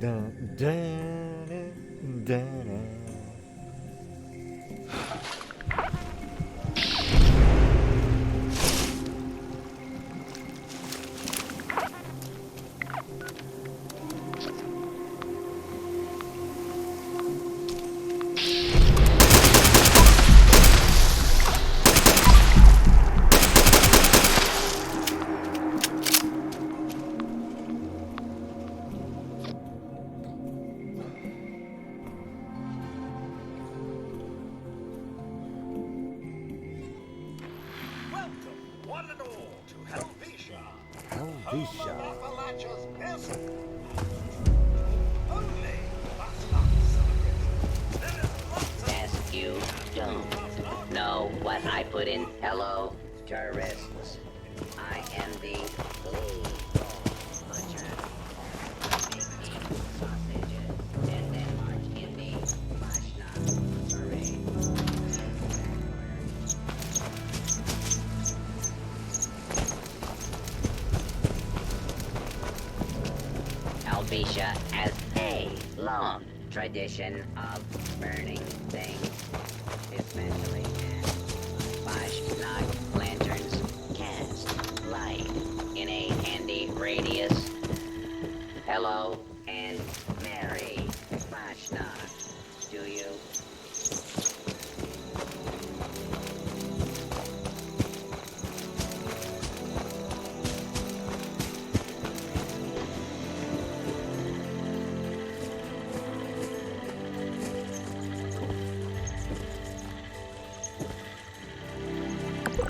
Dun, dun, dun, dun. One and all to Helvetia, home Helvetia. of Appalachia's best. Only last night's celebration. There is lots of As you don't know what I put in. Hello, tourists. I am the lead butcher. Make me sausages and then march in the Mashna parade. Helvetia has a long tradition of burning things, especially as flashlight lanterns cast light in a handy radius. Hello and Merry Flashnacht to you.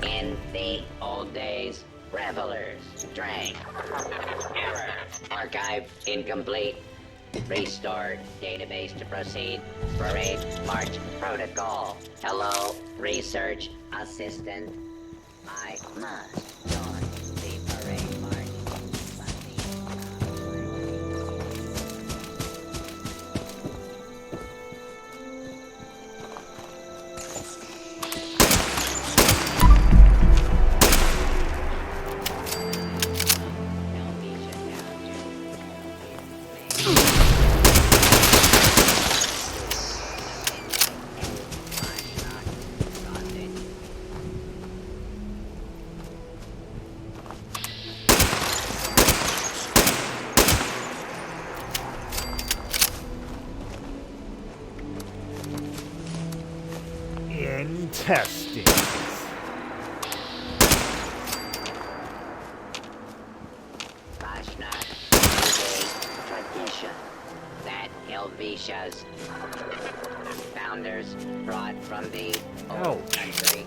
In the old days, revelers drank. Error. Archive incomplete. Restore database to proceed. Parade march protocol. Hello, research assistant. I must join the parade march. Intestines. Flashnacht is a tradition that Helvetia's founders brought from the old Ouch. country.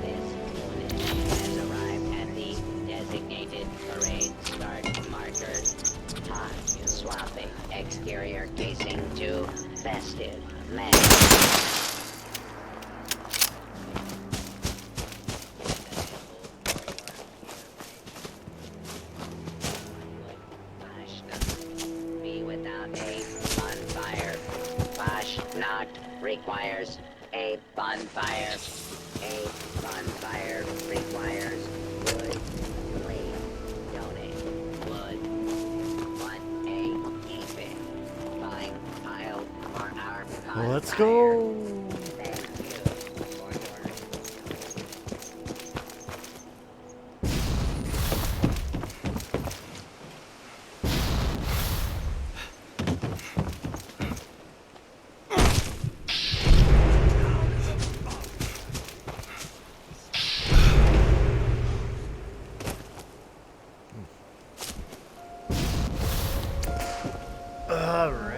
This unit has arrived at the designated parade start marker. Hot swapping exterior casing to festive mesh. Be without a bonfire. Flashnacht requires a bonfire. A bonfire requires wood. Let's go. Thank you for your All right.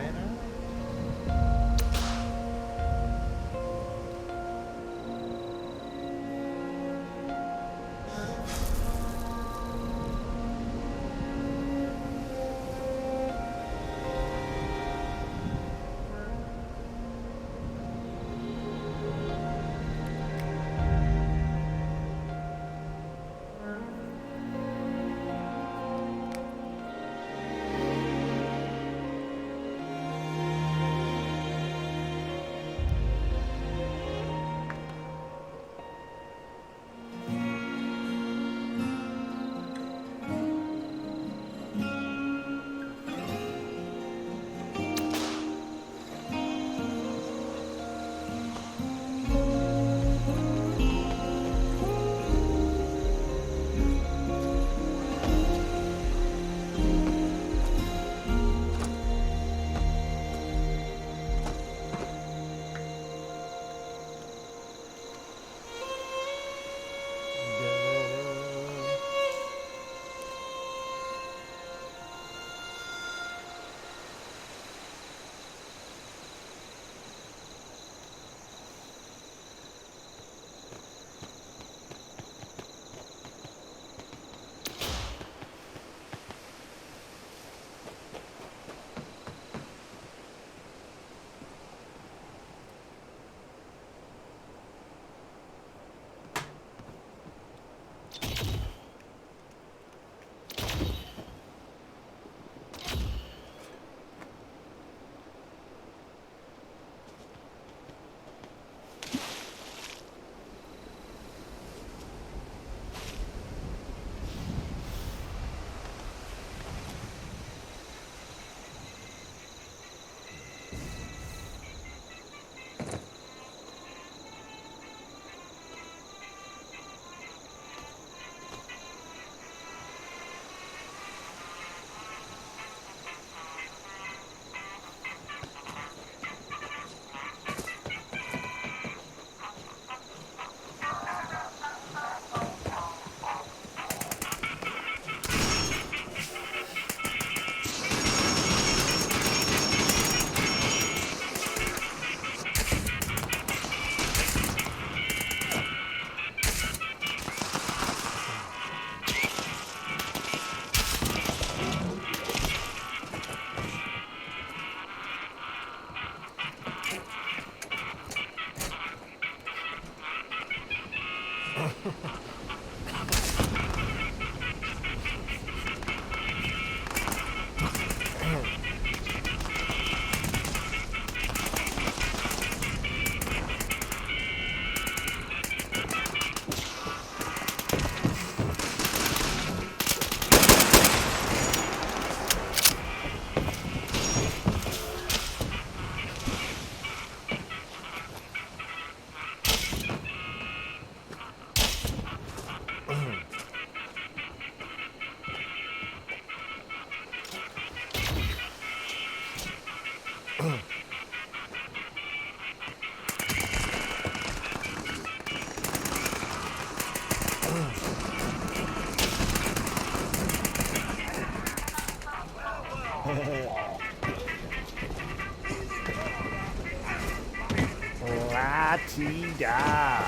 La-ti-da.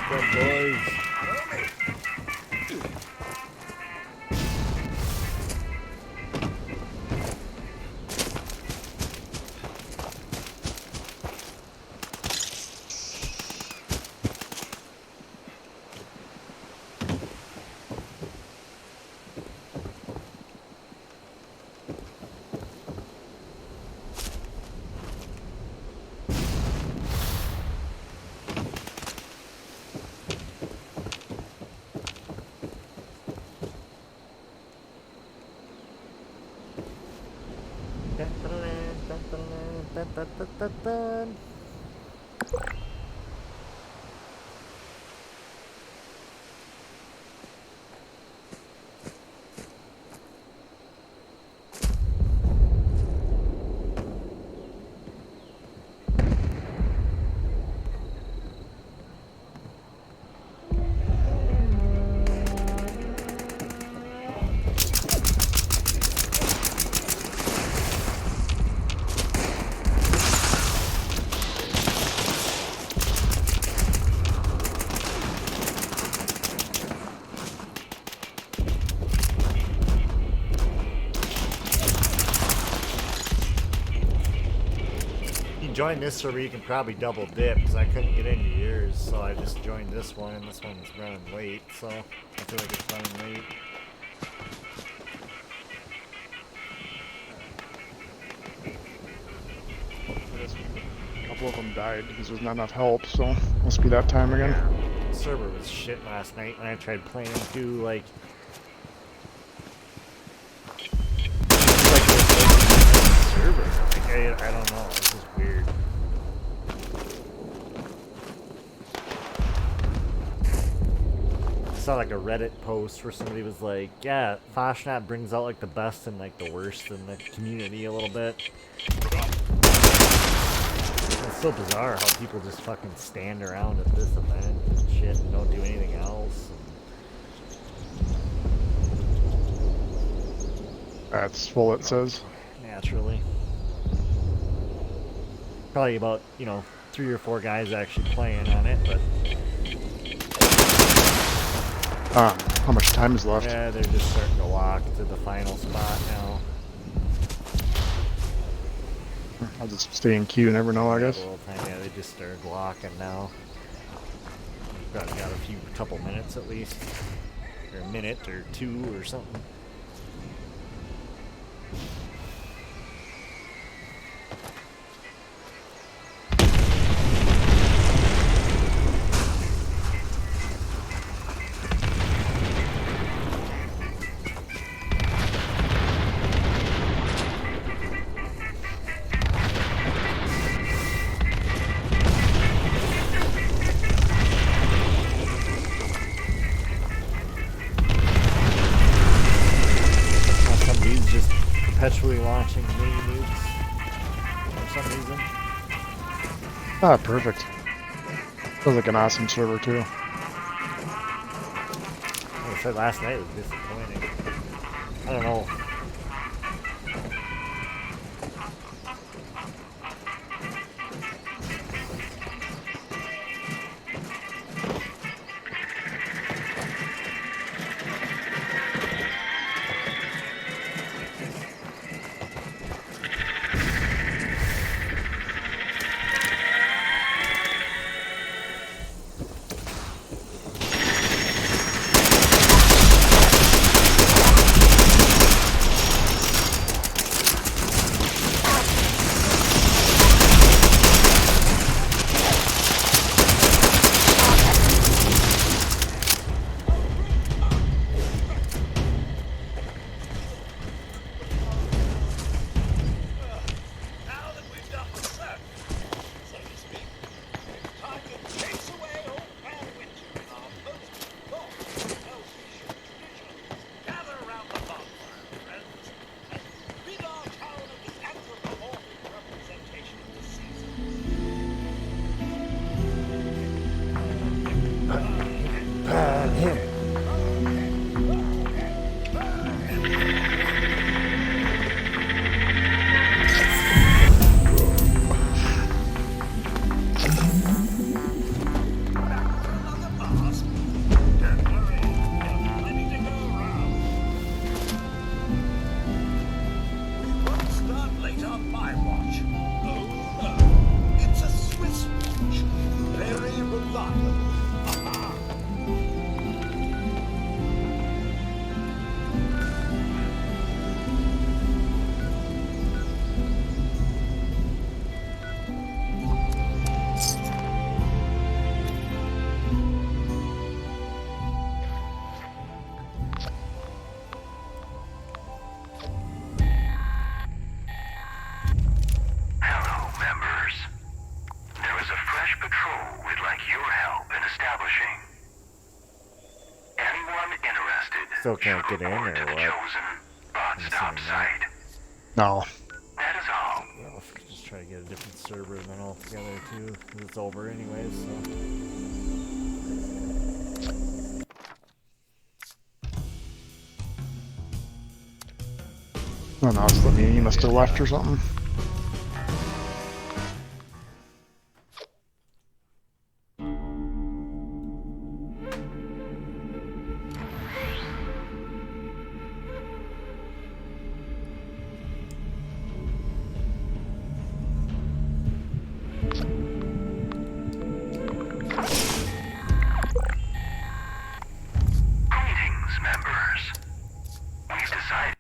Good boys. dun, dun, dun. Join this server, you can probably double dip because I couldn't get into yours, so I just joined this one, and this one's running late, so I feel like it's running late. A couple of them died because there's not enough help, so must be that time again. Yeah. The server was shit last night when I tried playing too, like server. Like, I don't know, this is weird. I saw like a Reddit post where somebody was like, yeah, Foshnat brings out like the best and like the worst in the community a little bit. It's so bizarre how people just fucking stand around at this event and shit and don't do anything else. That's full, it says. Naturally. Probably about, 3 or 4 guys actually playing on it, but How much time is left? yeah, they're just starting to walk to the final spot now. I'll just stay in queue, never know, I guess. A little time, yeah, they just started walking now. Probably got a couple minutes at least, or a minute or 2 or something. Somebody's just perpetually launching mini nukes for some reason. Ah, perfect. Feels like an awesome server, too. Like I said, last night was disappointing. I don't know. Now that we've done the search, so to speak, time to chase away old man Winter in our most important elfish tradition. Gather around the bonfire, friends, and rid our town of the anthropomorphic representation of the season. Another mask? Don't worry, there's plenty to go around. We won't start late on my watch. Oh no, it's a Swiss watch. Very reliable. Aha. Establishing. Anyone interested Still can't should get in, report or to the what? chosen bot I'm stop assuming not. site. No. That is all. Well, if we could just try to get a different server then altogether too, 'cause it's over anyways, so. Oh no, it's let me. He must have left or something. Greetings, members. We've decided.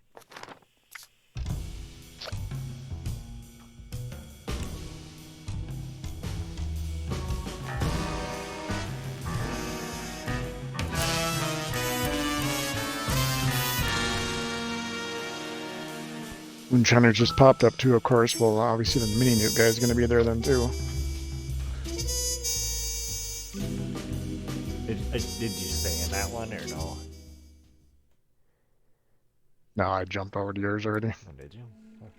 Moonshiner just popped up too, of course. Well, obviously the mini nuke guy's gonna be there then too. Did you stay in that one or no? No, I jumped over to yours already. Oh, did you? Fuck.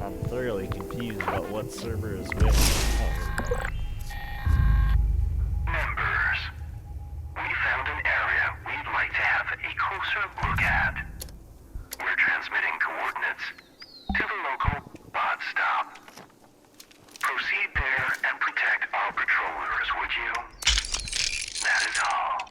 I'm thoroughly confused about what server is which. Oh, here we go. Members, we found an area we'd like to have a closer look at. We're transmitting coordinates to the local bot stop. Proceed there and protect our patrollers, would you? That is all.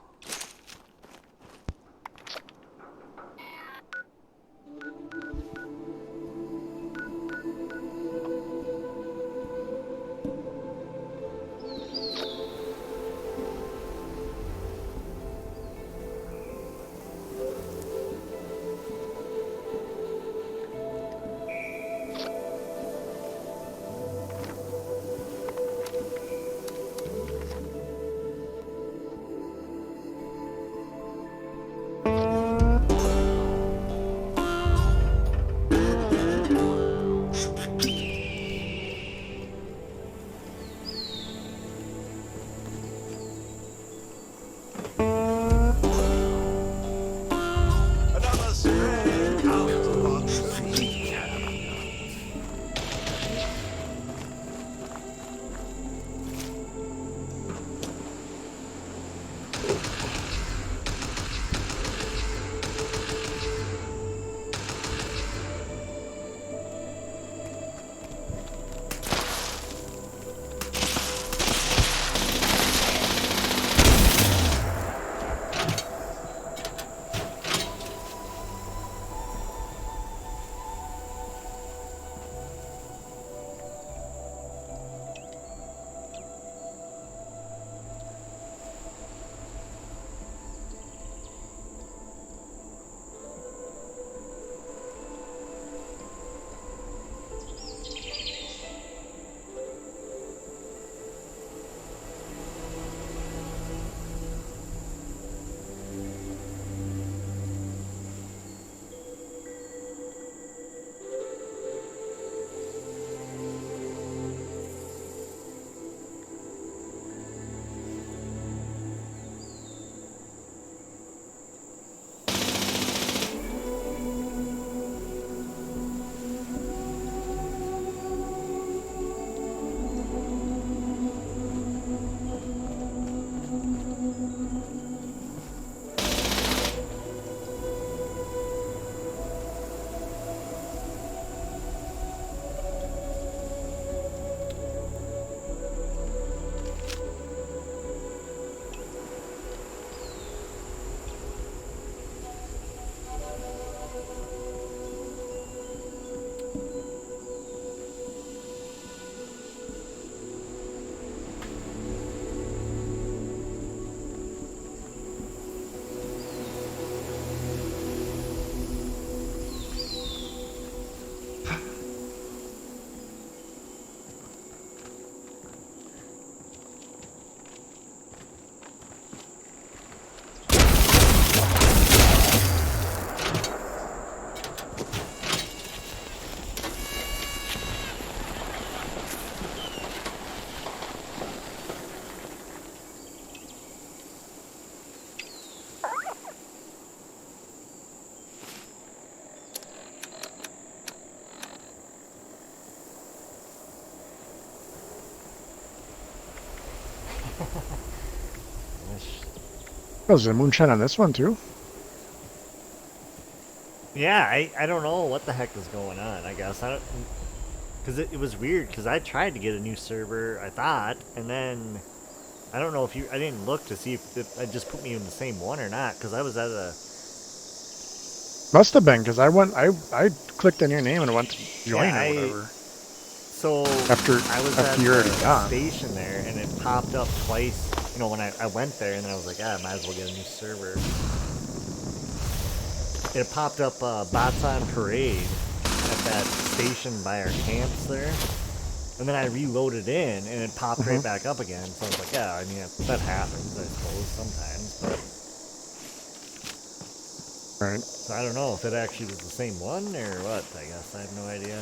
Oh, is there moonshine on this one too? Yeah, I don't know what the heck was going on. I guess I don't, because it was weird. Because I tried to get a new server, I thought, and then I don't know if I didn't look to see if it just put me in the same one or not. Because I was at a Must have been because I clicked on your name and went to join Yeah, or whatever. so After I was at you're already the gone. station there, and it popped up twice. You know, when I went there, and then I was like, I might as well get a new server. It popped up Bots on Parade at that station by our camps there. And then I reloaded in, and it popped right back up again. So I was like, yeah, I mean, that happens, I suppose, sometimes. But Right. so I don't know if it actually was the same one or what, I guess. I have no idea.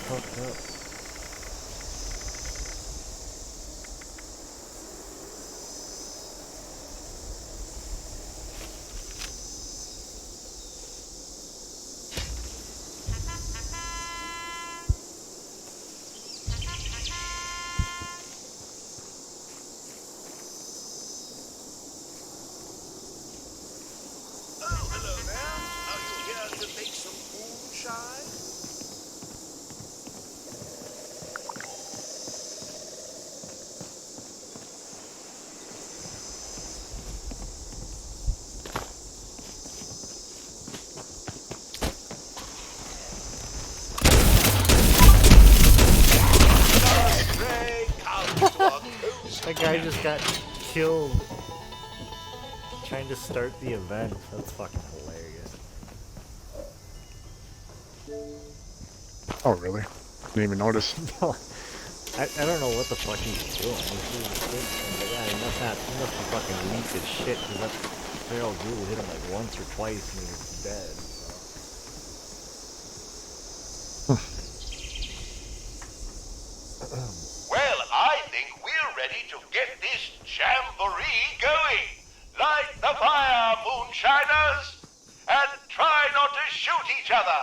Fucked up. Oh, hello there. Are you here to make some moonshine? Stray, come to our cozy That guy just got killed trying to start the event. That's fucking hilarious. Oh, really? Didn't even notice. No, I don't know what the fuck he's doing. But yeah, he must be fucking weak as shit, because that barrel ghoul hit him like once or twice and he was dead. Well, I think we're ready to get this jamboree going. Light the fire, moonshiners, and try not to shoot each other.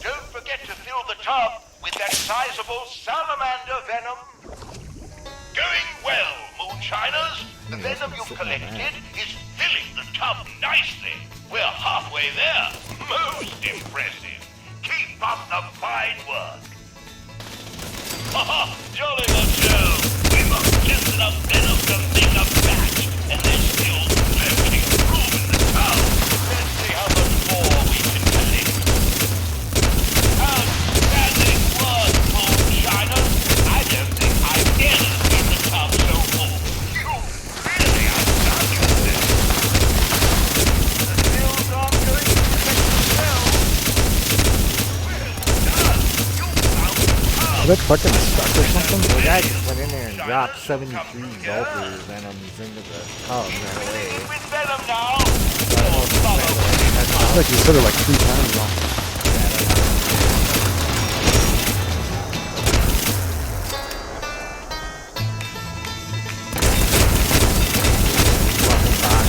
Don't forget to fill the tub with that sizable salamander venom. Going well, moonshiners. The venom you've collected is filling the tub nicely. We're halfway there. Most impressive. Keep up the fine work. Haha, jolly good show. We've got just enough venom to make a batch, and there's still plenty of room in the tub. Let's see how much more we can collect. Outstanding work, moonshiners. I don't think I've ever seen the tub so full. You really outdone yourself. The skills aren't going to protect themselves. Well done. You found the tub. Is that fucking stuck or something? The guy just went in there and dropped 73 Gulper venoms into the tub right away. With venom now. So I don't know if it's right away. That's I think you said it like 3 times now. fucking box.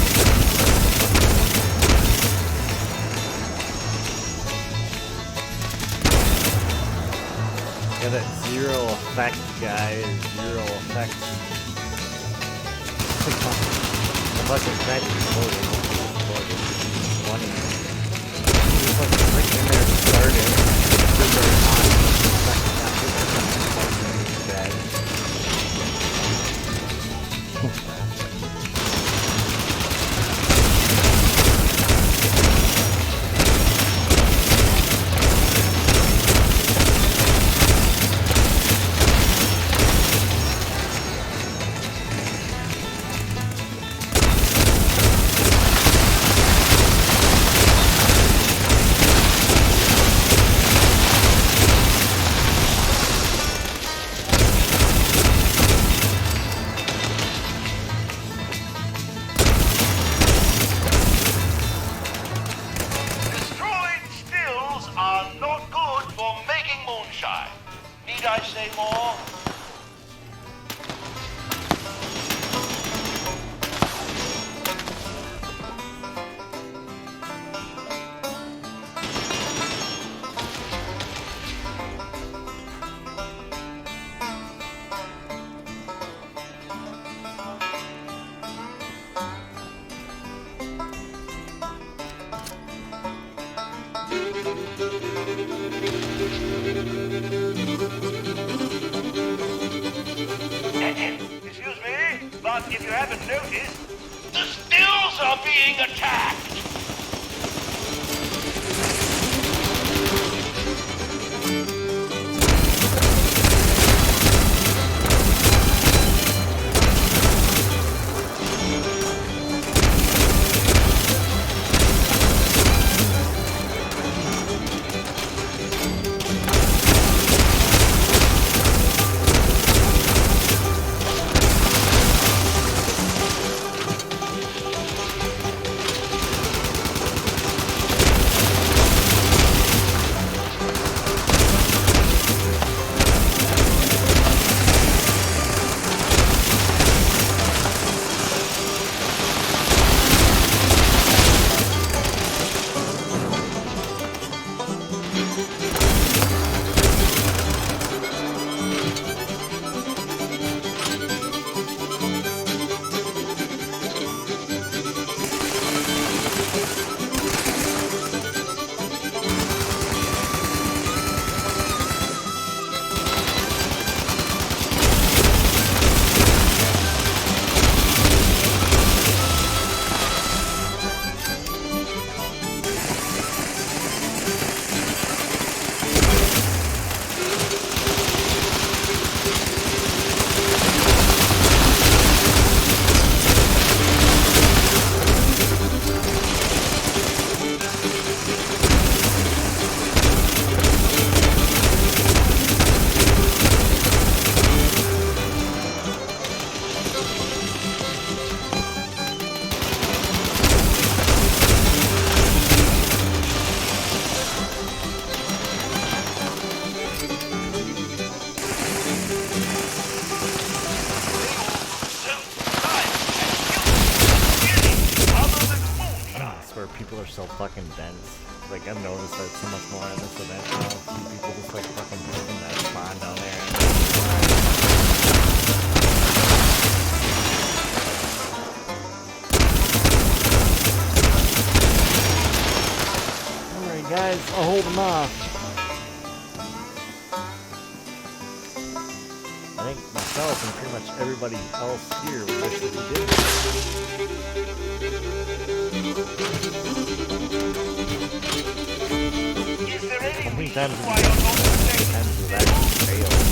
Yeah, that zero effect guy is zero effect. The fucking threat is loaded. 20. Just fucking freaking in there and started. Just very hot. Second after that, dead. Destroyed stills are not good for making moonshine. Need I say more? noticed, the stills are being attacked. People are so fucking dense. Like, I've noticed that so much more at this event now. See people just like fucking building that spawn down there. Alright guys, I'll hold them off. I think myself and pretty much everybody else here wish that we did. Is there any How many reason times why have you're you not protected? times have actually failed?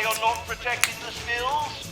why you're not protecting the spills?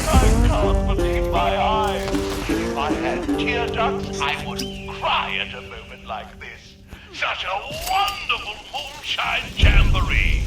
I can't believe my eyes. If I had tear ducts, I would cry at a moment like this. Such a wonderful moonshine jamboree.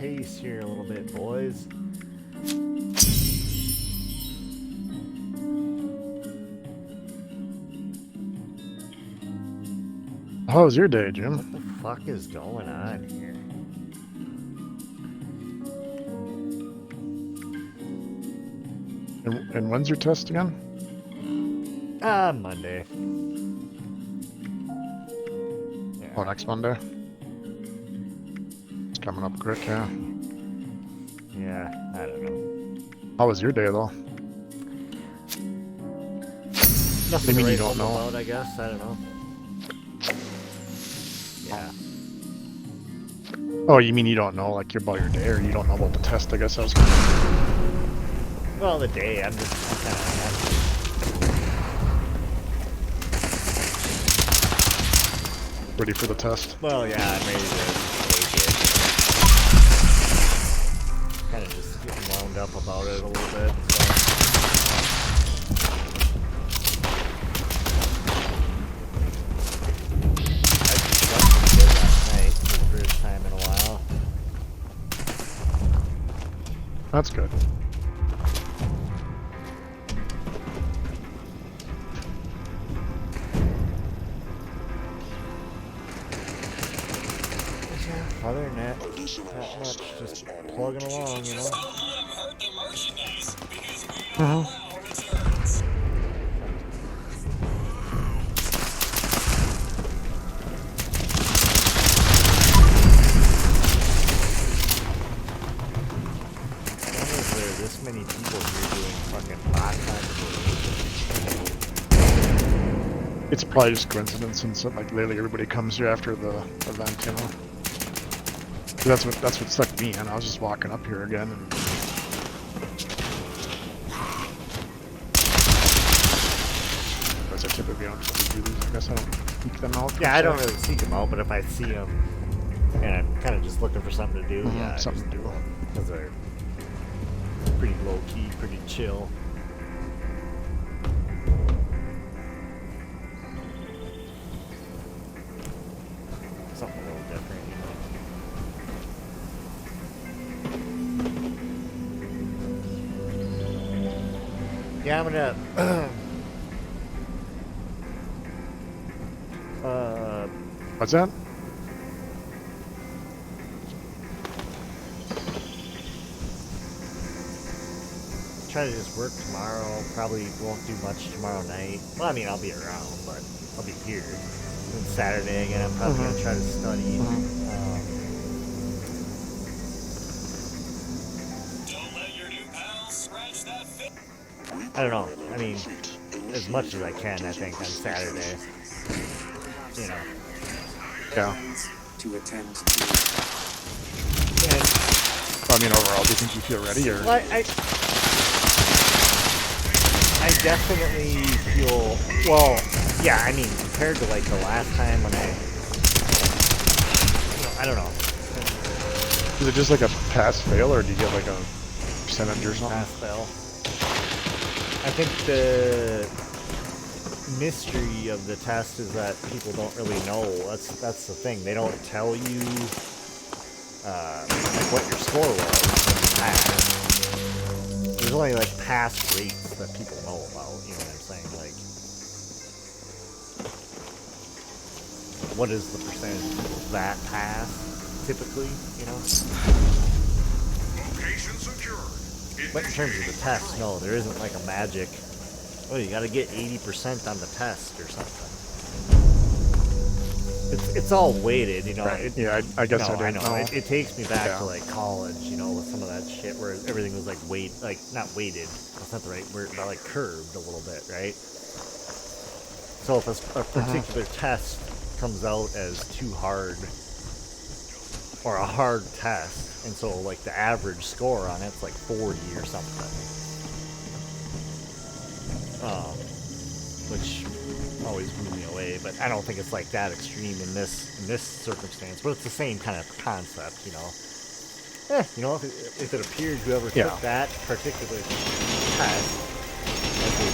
pace here a little bit, boys. How was your day, Jim? What the fuck is going on here? And when's your test again? Monday. Yeah. Oh, next Monday. It's coming up quick, yeah. Yeah, I don't know. How was your day, though? Nothing mean to you write don't home know? about, I guess. I don't know. Yeah. Oh, you mean you don't know, like, about your day, or you don't know about the test, I guess I was Well, the day, I'm kind of ready for the test. well, yeah, I'm ready to take it. Kind of just getting wound up about it a little bit. So. I just slept pretty good last night for the first time in a while. That's good. Other than that, not much. Just plugging along, you know. Why is there this many people here doing fucking bot conversations? It's probably just coincidence, since like literally everybody comes here after the event, you know. That's what stuck me in. I was just walking up here again, and as I typically don't do these, I guess I don't peek them out. Yeah, I don't really seek them out, but if I see them and I'm kind of just looking for something to do, yeah, something to do. because they're pretty low key, pretty chill. Something a little different, you know. Yeah, I'm gonna What's that? try to just work tomorrow. Probably won't do much tomorrow night. Well, I mean, I'll be around, but I'll be here. And Saturday again, I'm probably gonna try to study. I don't know. I mean, as much as I can, I think, on Saturday. You know. Yeah. To attend to. And, I mean, overall, do you think you feel ready, or? well, I definitely feel, well, yeah, I mean, compared to like the last time when I don't know. Is it just like a pass-fail, or do you get like a percentage or something? Pass-fail. I think the mystery of the test is that people don't really know. That's the thing. They don't tell you like what your score was when you passed. There's only like pass rates that people know about. You know what I'm saying? Like, what is the percentage of people that pass typically? You know. Location secure. But in terms of the test, no, there isn't like a magic. Oh, you got to get 80% on the test or something. It's all weighted, you know. Right. Yeah, I guess no, I didn't know. It takes me back Yeah. to like college, you know, with some of that shit where everything was like not weighted. That's not the right word, but like curved a little bit, right? So if a particular test comes out as too hard or a hard test, and so like the average score on it's like 40 or something, which always blew me away. But I don't think it's like that extreme in this circumstance. But it's the same kind of concept, you know. You know, if it appeared whoever took that particular test, if they,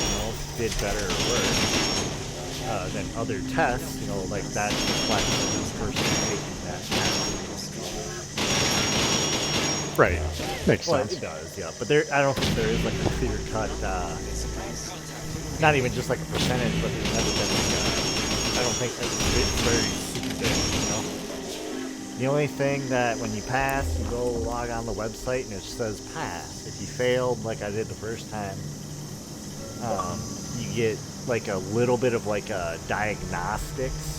you know, did better or worse than other tests, you know, like that reflects the person taking that test. Right. Makes Well, sense. it does, yeah. But I don't think there is like a clear cut. Not even just like a percentage, but there's never been like I don't think it's very specific, you know. The only thing that when you pass, you go log on the website and it says pass. If you failed, like I did the first time, you get like a little bit of like a diagnostics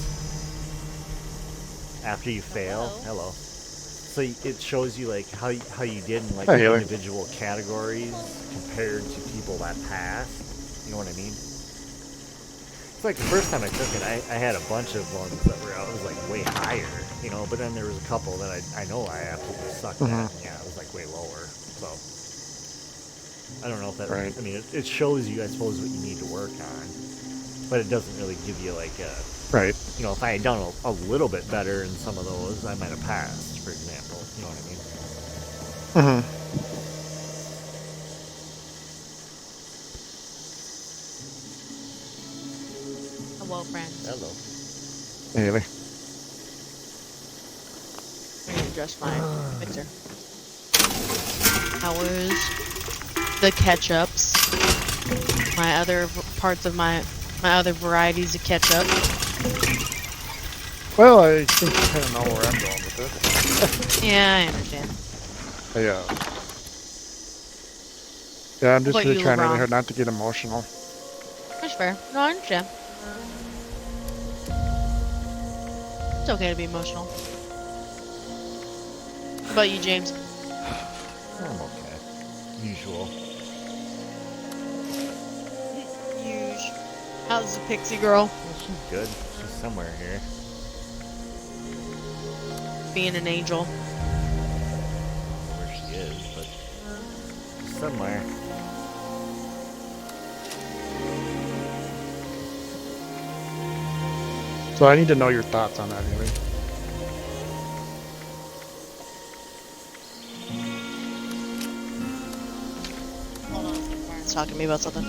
after you fail. Hello. So it shows you like how you did in like Hey, Haley. individual categories compared to people that passed. You know what I mean? It's like the first time I took it, I had a bunch of ones that were I was like way higher, you know. But then there was a couple that I know I absolutely sucked at. And yeah, it was like way lower. So I don't know if that. Right. I mean, it shows you, I suppose, what you need to work on, but it doesn't really give you like a. Right. You know, if I had done a little bit better in some of those, I might have passed, for example. You know what I mean? Mm-hmm. Hello, friends. Hello. Haley. I'm gonna adjust my mixer. How was the ketchups? My other parts of my other varieties of ketchup. Well, I think you kind of know where I'm going with Yeah, I understand. it. Yeah, I'm just What about really you, trying really LeBron? hard not to get emotional. That's fair. No, I understand. It's okay to be emotional. What about you, James? I'm okay. Usual. How's the pixie girl? Well, she's good. She's somewhere here. Being an angel. Where she is, but she's somewhere. So I need to know your thoughts on that, Haley. Hold on. Brian's talking to me about something.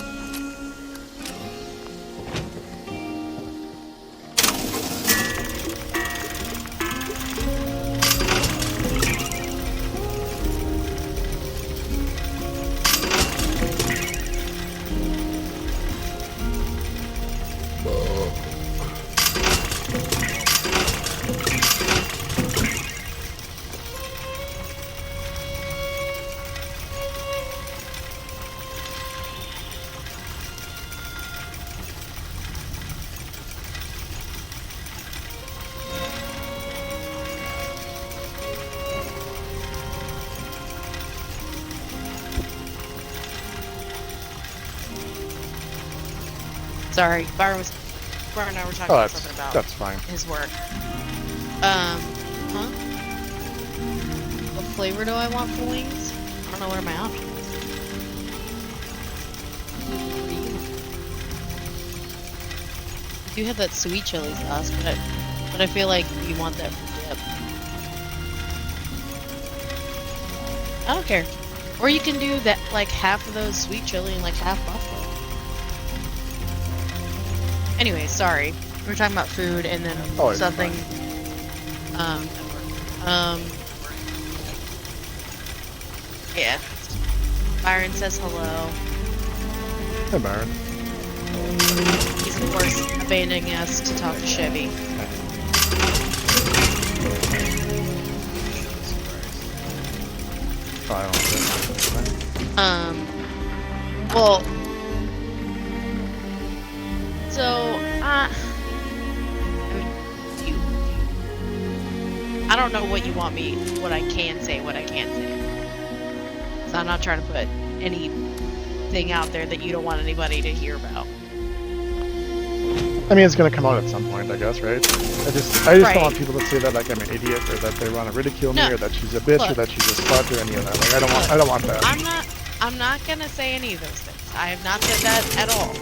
Sorry, Byron and I were talking Oh, about something about that's fine. his work. Huh? What flavor do I want for wings? I don't know what are my options. What do you want? I do have that sweet chili sauce, but I feel like you want that for dip. I don't care. Or you can do that, like half of those sweet chili and like half buffalo. Anyway, sorry. We were talking about food and then Oh, it's something. Yeah. Byron says hello. Hey, Byron. He's of course abandoning us to talk to Chevy. Oh, I don't know. Well, so, I don't know what you want me, what I can say, what I can't say. So I'm not trying to put anything out there that you don't want anybody to hear about. I mean, it's gonna come out at some point, I guess, right? I just Right. don't want people to say that like I'm an idiot, or that they want to ridicule me, No. or that she's a bitch, or Look. that she's a slut, or any of that. Like, I don't want that. I'm not gonna say any of those things. I have not said that at all.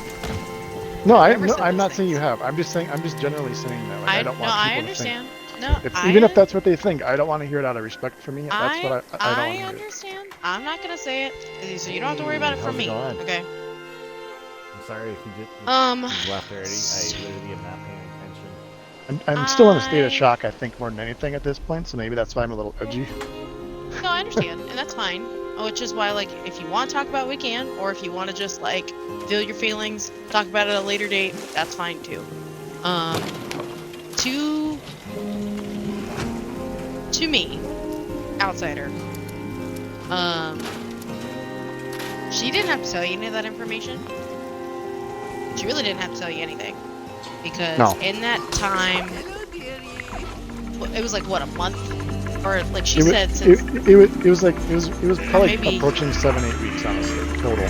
No, never said I'm those not saying you things. have. I'm just generally saying that. Like, I don't want no, people I to understand. think. No, Even if that's what they think, I don't want to hear it out of respect for me. That's I what I don't want to hear. understand. I'm not gonna say it, so you don't have to worry about it How's from it me. going? Okay. I'm sorry if you did. You left already. I literally am not paying attention. I'm still in a state of shock, I think, more than anything at this point, so maybe that's why I'm a little edgy. No, I understand, and that's fine. Which is why, like, if you want to talk about it, we can, or if you want to just like feel your feelings, talk about it at a later date, that's fine too. To me, outsider, she didn't have to tell you any of that information. She really didn't have to tell you anything because No, in that time, it was like what, a month, or like she it was said it, since it was probably maybe approaching 7-8 weeks, honestly, total.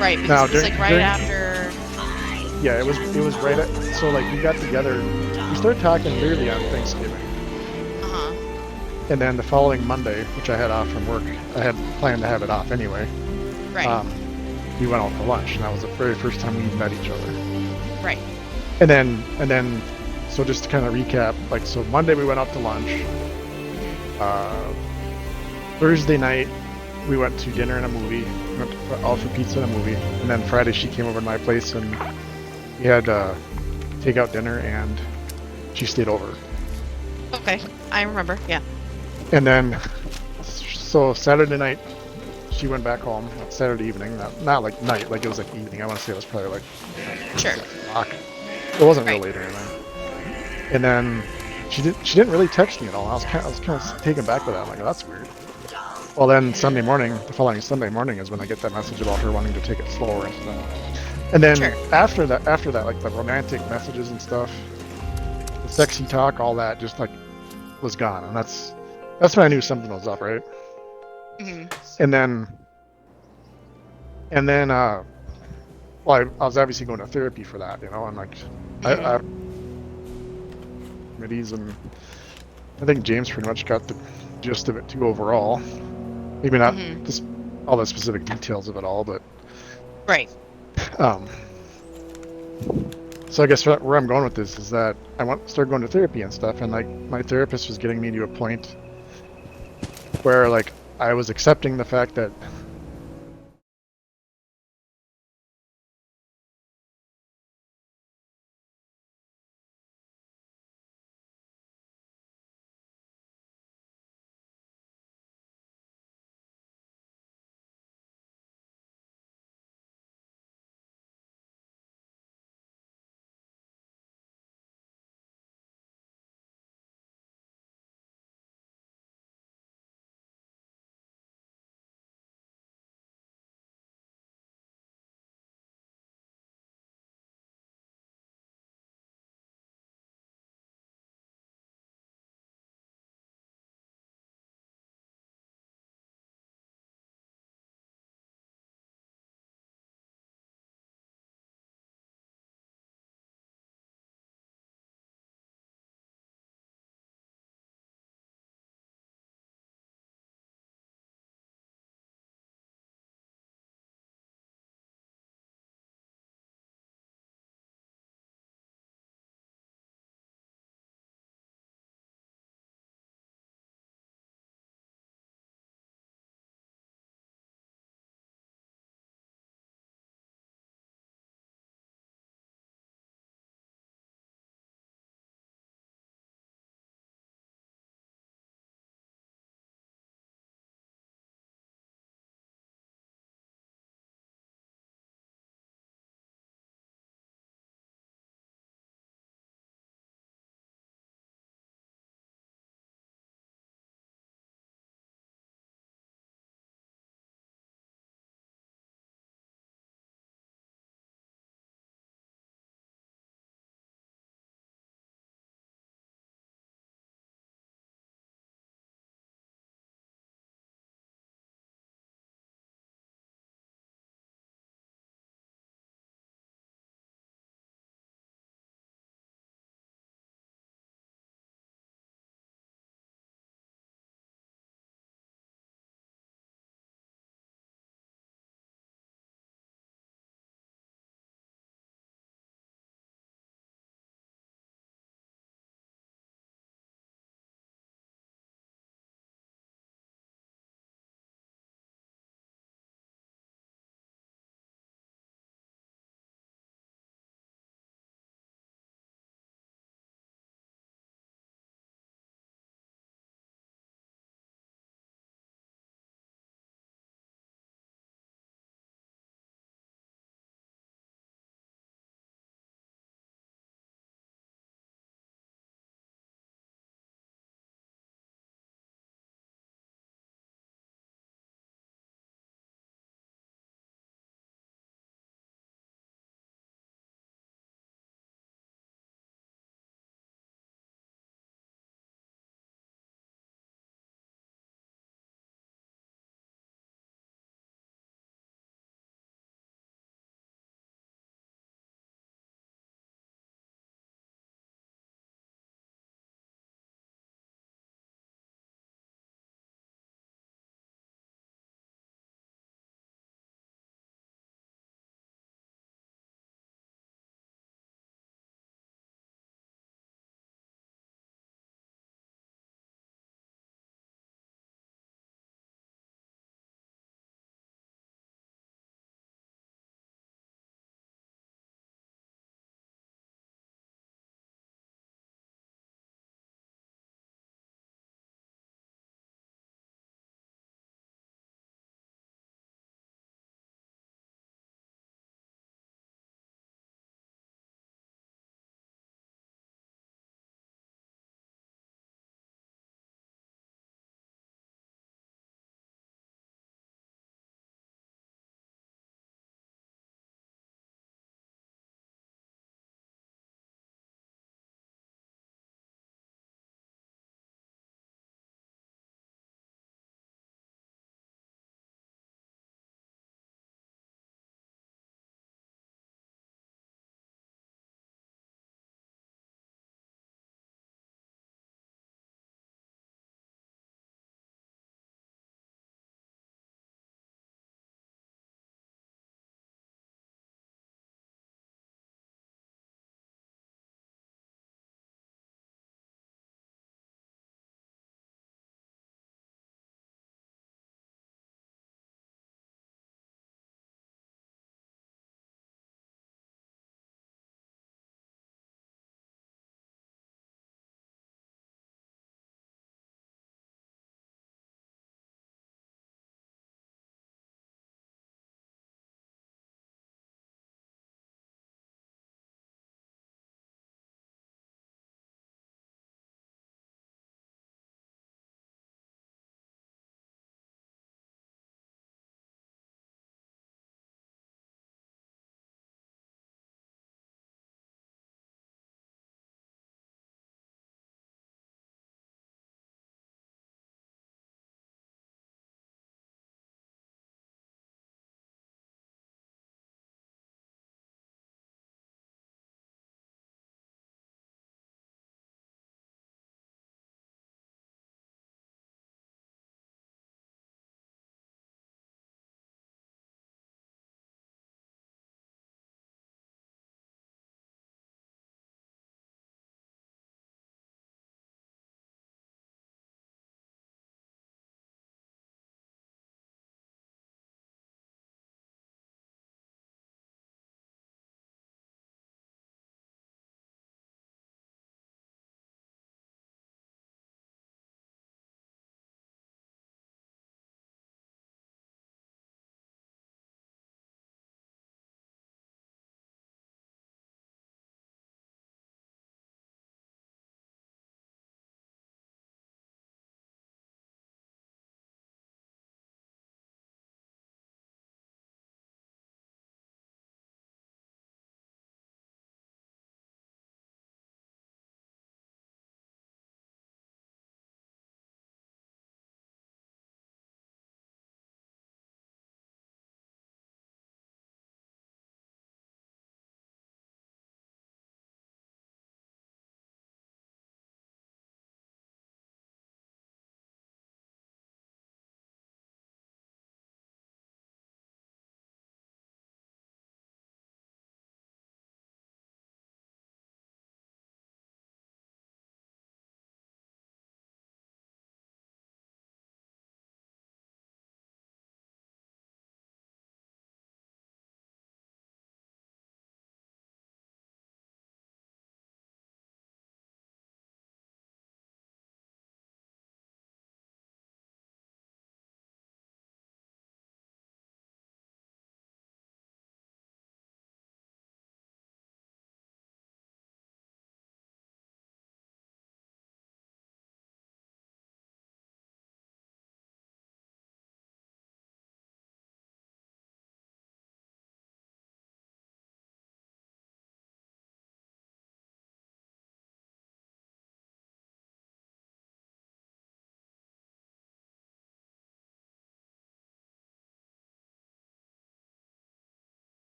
right because Now it was like right during after. yeah, it was right at, so like we got together, we started talking literally on Thanksgiving, Uh-huh. and then the following Monday, which I had off from work, I had planned to have it off anyway. Right. We went out for lunch, and that was the very first time we met each other. Right. And then, so just to kind of recap, like, so Monday we went out to lunch. Thursday night we went to dinner and a movie. We went out for pizza and a movie, and then Friday she came over to my place and we had takeout dinner, and she stayed over. Okay. I remember. Yeah. And then, so Saturday night she went back home. Saturday evening, not like night, like it was like evening. I want to say it was probably like Sure. 6 o'clock. It wasn't real Right. late or anything. And then she didn't really text me at all. I was kind of taken back by that. I'm like, oh, that's weird. Well, then Sunday morning, the following Sunday morning is when I get that message about her wanting to take it slower and stuff. And then Sure. after that, like the romantic messages and stuff, the sexy talk, all that just like was gone. And that's when I knew something was up, right? Hmm. And then well, I was obviously going to therapy for that, and like I Hmm. committees, and I think James pretty much got the gist of it too overall. Maybe not Hmm. just all the specific details of it all, but Right. um. So I guess where I'm going with this is that I want to start going to therapy and stuff, and like my therapist was getting me to a point where like I was accepting the fact that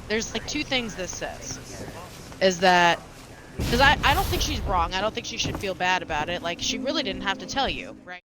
there's like two things this says. Is that because I don't think she's wrong. I don't think she should feel bad about it. Like she really didn't have to tell you, right?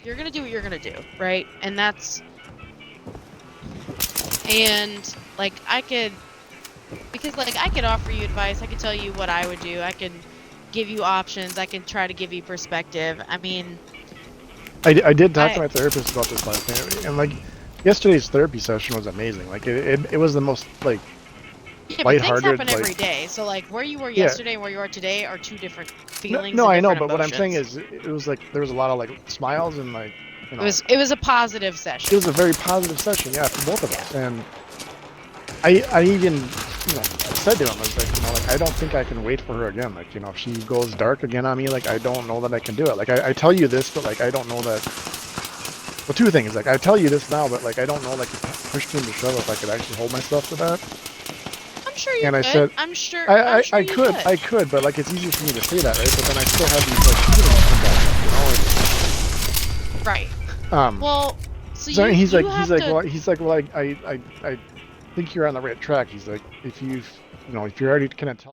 you're gonna do what you're gonna do, right? And that's, and like I could, because like I could offer you advice, I could tell you what I would do, I can give you options, I can try to give you perspective. I mean, I did talk to I my therapist about this last night, and like yesterday's therapy session was amazing. Like it was the most like yeah, but things happen lighthearted, every like day. So like where you were yeah. yesterday and where you are today are two different No, feelings no, and I know, different but what I'm saying emotions. is it was like there was a lot of like smiles and like you know It was a positive it session. was a very positive session, yeah, for both of Yeah. us. And I even said to him, I was like, like I don't think I can wait for her again. Like if she goes dark again on me, like I don't know that I can do it. Like I tell you this, but like I don't know that. Well, two things. Like I tell you this now, but like I don't know, like if push came to shove, if I could actually hold myself to that. I'm sure you And I could. said, I'm sure you could. I could, but like it's easier for me to say that, right? But then I still have these like feelings come back, Right. Well, so So you he's you like, have to. well, I think you're on the right track. He's like, if if you're already kind of tell.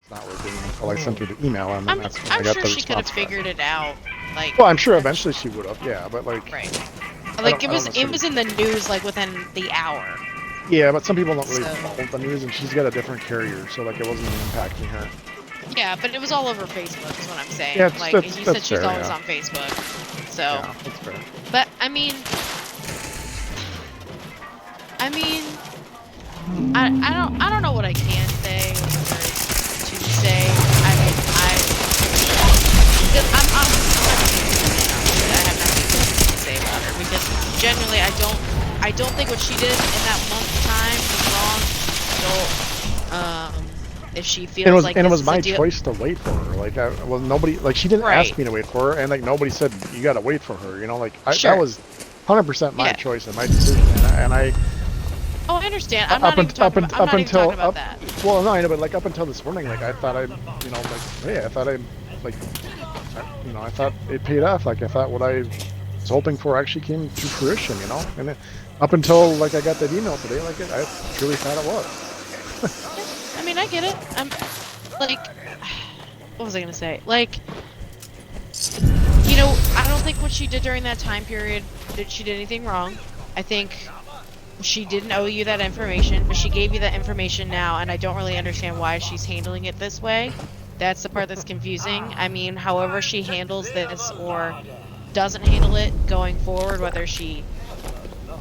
It's not working until I sent her the email, and then that's when I I'm got sure the she could have response back. figured it out. Like. Well, I'm sure eventually she would have, yeah, but like, Right. I Like don't it necessarily. was in the news like within the hour. Yeah, but some people don't really So. follow the news, and she's got a different carrier, so like it wasn't even impacting her. Yeah, but it was all over Facebook, is what I'm saying. Yeah, Like you said, that's she's fair, always yeah. on Facebook. So. Yeah, that's fair. But I mean, I don't know what I can say or to say. I mean, because I'm not I have nothing to say about her because genuinely I don't think what she did in that month's time was wrong. If she feels like And it this was is a my deal, choice to wait for her. Like nobody, like she didn't right? ask me to wait for her, and like nobody said you got to wait for her. Like Sure. that was 100% my Yeah. choice and my decision, and I. Oh, I understand. I'm not even talking about that. Well, no, I know, but like up until this morning, like I thought hey, I thought I thought it paid off. Like I thought what I was hoping for actually came to fruition, and up until like I got that email today, like I truly thought it was. I mean, I get it. I'm like, what was I gonna say? Like, I don't think what she did during that time period she did anything wrong. I think she didn't owe you that information, but she gave you that information now, and I don't really understand why she's handling it this way. That's the part that's confusing. I mean, however she handles this or doesn't handle it going forward, whether she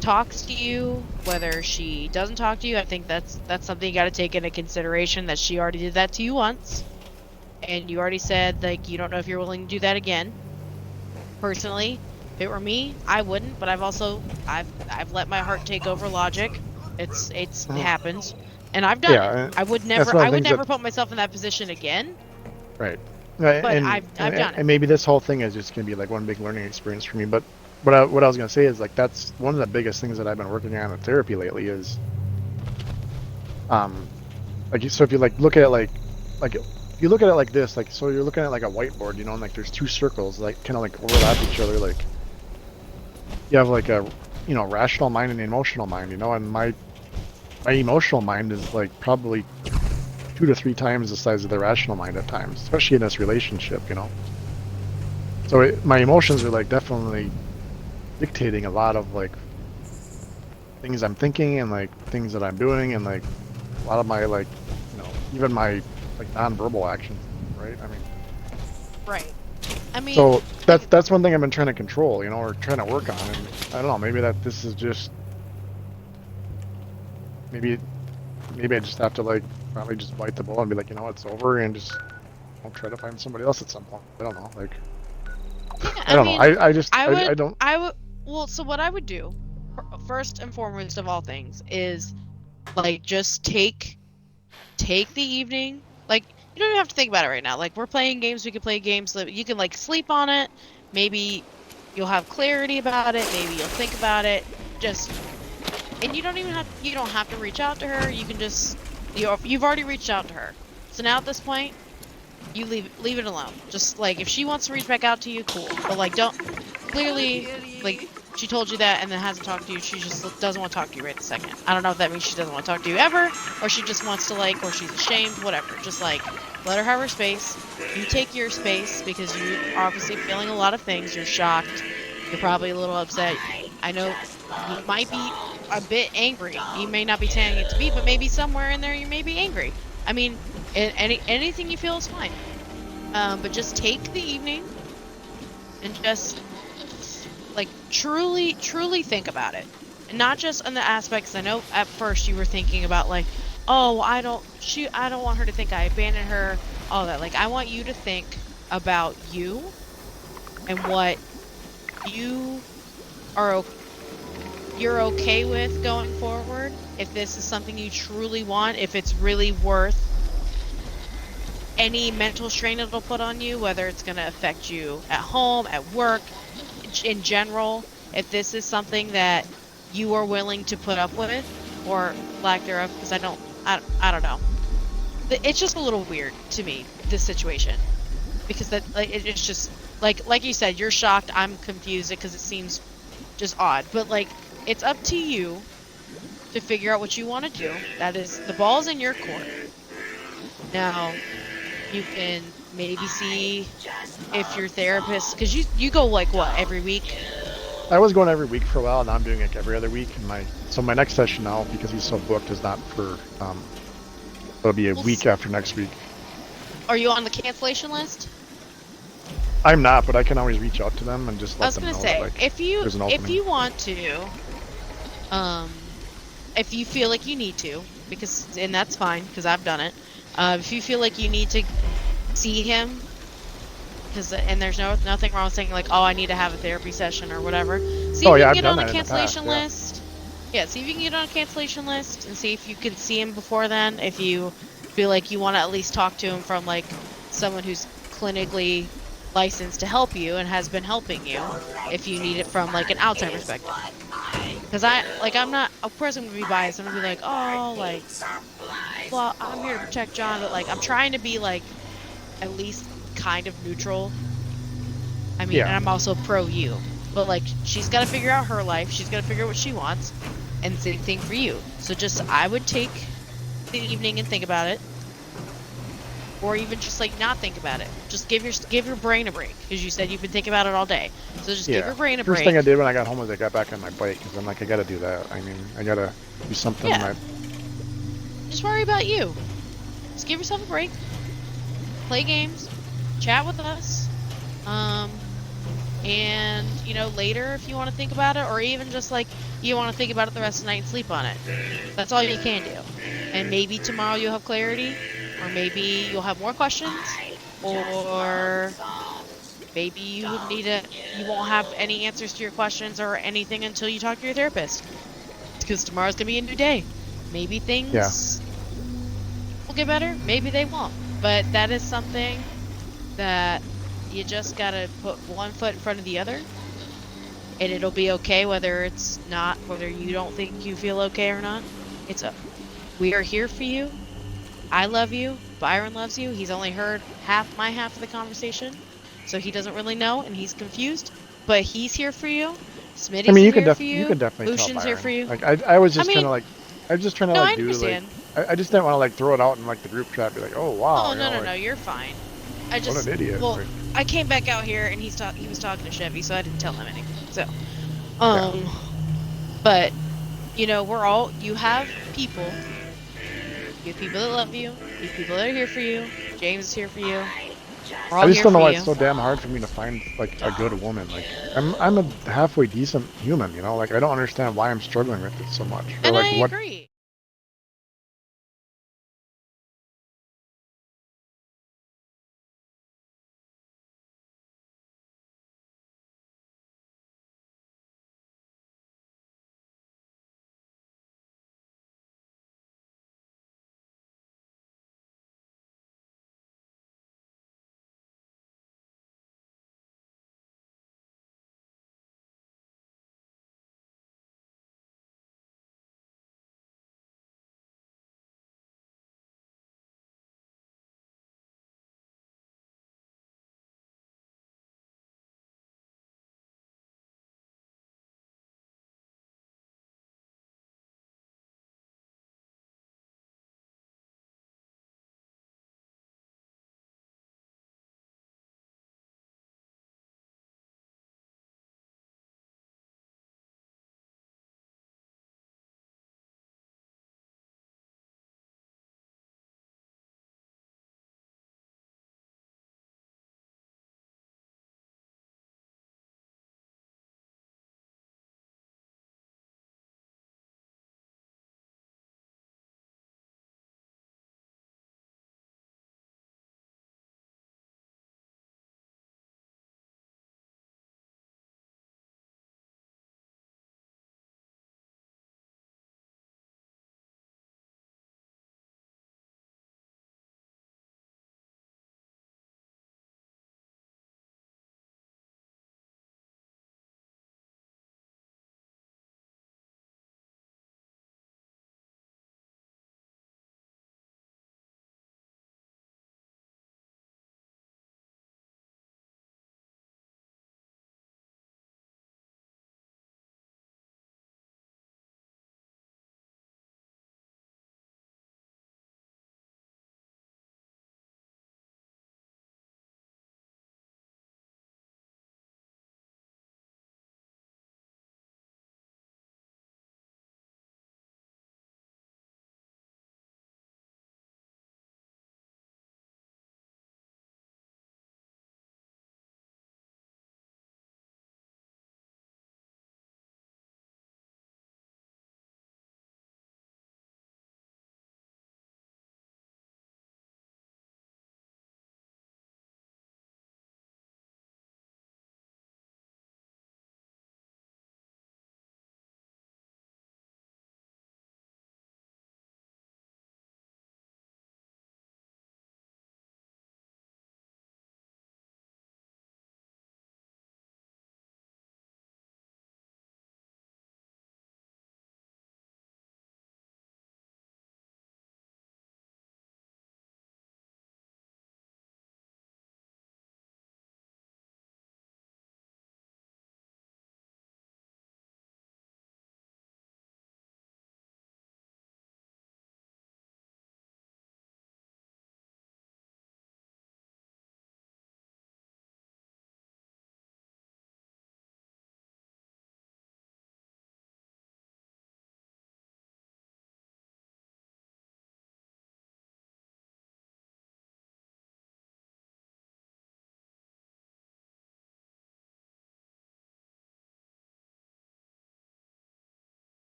talks to you, whether she doesn't talk to you, I think that's something you got to take into consideration, that she already did that to you once, and you already said like you don't know if you're willing to do that again. Personally, if it were me, I wouldn't, but I've let my heart take over logic. It happens, and I've done it. I would never put myself in that position again. Right. But I've done it. And maybe this whole thing is just gonna be like one big learning experience for me. But what I was gonna say is like that's one of the biggest things that I've been working on in therapy lately is, like so if you like look at it like you look at it like this, like so you're looking at like a whiteboard, and like there's two circles like kind of like overlap each other, like you have like a rational mind and emotional mind, and my emotional mind is like probably 2 to 3 times the size of the rational mind at times, especially in this relationship, So my emotions are like definitely dictating a lot of like things I'm thinking and like things that I'm doing, and like a lot of my like even my like non-verbal actions, right? I mean, Right. I mean, so that's one thing I've been trying to control, you know, or trying to work on. And I don't know, maybe that this is just maybe maybe I just have to like probably just bite the bullet and be like, you know, it's over, and just I'll try to find somebody else at some point. I don't know, like yeah, I don't know. mean, I just I I don't. would, well, so what I would do, first and foremost of all things, is like just take the evening. Like you don't even have to think about it right now. Like we're playing games, we can play games that you can like sleep on it. Maybe you'll have clarity about it. Maybe you'll think about it. Just and you don't have to reach out to her. You can just you've already reached out to her. So now at this point, you leave it alone. Just like if she wants to reach back out to you, cool. But like don't clearly like she told you that and then hasn't talked to you. She just doesn't want to talk to you right this second. I don't know if that means she doesn't want to talk to you ever, or she just wants to like, or she's ashamed, whatever. Just like let her have her space. You take your space because you are obviously feeling a lot of things. You're shocked. You're probably a little upset. I know you might be a bit angry. You may not be saying it to me, but maybe somewhere in there you may be angry. I mean, anything you feel is fine. But just take the evening and just like truly think about it, and not just on the aspects. I know at first you were thinking about like, oh, I don't want her to think I abandoned her, all that. Like I want you to think about you and what you are you're okay with going forward. If this is something you truly want, if it's really worth any mental strain it'll put on you, whether it's going to affect you at home, at work, in general, if this is something that you are willing to put up with, or lack thereof, because I don't know. It's just a little weird to me, this situation, because that like it's just like you said, you're shocked. I'm confused because it seems just odd, but like it's up to you to figure out what you want to do. That is, the ball's in your court. Now, you can maybe see if your therapist, because you go like what, every week? I was going every week for a while, and now I'm doing it every other week. And my next session now, because he's so booked, is not for it'll be a week after next week. Are you on the cancellation list? I'm not, but I can always reach out to them and just let them know. I was gonna say, like, if you there's an opening. want to, if you feel like you need to, and that's fine because I've done it. If you feel like you need to see him, and there's nothing wrong with saying like, oh, I need to have a therapy session or whatever. See if you can get on a cancellation list. Yeah, see if you can get on a cancellation list and see if you can see him before then. If you feel like you want to at least talk to him from like someone who's clinically licensed to help you and has been helping you, if you need it from like an outside perspective. Because I'm not, of course I'm gonna be biased. I'm gonna be like, oh, like, well, I'm here to protect John, but like I'm trying to be like at least kind of neutral. I mean, and I'm also pro you, but like she's got to figure out her life. She's got to figure out what she wants, and same thing for you. So just I would take the evening and think about it, or even just like not think about it. Just give your brain a break, because you said you've been thinking about it all day. So just give your brain a break. First thing I did when I got home was I got back on my bike, because I'm like, I gotta do that. I mean, I gotta do something. Yeah. Just worry about you. Just give yourself a break. Play games. Chat with us. And you know, later if you want to think about it, or even just like you want to think about it the rest of the night and sleep on it. That's all you can do. And maybe tomorrow you'll have clarity, or maybe you'll have more questions, or maybe you won't have any answers to your questions or anything until you talk to your therapist. Because tomorrow's gonna be a new day. Maybe things will get better, maybe they won't. But that is something that you just gotta put one foot in front of the other, and it'll be okay whether you don't think you feel okay or not. We are here for you. I love you. Byron loves you. He's only heard my half of the conversation, so he doesn't really know, and he's confused. But he's here for you. Smitty's here for you. You can definitely tell Lucian's Byron. here for you. Like I was just kind of like, I was just trying to no, like I do understand. like, I just didn't want to like throw it out in like the group chat, be like, oh wow. Oh no, you're fine. I just what an idiot. Well, I came back out here and he was talking to Chevy, so I didn't tell him anything. So, but you know, you have people You have people that love you. You have people that are here for you. James is here for you. We're I all just here don't know for why you. it's so damn hard for me to find like a good woman. Like I'm a halfway decent human, you know. Like I don't understand why I'm struggling with it so much, or And I like what agree.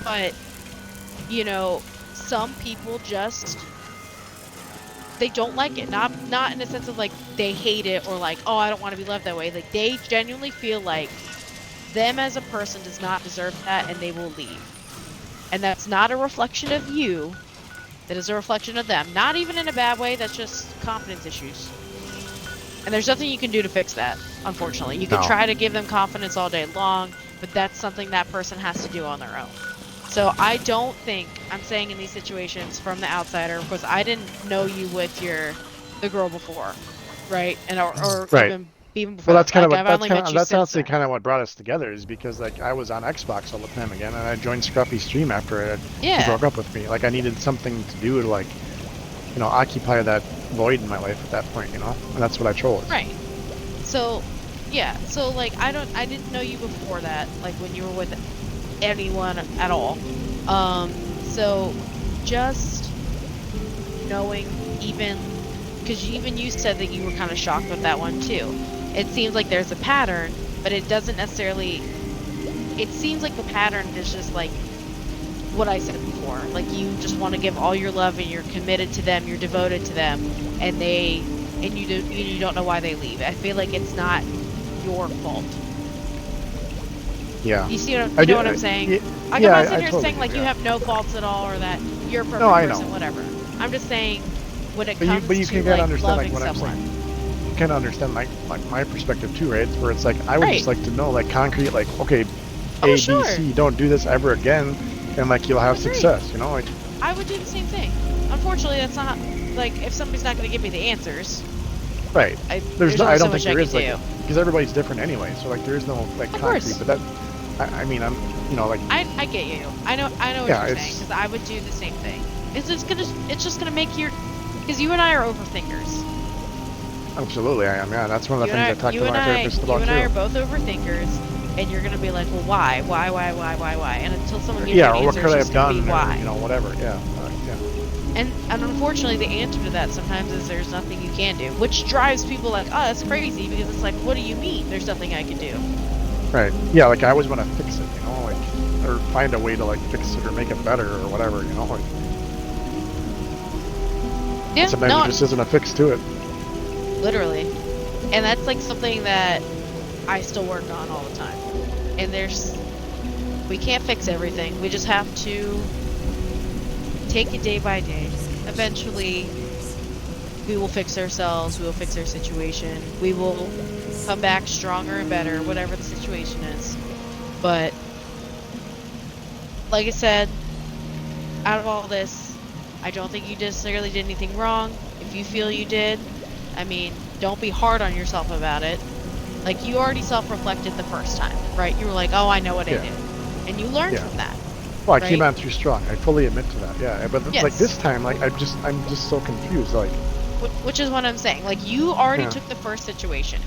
But you know, some people just they don't like it. Not in the sense of like they hate it or like, oh, I don't want to be loved that way. Like they genuinely feel like them as a person does not deserve that and they will leave. And that's not a reflection of you. That is a reflection of them. Not even in a bad way, that's just confidence issues. And there's nothing you can do to fix that, unfortunately. You can No. try to give them confidence all day long, but that's something that person has to do on their own. So I don't think, I'm saying in these situations from the outsider, of course I didn't know you with the girl before, right? And or Right. even before Well, that. that's kind of Like what I've only met you that's since honestly then. kind of what brought us together is because like I was on Xbox all the time again, and I joined Scruffy's stream after he Yeah. broke up with me. Like I needed something to do to like, occupy that void in my life at that point, and that's what I chose. Right. So yeah, so like I didn't know you before that, like when you were with anyone at all. So just knowing, even because even you said that you were kind of shocked with that one too. It seems like there's a pattern, but it doesn't necessarily. It seems like the pattern is just like what I said before. Like you just want to give all your love and you're committed to them, you're devoted to them, and you don't know why they leave. I feel like it's not your fault. Yeah. You see what I you do- know what I'm I- saying? yeah, Like yeah, I'm I not sitting here totally saying do, like you yeah. have no faults at all or that you're a perfect No, I know. person, whatever. I'm just saying when it But comes you to can like understand like loving what I'm someone. saying. You can understand like my perspective too, right? Where it's like I would just Right. like to know like concrete, like okay, Oh, A, B, sure. C, don't do this ever again, and like you'll have Agreed. success, like. I would do the same thing. Unfortunately, that's not like if somebody's not going to give me the answers. Right. There's I only so don't much think I there can is do. like because everybody's different anyway, so like there is no like Of concrete. course. But that, I mean, I'm like I get you. I know what yeah, you're saying because I would do the same thing. It's just gonna make your because you and I are overthinkers. absolutely I am. Yeah, that's one of the things I talked to my therapist You about and I are too. both overthinkers, and you're gonna be like, well, why? And until someone gives Yeah, you or an what answer, could I it's have just gonna done, be why. or whatever. Yeah, yeah. And unfortunately, the answer to that sometimes is there's nothing you can do, which drives people like, oh, that's crazy because it's like, what do you mean? There's nothing I can do. Right. Yeah, like I always want to fix it, like or find a way to like fix it or make it better or whatever, like. Yeah, Sometimes no, there just isn't a fix to it. literally. And that's like something that I still work on all the time. And we can't fix everything. We just have to take it day by day. Eventually, we will fix ourselves. We will fix our situation. We will come back stronger and better, whatever the situation is. But, like I said, out of all this, I don't think you necessarily did anything wrong. If you feel you did, I mean, don't be hard on yourself about it. Like, you already self-reflected the first time, right? You were like, oh, I know what I did. And you learned from that. Well, I right? came on too strong. I fully admit to that. Yeah, but Yes. like this time, like I'm just so confused. Like, which is what I'm saying. Like, you already Yeah. took the first situation,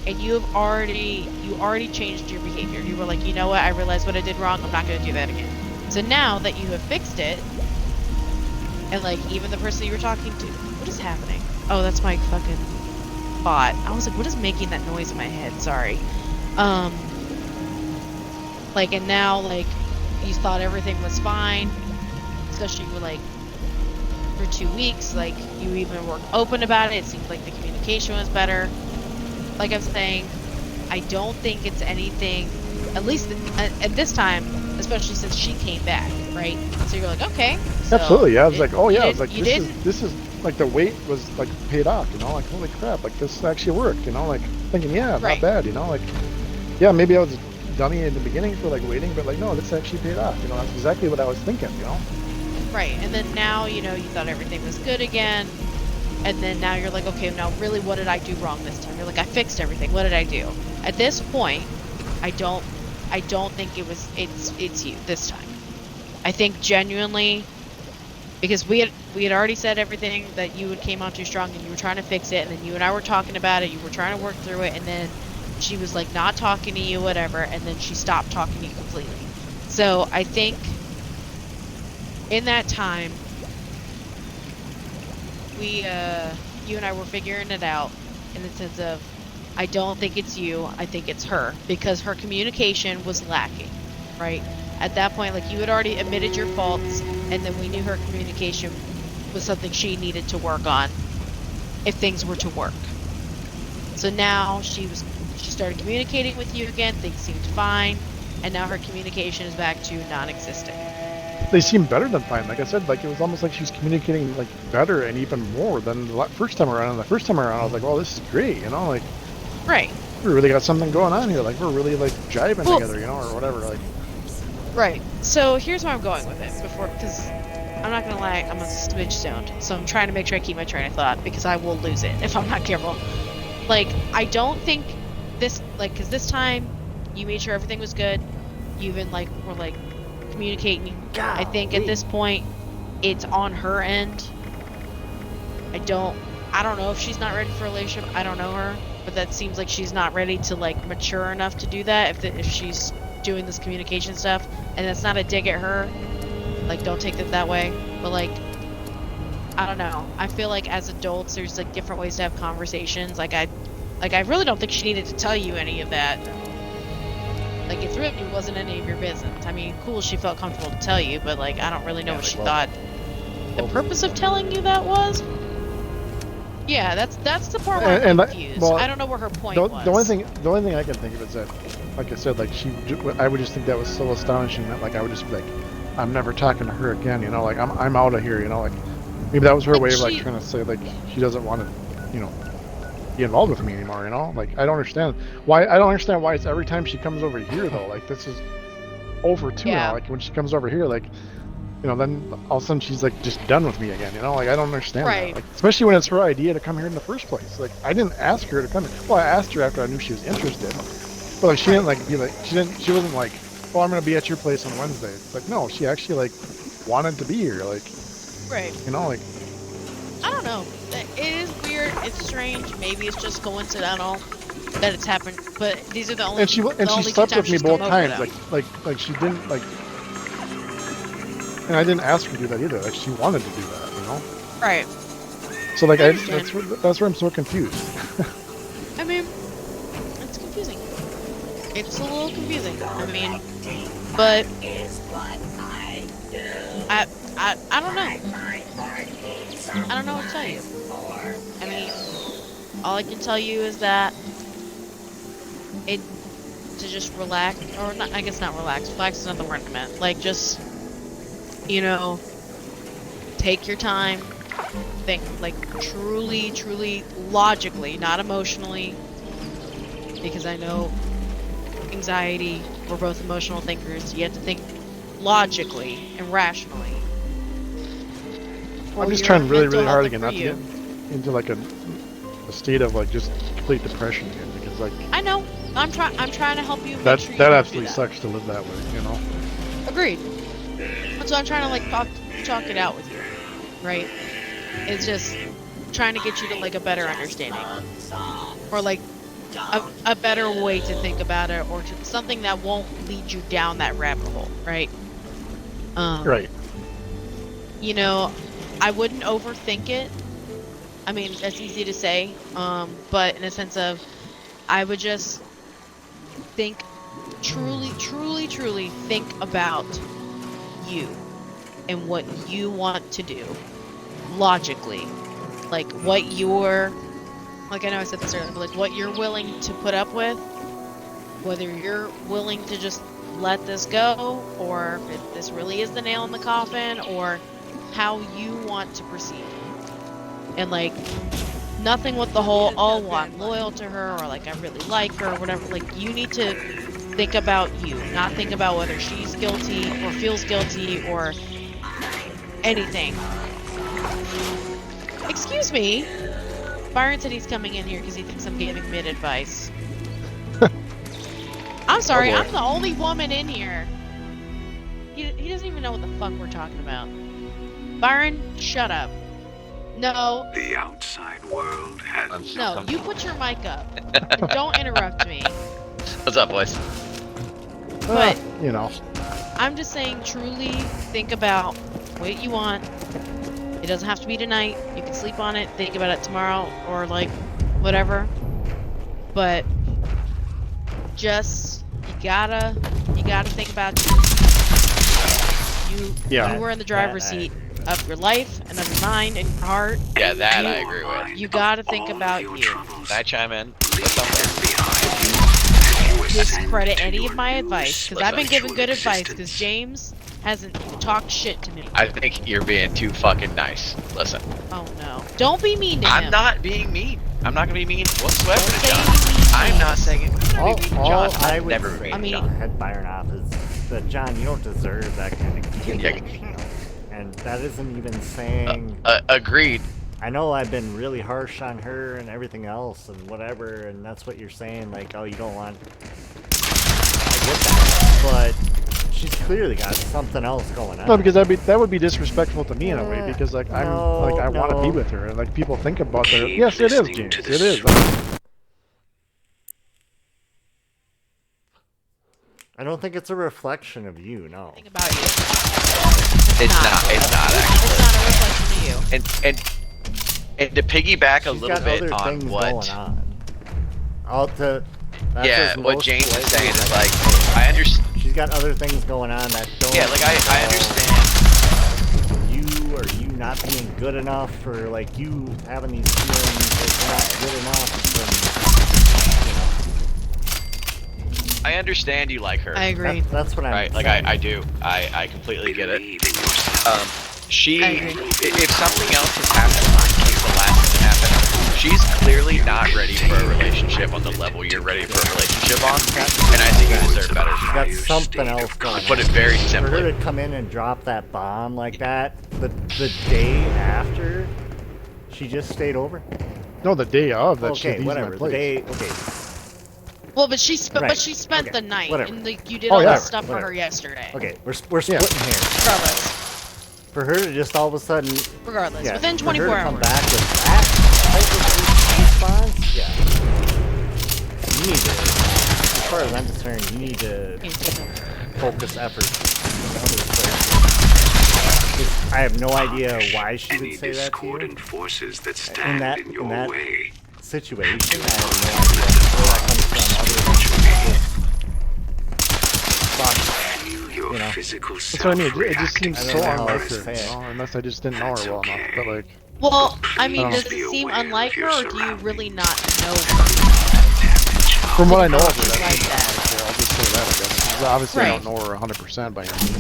and you already changed your behavior. You were like, you know what? I realized what I did wrong. I'm not going to do that again. So now that you have fixed it, and like even the person you were talking to, what is happening? Oh, that's my fucking bot. I was like, what is making that noise in my head? Sorry. Like, and now like you thought everything was fine, especially for like for 2 weeks. Like, you even were open about it. It seemed like the communication was better. Like I'm saying, I don't think it's anything, at least at this time, especially since she came back, right? So you're like, okay. So absolutely, yeah. I was like, oh yeah, I was like, you this is like the wait was like paid off, like holy crap, like this actually worked, like thinking, yeah, Right. not bad, like, yeah, maybe I was dummy in the beginning for like waiting, but like no, this actually paid off, that's exactly what I was thinking, Right, and then now, you thought everything was good again, and then now you're like, okay, now really what did I do wrong this time? You're like, I fixed everything, what did I do? At this point, I don't think it's you this time. I think genuinely, because we had already said everything that you came on too strong and you were trying to fix it, and then you and I were talking about it, you were trying to work through it, and then she was like not talking to you, whatever, and then she stopped talking to you completely. So I think in that time, you and I were figuring it out in the sense of, I don't think it's you, I think it's her, because her communication was lacking, right? At that point, like, you had already admitted your faults, and then we knew her communication was something she needed to work on if things were to work. So now she started communicating with you again, things seemed fine, and now her communication is back to non-existent. They seem better than fine. Like I said, like it was almost like she's communicating like better and even more than the first time around. And the first time around, I was like, "Well, this is great," you know, like Right. we really got something going on here. Like we're really like jiving Well- together, you know, or whatever. Like, Right. So here's where I'm going with it because I'm not gonna lie, I'm a smidge stoned, so I'm trying to make sure I keep my train of thought because I will lose it if I'm not careful. Like, I don't think this, like, because this time you made sure everything was good. You even like were like communicating. I think at this point it's on her end. I don't know if she's not ready for a relationship. I don't know her, but that seems like she's not ready to like mature enough to do that. If she's doing this communication stuff, and that's not a dig at her. Like, don't take it that way. But like, I don't know. I feel like as adults, there's like different ways to have conversations. Like I really don't think she needed to tell you any of that. Like, it really wasn't any of your business. I mean, cool, she felt comfortable to tell you, but like, I don't really know what she thought the purpose of telling you that was. Yeah, that's the part where I'm confused. I don't know where her point was. The only thing I can think of is that, like I said, like I would just think that was so astonishing that like I would just be like, I'm never talking to her again, you know, like I'm out of here, you know, like maybe that was her way of like trying to say like she doesn't want to, you know, be involved with me anymore, you know, like I don't understand why it's every time she comes over here though, like this is over two now, like when she comes over here, like, you know, then all of a sudden she's like just done with me again, you know, like I don't understand that. Like, especially when it's her idea to come here in the first place. Like I didn't ask her to come here. Well, I asked her after I knew she was interested, but like she didn't like be like she wasn't like, oh, I'm gonna be at your place on Wednesday. It's like, no, she actually like wanted to be here, like, you know, like I don't know. It is weird. It's strange. Maybe it's just coincidental that it's happened. But these are the only. And she slept with me both times. Like she didn't like. And I didn't ask her to do that either. Like she wanted to do that, you know. Right. So like that's where I'm so confused. I mean, it's confusing. It's a little confusing. I mean, but I don't know. I don't know what to tell you. I mean, all I can tell you is that to just relax, or not, I guess not relax. Relax is not the word I meant. Like, just, you know, take your time, think, like, truly logically, not emotionally, because I know anxiety, we're both emotional thinkers. You have to think logically and rationally. I'm just trying really hard again not to get into like a state of like just complete depression again, because like I know I'm trying to help you. That absolutely sucks to live that way, you know. Agreed. So I'm trying to like talk it out with you, right? It's just trying to get you to like a better understanding, or like a better way to think about it, or to something that won't lead you down that rabbit hole, right? Right. You know, I wouldn't overthink it. I mean, that's easy to say, but in a sense of, I would just think, truly think about you and what you want to do, logically. Like, what you're, like I know I said this earlier, but like what you're willing to put up with, whether you're willing to just let this go, or if this really is the nail in the coffin, or how you want to proceed. And like, nothing with the whole, oh, well, I'm loyal to her, or like I really like her, or whatever. Like, you need to think about you, not think about whether she's guilty or feels guilty or anything. Excuse me. Byron said he's coming in here because he thinks I'm giving mid advice. I'm sorry, I'm the only woman in here. He doesn't even know what the fuck we're talking about. Byron, shut up. No. The outside world has... No, you put your mic up. And don't interrupt me. What's up, boys? But, you know, I'm just saying, truly think about what you want. It doesn't have to be tonight. You can sleep on it, think about it tomorrow, or like, whatever. But, just, you gotta think about it. Yeah. You were in the driver's seat of your life and of your mind and your heart. Yeah, that I agree with. You gotta think about you. Can I chime in with something? Discredit any of my advice, because I've been Listen. giving good advice, because James hasn't talked shit to me. I think you're being too fucking nice. Listen, Oh no. Don't be mean to him. I'm not being mean. I'm not gonna be mean whatsoever Don't to say John. any mean I'm not things. saying it. I'm All, not being mean to all John. I I've would never say, been I mean- John. head Byron off is that John, you don't deserve that kind of Yeah. and that isn't even saying. Agreed. I know I've been really harsh on her and everything else and whatever, and that's what you're saying. Like, oh, you don't want. I get that, but she's clearly got something else going on. No, because that would be disrespectful to me in a way. Because like I want to no. be with her, and like people think about her. Yes, it is, James. It is. I don't think it's a reflection of you. No. Think about you. It's not. It's not actually. It's not a reflection of you. And to piggyback a She's little got bit other on things what. going on. That's Yeah, as what most James is polite saying as is I like, can say. I understand. She's got other things going on that don't. Yeah, like I understand. You or you not being good enough, or like you having these feelings that you're not good enough. I understand you like her. I agree. That's what I'm Right, like saying. I do. I completely get it. Believe in yourself. She, I agree. if something else has happened, like the last thing that happened, she's clearly not ready for a relationship on the level you're ready for a relationship on, and I think you deserve better. She's got something else going on. Put it very For her simply. to come in and drop that bomb like that, the day after, she just stayed over. No, the day of that she Okay, leaves whatever. my The place. day. Okay. Well, but she spent Right. the Okay, night, whatever. and you did Oh, all yeah. this stuff for Whatever. her yesterday. Okay. We're splitting hairs. Regardless. For her to just all of a sudden. Regardless. Yeah, Within for her 24 to come hours. back with that type of response, yeah. You need to, as far as I'm concerned, you need to focus efforts in other places. I have no idea why she Any would say that to you. discordant forces that In stand that, in your in that way. situation, I have no idea where that comes from other than just Feel your You know. physical That's what I mean. It just self-react. seems I so don't know how unlike else to her, say it. unless I just didn't know her well enough. But like, Well, I mean, Please does be it seem aware unlike of her, your or do you really surroundings. not know her? from what I know of her, She's that like seems that. unlike her. I'll just say that. I guess. 'Cause obviously, I Right. don't know her 100% by any means.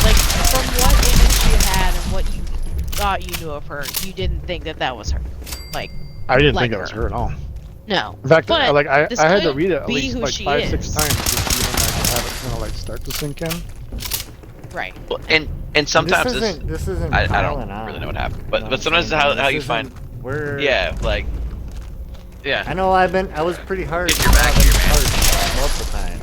Like, from what image you had and what you thought you knew of her, you didn't think that was her. Like, I didn't Like think it was her. her at all. no. In fact, But like I this had to could read it at be least who like she 5-6 is. times just to even like have it kind of like start to sink in. Right. Well, and sometimes this isn't I piling don't on, really know what happened, you but know but what sometimes I'm saying? how you This find. isn't- we're Yeah, like. Yeah. I know I was pretty hard. Get your back here, man. Most of the time.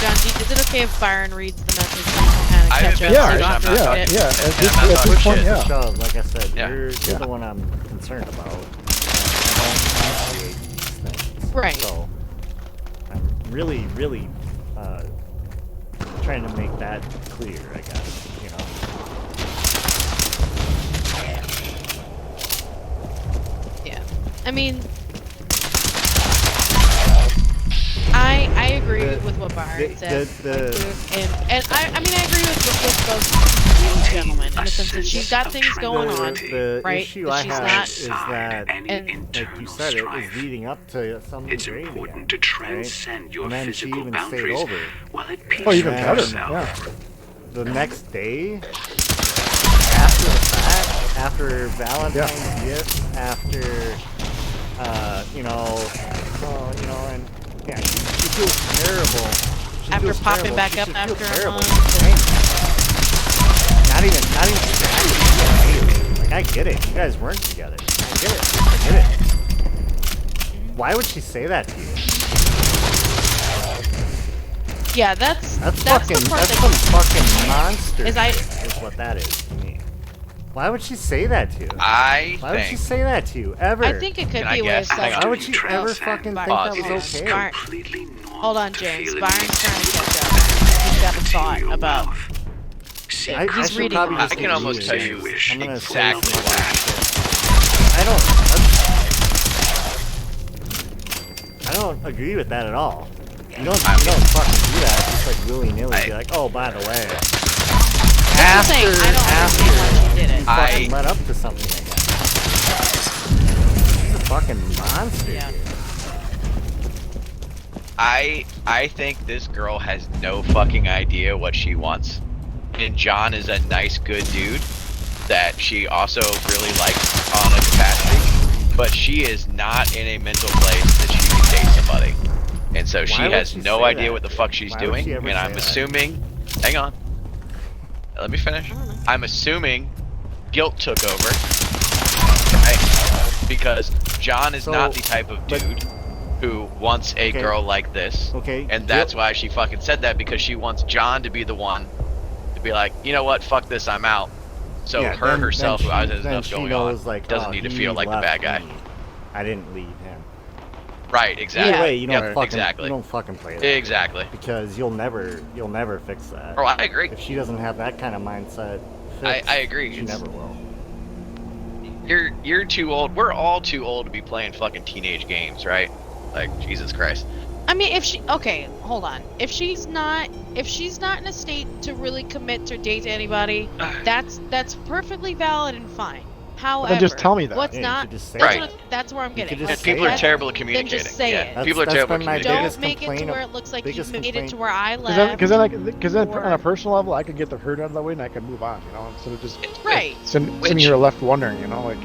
John, is it okay if Byron reads the message so you can kind of I catch haven't up? been so Byron, you I'm don't not forget talking- it? Yeah, at I'm this, not at this talking point, shit. yeah. Shove, like I said, Yeah. you're Yeah. the one I'm concerned about. I don't appreciate these things. Right. So I'm really, really trying to make that clear, I guess. You know. Yeah. I mean, I agree with what Byron said. And I mean, I agree with both gentlemen in the sense that she's got things going on, The right? issue That I she's have not. is that, And- like you said, it was leading up to something It's great important again, to right? transcend your And then she physical even stayed boundaries over. while at peace Oh, even with better. yourself. Yeah. The next day, after the fact, after Valentine's gift, after, and yeah, she feels terrible. She After feels popping terrible. back She up should feel after a terrible. month. Not even, like, I get it. You guys weren't together. I get it. Why would she say that to you? Yeah, that's That's the fucking, part that's that some fucking monster is I- shit, is what that is to me. Why would she say that to you? I Why would she think. say that to you, ever? I think it could Can I be where guess? it's Hang like, Why would she ever fucking think that Pause. was okay? Byron- Completely normal hold on, to James. feel Byron's an trying to itch catch up. He's got a thought to your about. mouth. See, I He's should reading probably on just I can leave almost it. tell you wish I'm gonna exactly say some why. I don't agree with that at all. You don't fucking do that. Just like willy-nilly. Be like, oh, by the way. That's the thing. I don't understand why she did it. Fucking led up to something like that. She's a fucking monster. Yeah. Dude. I think this girl has no fucking idea what she wants. And John is a nice, good dude that she also really likes on a capacity, but she is not in a mental place that she can date somebody. And so she Why would has she no say idea that? what the fuck she's Why would doing, she ever and say I'm that? assuming, hang on, let me finish. I'm assuming guilt took over, right? Because John is not the type of dude who wants a girl like this. Okay. And that's why she fucking said that, because she wants John to be the one to be like, you know what, fuck this, I'm out. So Yeah, her herself, who has then enough she going knows, on, like, doesn't oh, need to he feel like the left bad guy. me. I didn't leave him. Right, exactly. Either way, you don't Yep, fucking exactly. you don't fucking play that. Exactly. Because you'll never fix that. Oh, I agree. If she doesn't have that kind of mindset, I agree. She never will. You're too old. We're all too old to be playing fucking teenage games, right? Like, Jesus Christ. I mean, okay, hold on. If she's not in a state to really commit to date to anybody, that's perfectly valid and fine. However, then just tell me that. What's Yeah, you not? could just say That's, that. that's where I'm getting. just Like, say People are that. terrible at Then communicating. just say Yeah, it. people are That's terrible at been my communicating. biggest Don't make it to complaint where of- it looks like you biggest made it complaint- to where I left. Because then or- on a personal level, I could get the hurt out of the way and I could move on, you know, instead of just Right. sitting here left wondering, you know, like.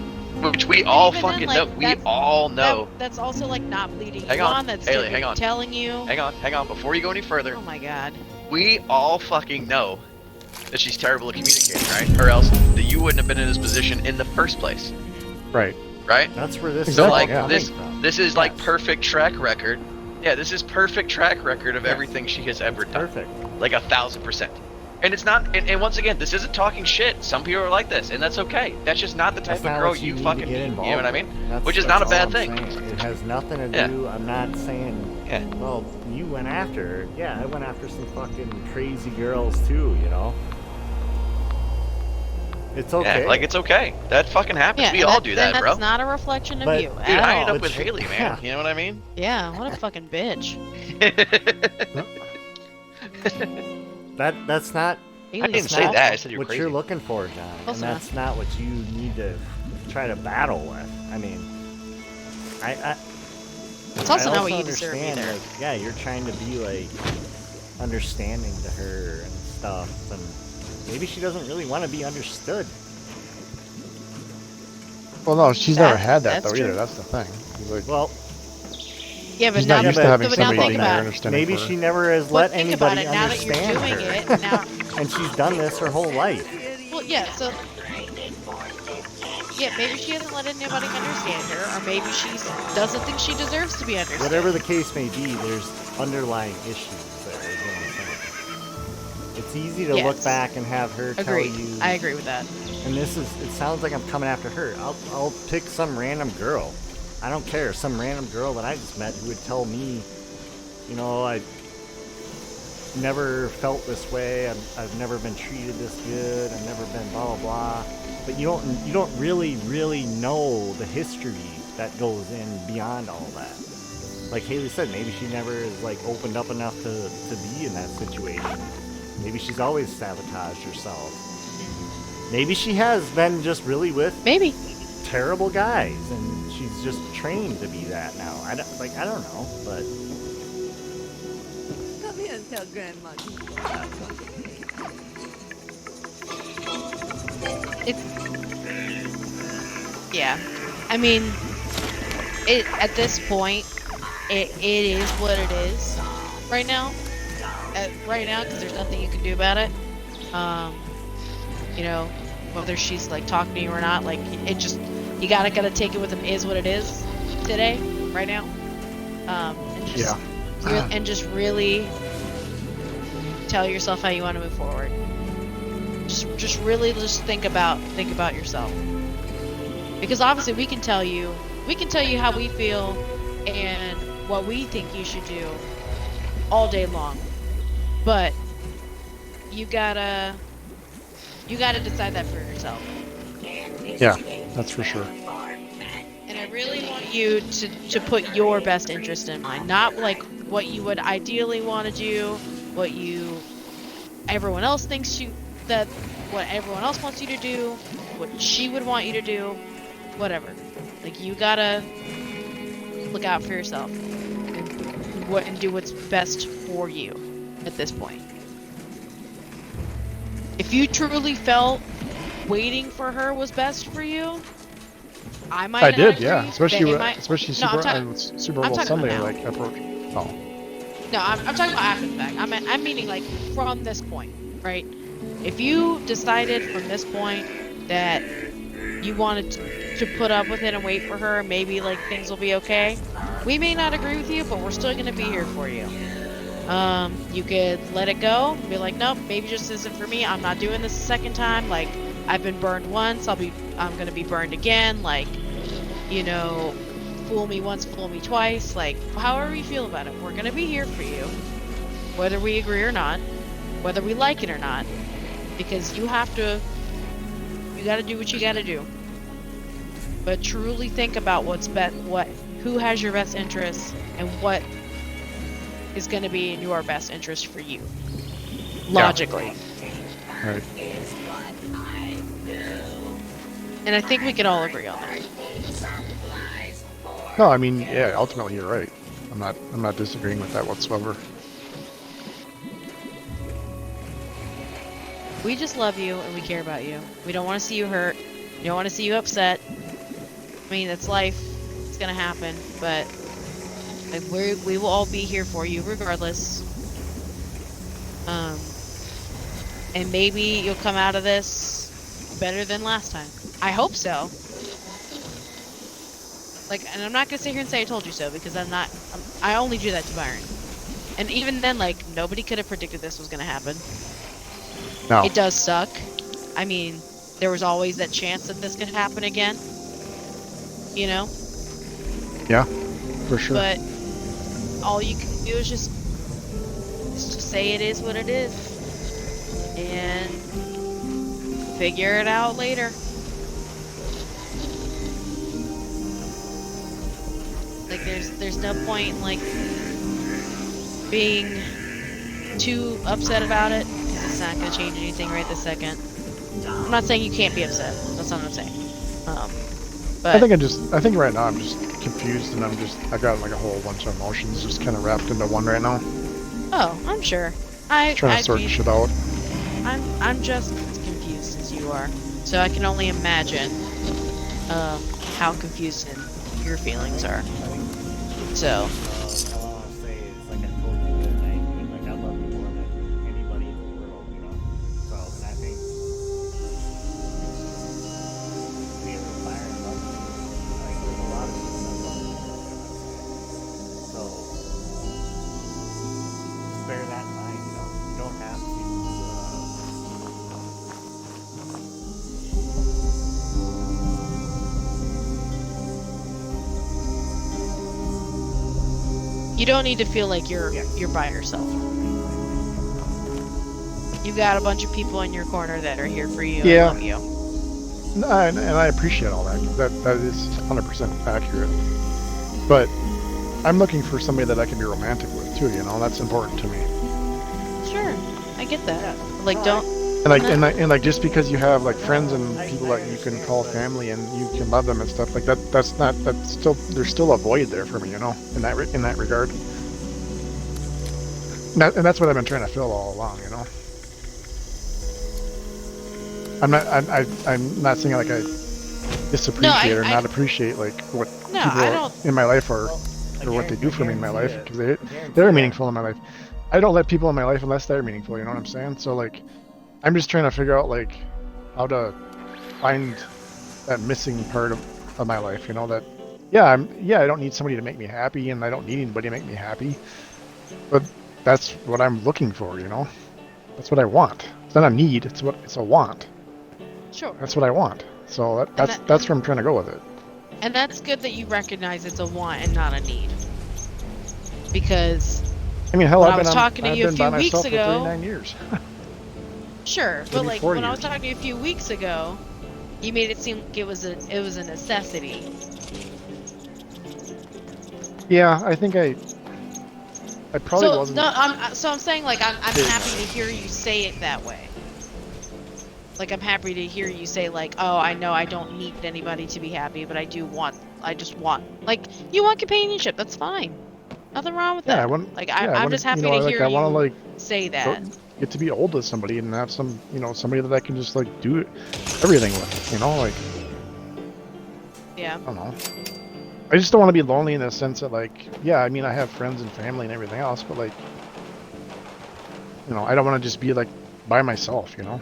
Which we all even then, fucking like, know. We that's- all know. That's also like not leading Hang you on. on. That's Haley, hang on. telling you. Hang on. Before you go any further, Oh my god. we all fucking know that she's terrible at communicating, right? Or else that you wouldn't have been in this position in the first place, Right. right? That's where this Exactly, So like is all yeah. coming from. this is like perfect track record. Yeah, this is perfect track record of everything she has ever done. Perfect. Like 1,000%. And it's not. And once again, this isn't talking shit. Some people are like this, and that's okay. That's just not the type That's of not girl what you need to fucking get need. You involved know what I with. mean? That's- Which is not a that's all bad I'm thing. saying. It has nothing to Yeah. do. I'm not saying. Yeah. Well, you went after her. Yeah, I went after some fucking crazy girls too. You know. It's okay. Yeah, like it's okay. That fucking happens. Yeah, we and all do that, that's bro. not a reflection of But- you Dude, Dude, at I ended all. up with But Haley, man. yeah. You know what I mean? Yeah, what a fucking bitch. That's not I didn't say that. I said you're what crazy. you're looking for, John. Close And that's not what you need to try to battle with. I mean, It's also I not what you deserve understand, either. like, yeah, you're trying to be like understanding to her and stuff, and maybe she doesn't really want to be understood. Well, no, she's never had that That's though true. either. That's the thing. She's like, Well, Yeah, but she's now, not used but- to having but now somebody think being there about it. understanding maybe for her. she never has Well, let think about anybody it. Now that you're understand doing her, it, now, and she's done this her whole life. well, yeah. So, yeah, maybe she hasn't let anybody understand her, or maybe she doesn't think she deserves to be understood. Whatever the case may be, there's underlying issues there. Is what I'm saying. It's easy to look Yes. back and have her Agreed. tell you. I agree with that. And this is, it sounds like I'm coming after her. I'll pick some random girl. I don't care. Some random girl that I just met who would tell me, you know, I never felt this way. I've never been treated this good. I've never been blah, blah, blah. But you don't really know the history that goes in beyond all that. Like Haley said, maybe she never is like opened up enough to be in that situation. Maybe she's always sabotaged herself. Maybe she has been just really with Maybe. terrible guys, and she's just trained to be that now. I don't know, but Come here and tell Grandma. Yeah. I mean, at this point, it is what it is right now. Right now, because there's nothing you can do about it. You know, whether she's like talking to you or not, like it just you gotta take it with an is what it is today, right now. And just and just really tell yourself how you want to move forward. Just really think about yourself. Because obviously we can tell you how we feel and what we think you should do all day long. But you gotta decide that for yourself. Yeah, that's for sure. And I really want you to put your best interest in mind, not like what you would ideally want to do, what everyone else thinks what everyone else wants you to do, what she would want you to do, whatever. Like, you gotta look out for yourself and do what's best for you at this point. If you truly felt waiting for her was best for you, I might. I did, agree yeah. Especially that it might- Super I'm Super I'm Bowl talking Sunday, about like approach. Oh, No, I'm talking about after the fact. I'm meaning like from this point, right? If you decided from this point that you wanted to put up with it and wait for her, maybe like things will be okay. We may not agree with you, but we're still gonna be here for you. You could let it go, be like, nope, maybe just isn't for me. I'm not doing this a second time. Like, I've been burned once. I'm gonna be burned again. Like, you know, fool me once, fool me twice. Like, however you feel about it, we're gonna be here for you, whether we agree or not, whether we like it or not, because you gotta do what you gotta do. But truly think about who has your best interests and what is gonna be in your best interest for you, logically. right. And I think we can all agree on that. No, I mean, yeah. Ultimately, you're right. I'm not disagreeing with that whatsoever. We just love you and we care about you. We don't want to see you hurt. We don't want to see you upset. I mean, it's life. It's gonna happen, but like, we will all be here for you regardless. And maybe you'll come out of this better than last time. I hope so. Like, and I'm not gonna sit here and say I told you so, because I only do that to Byron. And even then, like, nobody could have predicted this was gonna happen. No. It does suck. I mean, there was always that chance that this could happen again. You know? Yeah, for sure. But all you can do is just say it is what it is. And figure it out later. Like, there's no point in, like, being too upset about it, because it's not going to change anything right this second. I'm not saying you can't be upset. That's not what I'm saying. But I think right now I'm just confused, and I got like a whole bunch of emotions just kind of wrapped into one right now. oh, I'm sure. Trying to sort shit out. I'm just as confused as you are, so I can only imagine how confused your feelings are. So. All I want to say is, like I told you the other night, like, I love you more than anybody in the world, you know? So, and I think me and Byron love you. Like, there's a lot of people that love you, you know what I'm saying? So, just bear that in mind, you know? You don't have to, You don't need to feel like you're by yourself. You've got a bunch of people in your corner that are here for you and Yeah. love you. No, and I appreciate all that. That is 100% accurate. But I'm looking for somebody that I can be romantic with too. You know, that's important to me. Sure, I get that. Like, don't. And like just because you have like friends and people that you can call family and you can love them and stuff like that, that's still, there's still a void there for me, you know, in that regard. And that's what I've been trying to fill all along, you know. I'm not saying like I disappreciate or not appreciate like what people in my life are, or what they do for me in my life, because they're meaningful in my life. I don't let people in my life unless they're meaningful, you know what I'm saying? So like, I'm just trying to figure out like how to find that missing part of my life, you know, that I don't need somebody to make me happy, and I don't need anybody to make me happy, but that's what I'm looking for, you know. That's what I want. It's not a need, it's a want. Sure. That's what I want. So that's where I'm trying to go with it. And that's good that you recognize it's a want and not a need. Because I mean, hell, when I've I was been talking to you a by few weeks myself ago, for 39 years. sure, but like 34 when I was years. talking to you a few weeks ago, you made it seem like it was a necessity. Yeah, I think I probably So wasn't. no, I'm saying like I'm Big happy on to it. hear you say it that way. Like I'm happy to hear you say like, oh, I know I don't need anybody to be happy, but I just want like you want companionship. That's fine. Nothing wrong with Yeah, I that. want. Like Yeah, I I'm want just to. You happy know, to I like. hear I want to you like say go, that. get to be old with somebody and have some. You know, somebody that I can just like do everything with. You know, like Yeah. I don't know. I just don't want to be lonely in the sense that like, yeah, I mean, I have friends and family and everything else, but like, you know, I don't want to just be like by myself. You know,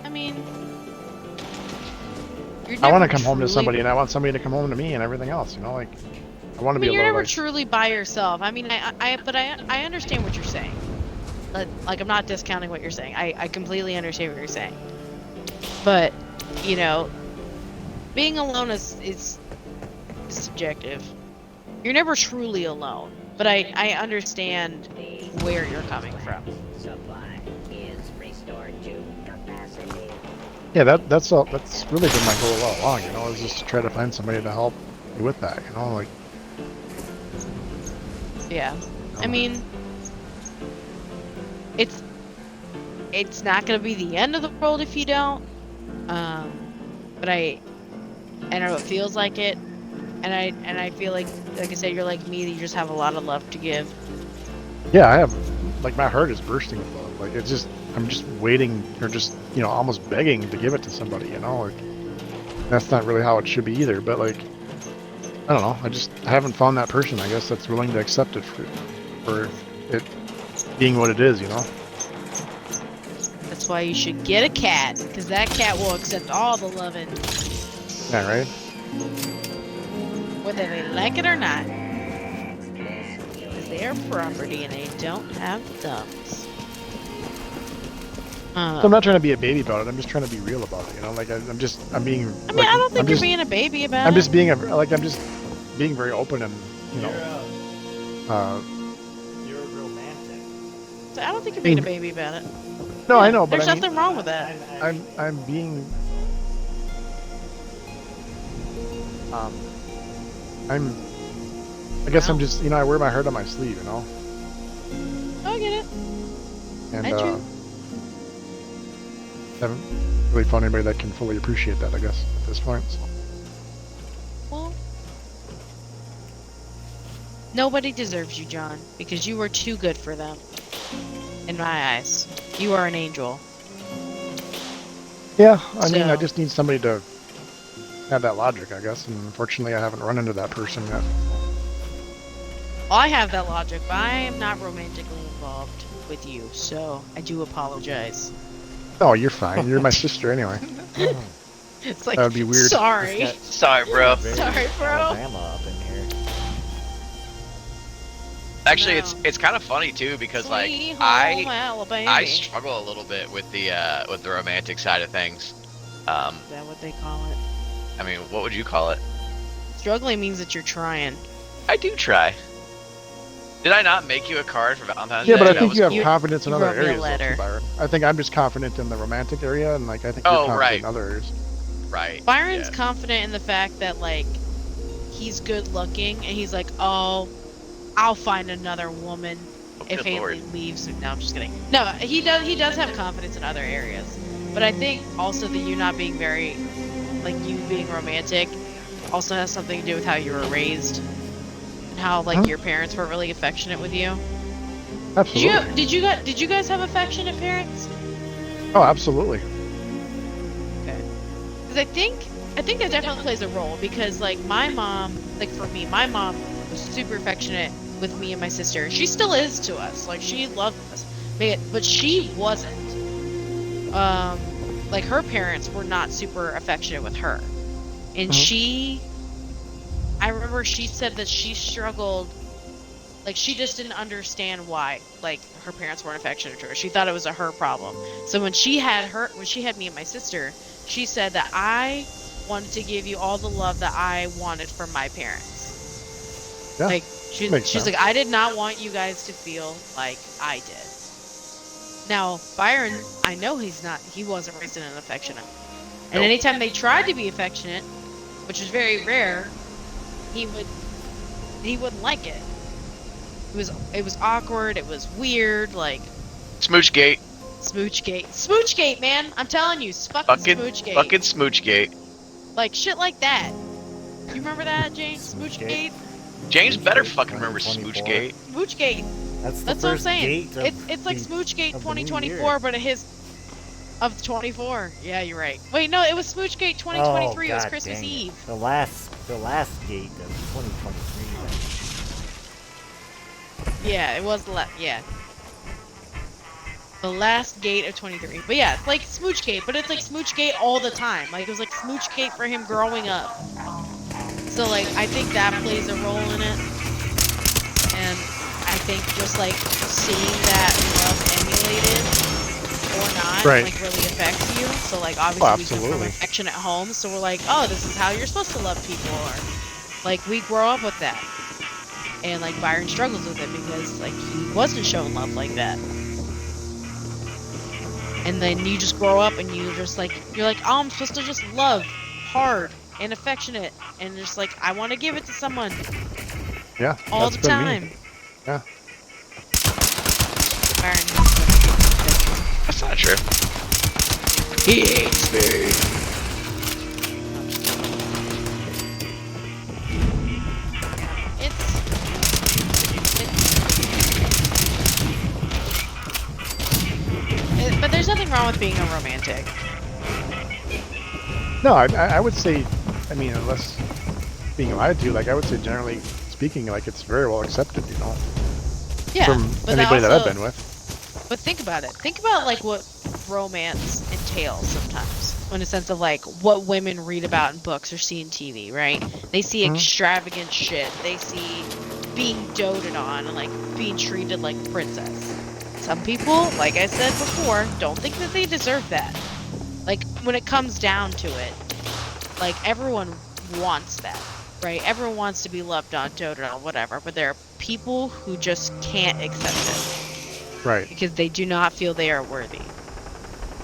I mean, you're I want to never come home to truly. somebody and I want somebody to come home to me and everything else. You know, like I want I to be mean, able you're to never like. truly by yourself. I mean, but I understand what you're saying. Like, I'm not discounting what you're saying. I completely understand what you're saying. But, you know, being alone is subjective. You're never truly alone. But I understand where you're coming from. Supply is restored to capacity. Yeah, that's all. That's really been my goal all along. You know, is just to try to find somebody to help me with that. You know, like. Yeah. You I know. mean, it's not gonna be the end of the world if you don't. But I know it feels like it. And I feel like I said, you're like me, that you just have a lot of love to give. Yeah, I have, like, my heart is bursting with love. Like, it's just, I'm just waiting, or just, you know, almost begging to give it to somebody, you know? Like, that's not really how it should be either, but, like, I don't know. I haven't found that person, I guess, that's willing to accept it for it being what it is, you know? That's why you should get a cat, because that cat will accept all the loving, Yeah, right? whether they like it or not. Because they are property and they don't have thumbs. So I'm not trying to be a baby about it. I'm just trying to be real about it, you know? Like, I'm being, I mean, like, I don't I'm think you're just, being a baby about I'm it. just being, I'm just being very open and, you know, You're romantic. I don't think you're being a baby about it. no, I Yeah, know, but there's I mean, nothing wrong with that. I'm being um I guess I'm just, you know, I wear my heart on my sleeve, you know, I get it. and I do. haven't really found anybody that can fully appreciate that, I guess, at this point. So. Well, nobody deserves you, John, because you are too good for them. In my eyes, you are an angel. Yeah, I mean, I So, just need somebody to have that logic, I guess, and unfortunately, I haven't run into that person yet. well, I have that logic, but I am not romantically involved with you, so I do apologize. Oh, you're fine. You're my sister anyway. It's like, That would be weird. sorry. It's Sorry, bro. Very Sorry, bro. Alabama up in here. Actually, No. it's kind of funny too because like Sweet home I Alabama. struggle a little bit with the romantic side of things. Is that what they call it? I mean, what would you call it? Struggling means that you're trying. I do try. Did I not make you a card for Valentine's Yeah, Day? but I That think was you have cool. confidence in You other wrote me a areas, though, letter. too, Byron. I think I'm just confident in the romantic area, and like I think you're Oh, confident right. in other areas. Right. Byron's yeah. confident in the fact that, like, he's good looking, and he's like, oh, I'll find another woman Oh, if good Haley lord. leaves. No, I'm just kidding. No, he does have confidence in other areas. But I think also that you not being very, like, you being romantic also has something to do with how you were raised. And how, like, Huh? your parents were really affectionate with you. Absolutely. Did you guys have affectionate parents? Oh, absolutely. Okay. Because I think that definitely plays a role, because like my mom, like for me, my mom was super affectionate with me and my sister. She still is to us. Like she loved us. But she wasn't. Like her parents were not super affectionate with her. And I remember she said that she struggled, like she just didn't understand why like her parents weren't affectionate to her. She thought it was a her problem. So when she had me and my sister, she said that I wanted to give you all the love that I wanted from my parents. Yeah, Like makes she's sense. like, I did not want you guys to feel like I did. Now Byron, I know he wasn't raised in an affectionate. And Nope. anytime they tried to be affectionate, which is very rare, he wouldn't like it. It was awkward. It was weird. Like Smoochgate. Smoochgate, man. I'm telling you, Fucking Smoochgate. Like shit like that. You remember that, James? Smoochgate. James Smoochgate better fucking remember 2024. Smoochgate. Smoochgate. That's the That's what I'm first saying. gate of It's like the- Smoochgate of the new 2024, year. but of 24. Yeah, you're right. Wait, no, it was Smoochgate 2023. It was God Christmas dang it. Eve. The last gate of 2023. Yeah, it was the last gate of 23. But yeah, it's like Smoochgate, but it's like Smoochgate all the time. Like it was like Smoochgate for him growing up. So like I think that plays a role in it. And I think just like seeing that love emulated or not Right. like really affects you. So like obviously we come from absolutely. affection at home, so we're like, oh, this is how you're supposed to love people, or like we grow up with that. And like Byron struggles with it because like he wasn't shown love like that. And then you just grow up and you're like, oh, I'm supposed to just love hard and affectionate and just like I want to give it to someone Yeah, all that's the been time. me. Yeah. Byron, That's not true. He hates me. but there's nothing wrong with being a romantic. No, I would say, I mean, unless being lied to, like I would say generally speaking, like it's very well accepted, you know, Yeah, from but anybody that I've also- been with. But think about it. Think about like what romance entails sometimes, in a sense of like what women read about in books or see in TV, right? They see Mhm. extravagant shit. They see being doted on and like being treated like a princess. Some people, like I said before, don't think that they deserve that. Like when it comes down to it, like everyone wants that, right? Everyone wants to be loved on, doted on, whatever. But there are people who just can't accept it Right. because they do not feel they are worthy,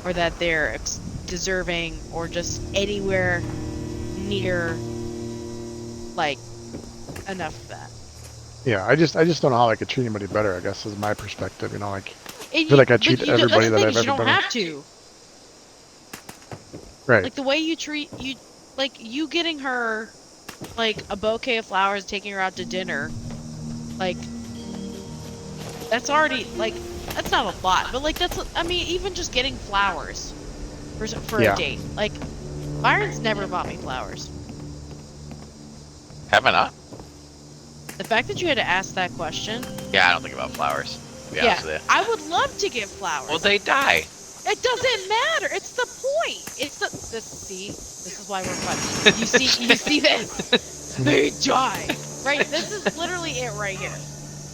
or that they're deserving, or just anywhere near like enough of that. Yeah, I just don't know how I could treat anybody better, I guess is my perspective, you know, like And feel like I but treat you don't- everybody that's the that thing I've is you ever don't been with. have to. Right. Like the way you treat you, like you getting her like a bouquet of flowers, taking her out to dinner, like that's already like that's not a lot, but like that's I mean even just getting flowers for Yeah. a date. Like Byron's never bought me flowers. Have I not? The fact that you had to ask that question, Yeah, I don't think about flowers. To be honest with you. I would love to give flowers. Well, they die. It doesn't matter. It's the point. It's the see. This is why we're friends. You see this? They die. Right. This is literally it right here.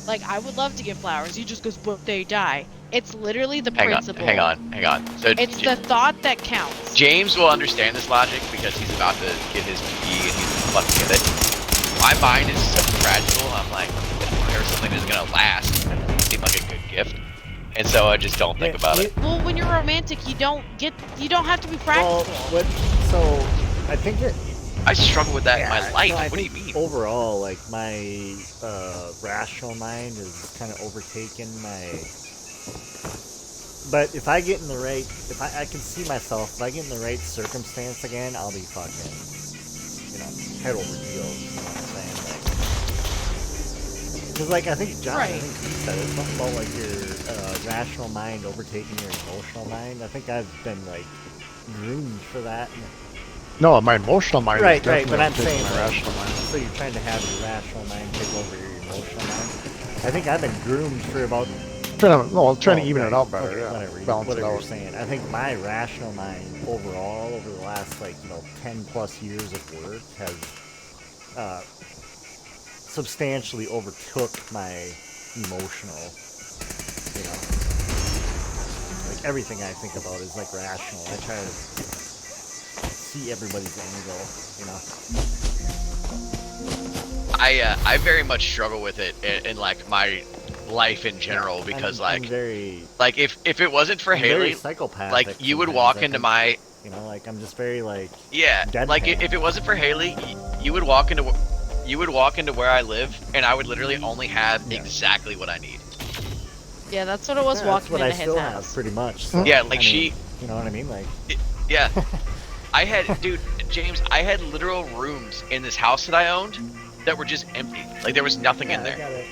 Like I would love to give flowers. You just goes, but they die. It's literally the principle. Hang on. So It's the thought that counts. James will understand this logic because he's about to get his PE and he's fucking with it. My mind is so fragile. I'm like, there's something that's gonna last and seem like a good gift, and so I just don't think about it. Well, when you're romantic, you don't have to be Well, practical. so I think it. I struggle with that in my life. No, I What do you think mean? Overall, like my rational mind is kind of overtaken my. But if I get in the right, if I can see myself, if I get in the right circumstance again, I'll be fucking, head over heels. You know what I'm saying? Like, because like I think John, I Right. think he said it something about like your rational mind overtaking your emotional mind. I think I've been like groomed for that. No, my emotional mind Right, is right, definitely but I'm overtaking saying my like, rational mind. so you're trying to have your rational mind take over your emotional mind. I think I've been groomed for about Trying to even right, it out better, okay, yeah. whatever, Balance it whatever you're out. saying. I think my rational mind overall over the last 10 plus years of work has substantially overtook my emotional. Like everything I think about is like rational. I try to see everybody's angle, I very much struggle with it in like my life in general because I'm like very if it wasn't for I'm Haley, very psychopathic like you would sometimes, walk I into think. my Like I'm just very like yeah, like deadpan. if it wasn't for Haley, you would walk into you would walk into where I live, and I would literally only have Yeah. exactly what I need. Yeah, that's what it was Yeah, walking that's what into I his still house. have, pretty much. So, Yeah, like I mean, she- You know what I mean? Like, Yeah. I had, dude, James, I had literal rooms in this house that I owned that were just empty. Like there was nothing in I there. got it.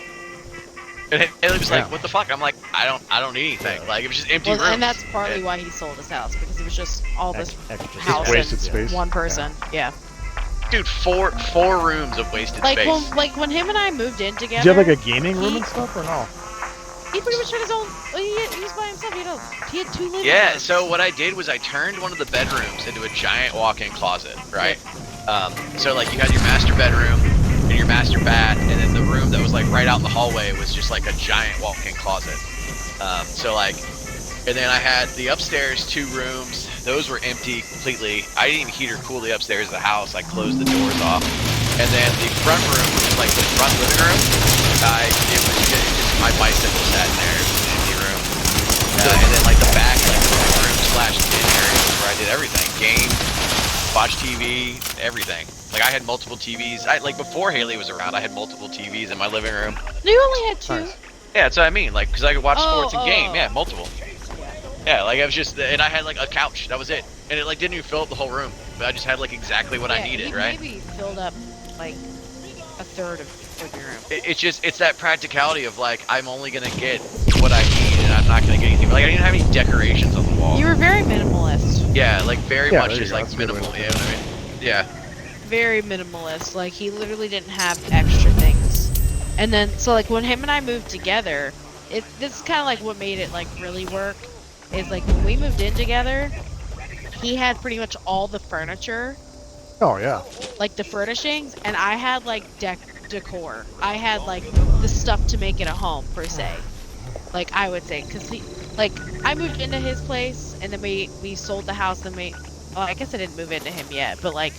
And it was like, Yeah. what the fuck? I'm like, I don't need anything. Yeah. Like it was just empty Well, rooms. and that's partly And- why he sold his house, because it was just all this Extra house space. wasted and space. one person. Yeah. Dude, four rooms of wasted Like space. when him and I moved in together. Do you have like a gaming room he- and stuff or no? He pretty much had his own. He was by himself. He had 2 living Yeah, rooms. so what I did was I turned one of the bedrooms into a giant walk-in closet, right? So like you had your master bedroom and your master bath, and then the room that was like right out in the hallway was just like a giant walk-in closet. So like, and then I had the upstairs 2 rooms. Those were empty completely. I didn't even heat or cool the upstairs of the house. I closed the doors off. And then the front room, which is like the front living room, it was just my bicycle sat in there. It was an empty room. And then like the back, like the living room slash den area was where I did everything. Game, watch TV, everything. Like I had multiple TVs. Like before Haley was around, I had multiple TVs in my living room. No, you only had 2. Nice. Yeah, that's what I mean. Like, cause I could watch Oh, sports and game. oh. Yeah, multiple. Yeah, like I was just, and I had like a couch. That was it. And it like didn't even fill up the whole room. But I just had like exactly what I needed, he right? Maybe filled up like a third of your room. It's that practicality of like I'm only gonna get what I need and I'm not gonna get anything. Like I didn't have any decorations on the wall. You were very minimalist. Yeah, like very Yeah, much there you just go. like That's a good way minimal. to You put know what I mean? Yeah. Very minimalist. Like he literally didn't have extra things. And then so like when him and I moved together, this is kind of like what made it like really work. Is like when we moved in together, he had pretty much all the furniture, Oh yeah. like the furnishings, and I had like decor. I had like the stuff to make it a home per se. Like I would say, cause like I moved into his place, and then we sold the house, and well, I guess I didn't move into him yet, but like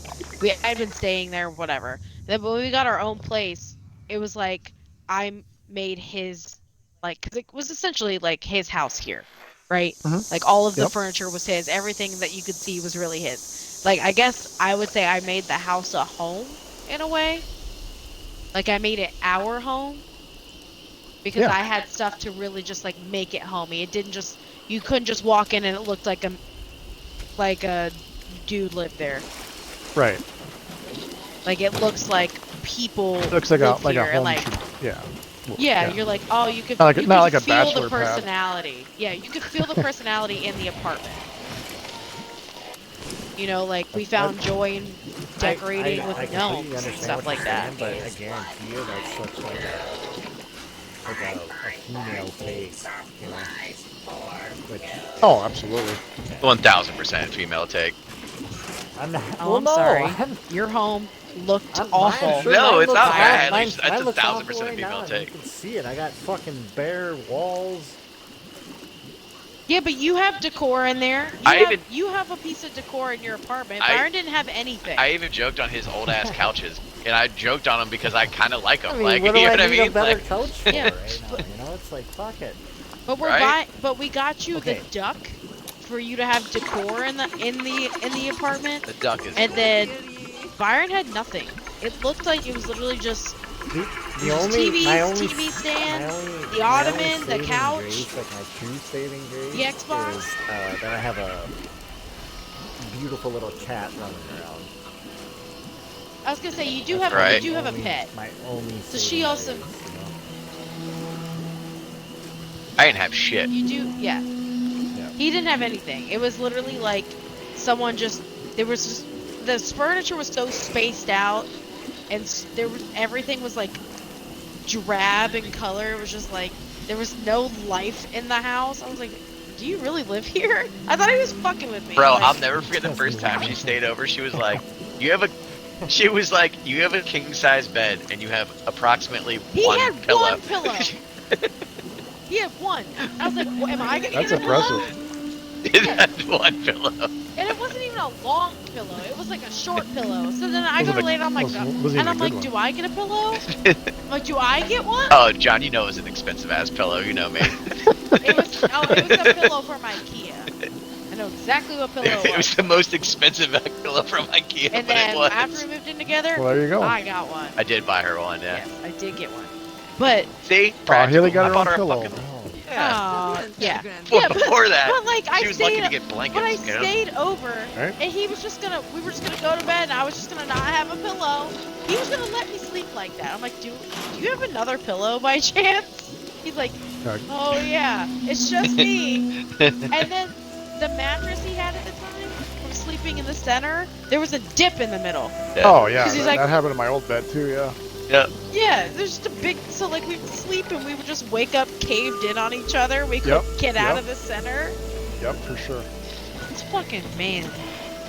I'd been staying there, whatever. Then when we got our own place, it was like I made his, like, cause it was essentially like his house here, right? Mhm. Like all of the Yep. furniture was his. Everything that you could see was really his. Like I guess I would say I made the house a home in a way. Like I made it our home because Yeah. I had stuff to really just like make it homey. It didn't just, you couldn't just walk in and it looked like a dude lived there. Right. Like it looks like people Looks like live a here, home. like, Yeah. Well, yeah, you're like, oh, you could, Not like a- you not could like a feel bachelor the pad. personality. Yeah, you could feel the personality in the apartment. You know, like we found joy in decorating I with completely gnomes and understand stuff what like you're that. saying, but I guarantee you that's such like a female face, you know. Which Oh, absolutely. 1000% female take. I'm not. Oh, well, I'm no, sorry. I'm, Your home looked I'm awful. I'm sure No, mine it's looks not awful. bad. Mine- That's mine a looks 1000% awful right female now, and take. You can see it. I got fucking bare walls. Yeah, but you have decor in there. You have a piece of decor in your apartment. Byron didn't have anything. I even joked on his old ass couches, and I joked on them because I kind of like them. I mean, like, what do you know I what I need a mean? better Like, couch for Yeah, right now? You know, it's like fuck it. But we're Right? but we got you Okay. the duck for you to have decor in the apartment. the duck is. And then Byron had nothing. It looked like it was literally just The Just only, TVs, my only, TV stand, my only, the my only ottoman, the saving couch, grace, like my true saving grace, the Xbox. is that I have a beautiful little cat running around. I was gonna say you do That's have Right. you do have a only- pet. My only. So saving she also- grace, you know? I didn't have shit. You do, yeah. Yeah. He didn't have anything. It was literally like someone just the furniture was so spaced out, and everything was like drab in color. It was just like there was no life in the house. I was like, do you really live here? I thought he was fucking with me. Bro, Like, I'll never forget the first time she stayed over. She was like, you have a king size bed and you have approximately He one had pillow. one pillow. He had one. I was like, well, am I gonna That's get a pillow? impressive. It had one pillow. And it wasn't even a long pillow. It was like a short pillow. So then I Was go it to a- lay down, I'm like, wasn't even and a I'm good like, one. do I get a pillow? I'm like, do I get one? Oh, John, you know it was an expensive ass pillow. You know me. It was a pillow from IKEA. And know exactly what pillow It was the most expensive pillow from IKEA, And but then it was. after we moved in together, Well, there you go. I got one. I did buy her one, yeah. Yes, I did get one. But See? Oh, Practical. Haley got I her bought own her a pillow. fucking... Oh, Yeah. yeah. Well, Yeah, before that, but like I she was lucky stayed, to get blankets, but I you know? stayed over, Right. and we were just gonna go to bed, and I was just gonna not have a pillow. He was gonna let me sleep like that. I'm like, do you have another pillow by chance? He's like, oh yeah, it's just me. And then the mattress he had at the time, from sleeping in the center, there was a dip in the middle. Oh yeah, 'Cause he's that, like- that happened in my old bed too. Yeah. Yeah. Yeah, there's just a big, so like we'd sleep and we would just wake up caved in on each other. We couldn't get out yep. of the center. Yep, for sure. This fucking man.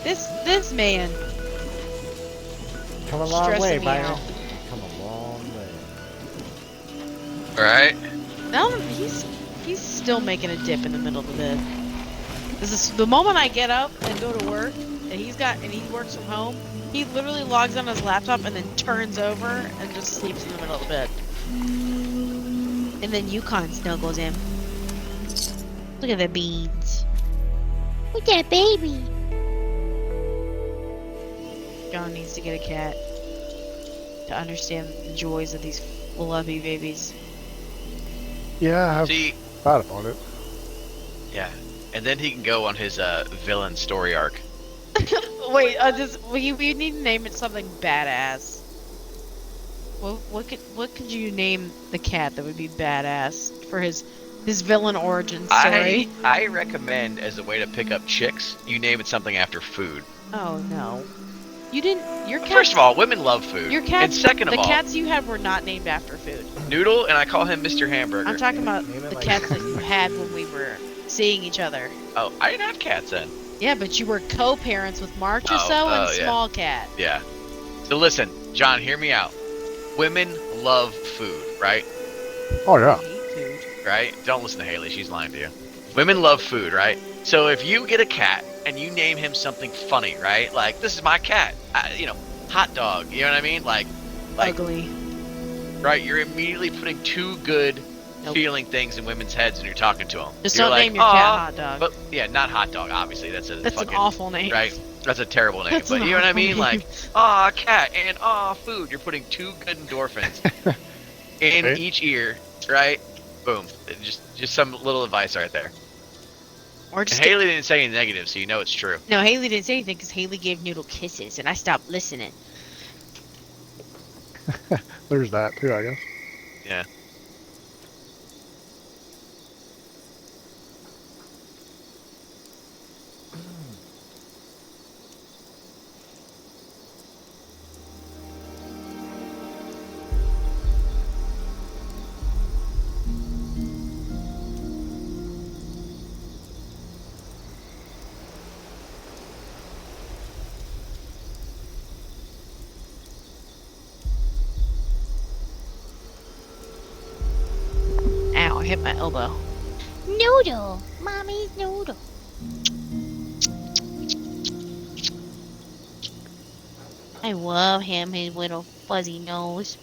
This man. come a long Stressing way, me Byron. out. Come a long way. Alright. No, he's still making a dip in the middle of the bed. This is the moment I get up and go to work, and he works from home. He literally logs on his laptop and then turns over and just sleeps in the middle of the bed. And then Yukon snuggles him. Look at the beans. Look at that baby. John needs to get a cat to understand the joys of these fluffy babies. Yeah, I've See, thought about it. yeah. And then he can go on his villain story arc. Wait, we need to name it something badass. What could you name the cat that would be badass for his villain origin story? I recommend, as a way to pick up chicks, you name it something after food. Oh no, you didn't. Your cat. First of all, women love food. your cats. And second of the all, cats you had were not named after food. Noodle, and I call him Mr. Hamburger. I'm talking about Name it the like- cats that you had when we were seeing each other. Oh, I didn't have cats then. Yeah, but you were co-parents with March or Oh, so and oh, yeah. Small Cat. Yeah. So listen, John, hear me out. Women love food, right? Oh yeah. I hate food. Right? Don't listen to Haley, she's lying to you. Women love food, right? So if you get a cat and you name him something funny, right? Like, this is my cat. Hot dog. You know what I mean? Like, Ugly. right? You're immediately putting two good Nope. feeling things in women's heads when you're talking to them. Just you're don't like, name your cat "Aw," Hot Dog. But yeah, not hot dog. Obviously, that's That's fucking, an awful name. right. That's a terrible name. That's But an you know what I awful mean? name. Like, aw, cat and aw, food. You're putting two good endorphins in Right. each ear, right? Boom. Just some little advice right there. Or And just Haley didn't say anything negative, so you know it's true. No, Haley didn't say anything because Haley gave Noodle kisses, and I stopped listening. There's that too, I guess. Yeah. Ow, I hit my elbow. Noodle. Mommy's noodle. I love him, his little fuzzy nose.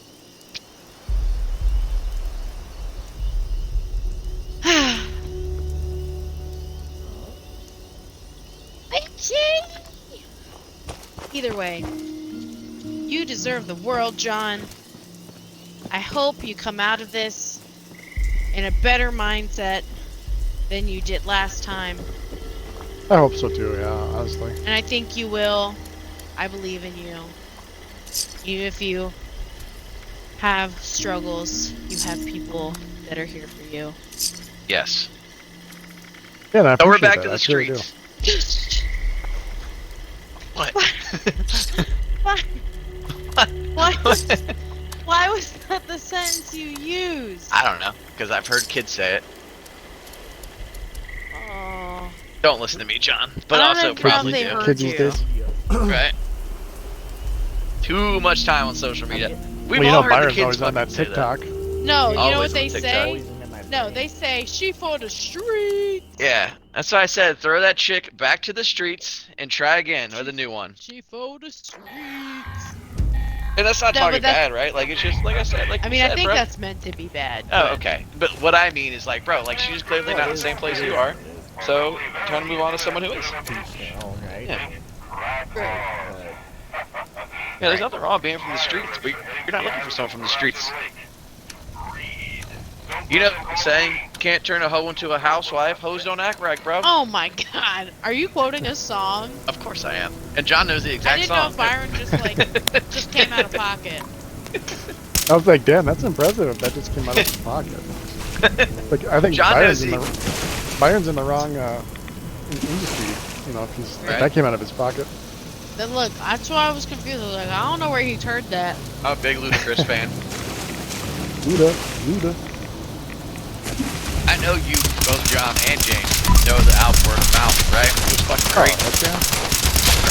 Either way, you deserve the world, John. I hope you come out of this in a better mindset than you did last time. I hope so too. Yeah, honestly. And I think you will. I believe in you. Even if you have struggles, you have people that are here for you. Yes. Yeah, and I So we're appreciate back to that. the I truly do. streets. What? Why was that the sentence you used? I don't know, because I've heard kids say it. Oh. Don't listen to me, John. But I don't also know if probably they do. heard Kids these you. days. Right? Too much time on social media. We've Well, you all know, heard Byron's the kids always on that fucking say TikTok. No, you know Always what on they TikTok. say? Poison in my No, brain. they say she for the street. Yeah, that's why I said throw that chick back to the streets and try again with a new one. She for the streets. And that's not No, talking but that's- bad, right? Like it's just like I said. Like I you mean, I said, think bro. that's meant to be bad. Oh, but- okay. But what I mean is like, bro, like she's clearly not in the same place you are. So, trying to move on to someone who is. All right. Yeah. But Yeah, there's nothing wrong with being from the streets, but you're not looking for someone from the streets. You know, saying can't turn a hoe into a housewife. Hoes don't act right, bro. Oh my god. Are you quoting a song? Of course I am. And John knows the I exact didn't know song. if Byron just came out of pocket. I was like, damn, that's impressive if that just came out of his pocket. Like, I think John Byron's knows Byron's in the wrong industry. You know, if he's if Right. that came out of his pocket. Then look, that's why I was confused. I was like, I don't know where he heard that. I'm a big Ludacris fan. Luda. I know you, both John and James, know the album word of mouth, right? It was fucking Oh, great, heck yeah.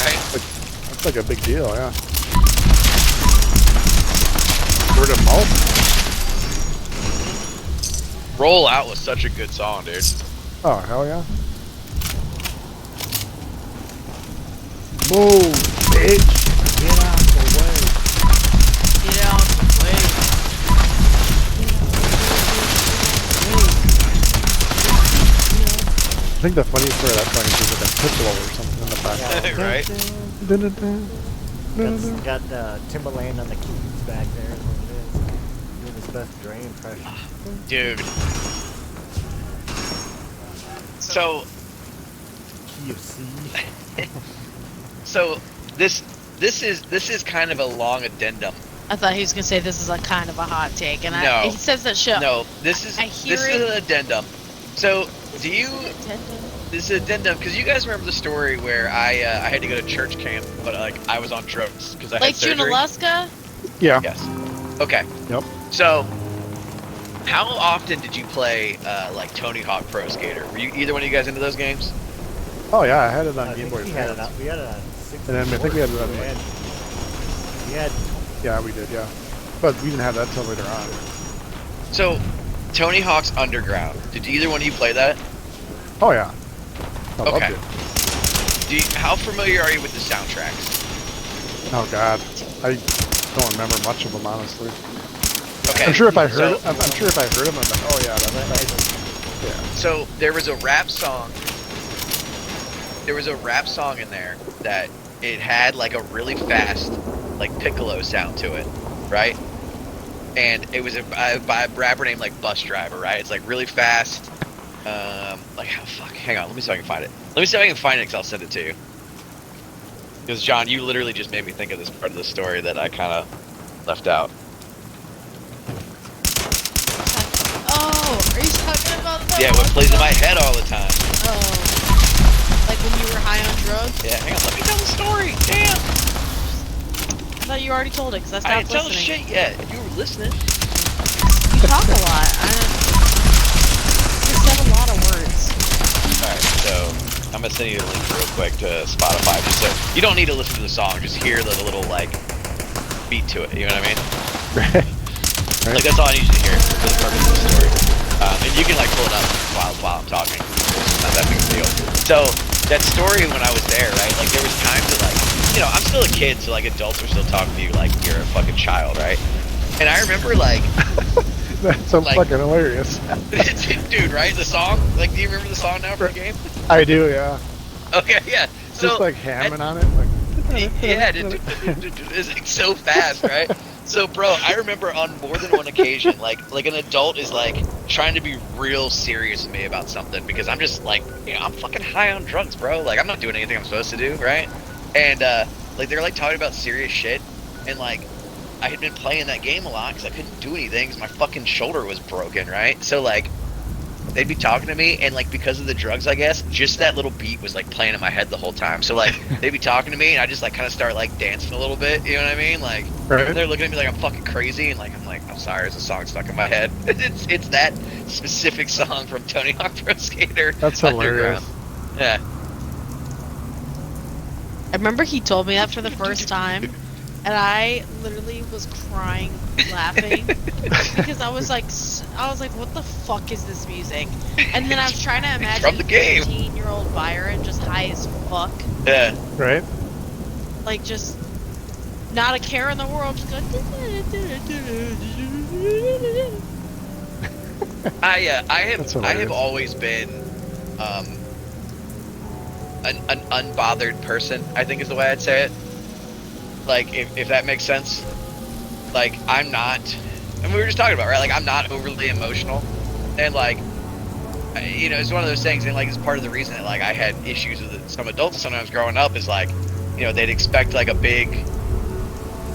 right? That's like a big deal, yeah. Word of mouth? Roll Out was such a good song, dude. Oh, hell yeah. Move, bitch. get out the way. Get out of the way. I think the funniest part of that song is there's like a piccolo or something in the background. Right? Got Timbaland on the keys back there. Is what it is. Doing his best Dre impression. Dude. So, Key of C. so this is kind of a long addendum. I thought he was gonna say this is a kind of a hot take, and No. he says that shit. No, this is I hear this it. is an addendum. So, do you this is addendum because you guys remember the story where I had to go to church camp, but like I was on drugs because I Lake had surgery. Junaluska? Yeah. Yes. Okay. Yep. So, how often did you play like Tony Hawk Pro Skater? Were you either one of you guys into those games? Oh yeah, I had it on I Game think Boy we had it Advance. on. We had it on 64. And then I think we had it on, We like- had, we had Yeah, we did, yeah. But we didn't have that till later on. So, Tony Hawk's Underground. Did either one of you play that? Oh yeah. I loved Okay. it. How familiar are you with the soundtracks? Oh god. I don't remember much of them honestly. Okay. I'm sure if I heard so, it, I'm sure if I heard them, I'm like, oh yeah, that's yeah. So there was a rap song. There was a rap song in there that it had like a really fast, like piccolo sound to it, right? And it was by a rapper named like Bus Driver, right? It's like really fast. Like how fuck? Hang on, let me see if I can find it. Let me see if I can find it, because I'll send it to you. Because John, you literally just made me think of this part of the story that I kind of left out. Oh, are you talking about that? Yeah, what plays in my head all the time. Oh. Like when you were high on drugs? Yeah, hang on, let me tell the story. Damn. I thought you already told it because I I stopped didn't tell the listening. shit yet. If you were listening. You talk a lot. You said a lot of words. Alright, so I'm gonna send you a link real quick to Spotify, just so you don't need to listen to the song, just hear the little like beat to it. You know what I mean? Right. Like that's all I need you to hear for the purpose of the story. And you can like pull it up while I'm talking. It's not that big of a deal. So that story when I was there, right? Like there was times that like, you know, I'm still a kid, so like adults are still talking to you like you're a fucking child, right? And I remember like, That's so Like- fucking hilarious. dude, right? The song, like, do you remember the song now for the game? I do, yeah. Okay, yeah. So Just like hamming on it, like. yeah, it's like so fast, right? So, bro, I remember on more than one occasion, like an adult is like trying to be real serious with me about something because I'm just like, you know, I'm fucking high on drugs, bro. Like I'm not doing anything I'm supposed to do, right? And like they're like talking about serious shit, and like I had been playing that game a lot because I couldn't do anything because my fucking shoulder was broken, right? So like they'd be talking to me, and like because of the drugs, I guess, just that little beat was like playing in my head the whole time. So like they'd be talking to me, and I just like kind of start like dancing a little bit. You know what I mean? Like Right. they're looking at me like I'm fucking crazy, and like I'm like, I'm sorry, there's a song stuck in my head. It's that specific song from Tony Hawk Pro Skater. That's Underground. hilarious. Yeah. I remember he told me that for the first time, and I literally was crying, laughing, because I was like, what the fuck is this music? And then I was trying to imagine From the game. 15-year-old Byron just high as fuck, Yeah. Right? like just not a care in the world, just going. I have That's hilarious. always been an unbothered person, I think is the way I'd say it. Like, if that makes sense. Like, I'm not, and we were just talking about, right? Like, I'm not overly emotional, and like, you know, it's one of those things, and like, it's part of the reason that like I had issues with some adults sometimes growing up is like, you know, they'd expect like a big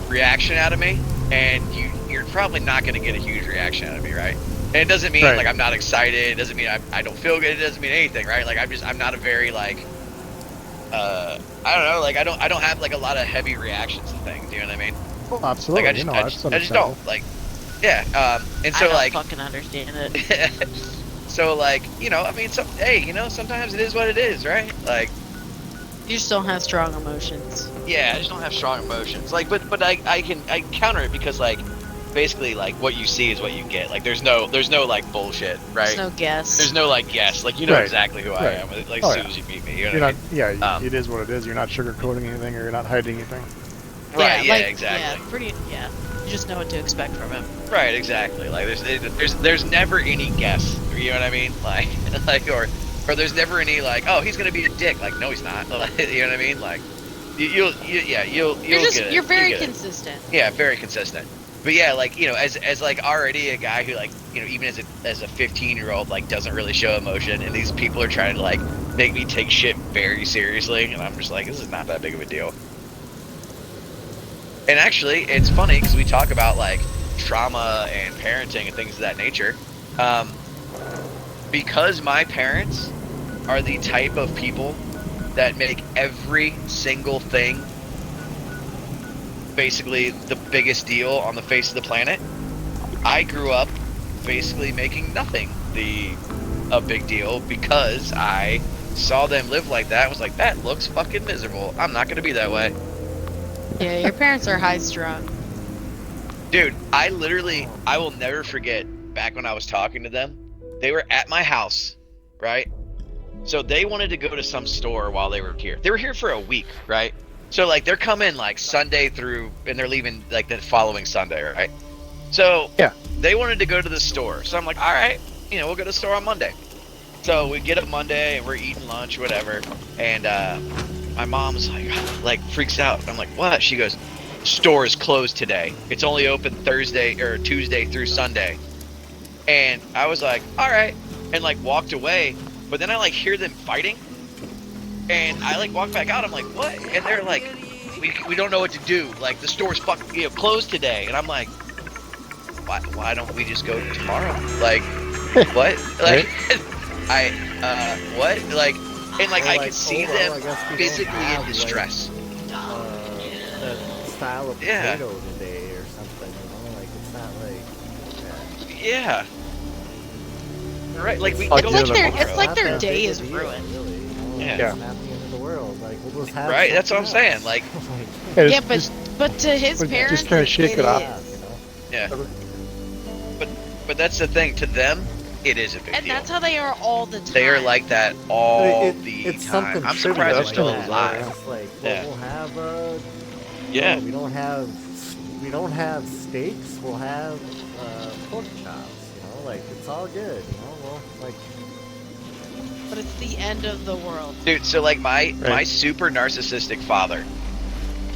reaction out of me, and you're probably not going to get a huge reaction out of me, right? And it doesn't mean like I'm not excited. It doesn't mean I don't feel good. It doesn't mean anything, right? Like I'm not a very like, I don't know, like I don't have like a lot of heavy reactions to things. You know what I mean? Well, absolutely. Like I just don't like, yeah. And so I don't like, fucking understand it. so like, you know, I mean, hey, you know, sometimes it is what it is, right? Like, You just don't have strong emotions. yeah, I just don't have strong emotions. Like, but I can counter it because like, basically like what you see is what you get. Like, there's no like bullshit, right? There's no guess. There's no like guess. Like, you know exactly who I am. Like, as soon as you meet me, you know You're what not. I mean? Yeah, it is what it is. You're not sugarcoating anything, or you're not hiding anything. Right. Yeah. like, Exactly. Yeah, pretty. Yeah. You just know what to expect from him. Right. Exactly. Like, there's never any guess. You know what I mean? Like or there's never any like, oh, he's gonna be a dick. Like, no, he's not. Like, you know what I mean? Like, you'll get it. You're very get it. consistent. Yeah, very consistent. But yeah, like, you know, as like already a guy who like, you know, even as a 15-year-old like doesn't really show emotion, and these people are trying to like make me take shit very seriously, and I'm just like, this is not that big of a deal. And actually, it's funny because we talk about like trauma and parenting and things of that nature. Because my parents are the type of people that make every single thing basically the biggest deal on the face of the planet, I grew up basically making nothing a big deal because I saw them live like that. I was like, that looks fucking miserable. I'm not gonna be that way. Yeah, your parents are high strung. Dude, I will never forget back when I was talking to them. They were at my house, right? So they wanted to go to some store while they were here. They were here for a week, right? So like they're coming like Sunday through, and they're leaving like the following Sunday, right? So Yeah. they wanted to go to the store. So I'm like, all right, you know, we'll go to the store on Monday. So we get up Monday and we're eating lunch, whatever. And my mom's like freaks out. I'm like, what? She goes, store is closed today. It's only open Thursday or Tuesday through Sunday. And I was like, all right, and like walked away. But then I like hear them fighting. And I like walk back out. I'm like, what? And they're like, we don't know what to do. Like the store's fucking closed today. And I'm like, why don't we just go tomorrow? Like, what? Like, what? Like, and like I could see them physically in distress. That style of potato today or something. You know, like it's not like. Yeah. Right. Like we. It's like their day is ruined. Really. Yeah. It's not the end of the world. Like we'll just have. Right. That's what I'm something saying. Like. Yeah, but to his parents, just kind of shake it off. Yeah. But that's the thing. To them, it is a big and deal. that's how they are all the time. They are like that all the it's time. Something I'm surprised they're still like alive. It's like, Yeah. we'll have Yeah. we don't have steaks. We'll have pork chops. You know, like it's all good. You know, well, like. But it's the end of the world. Dude, so like my super narcissistic father,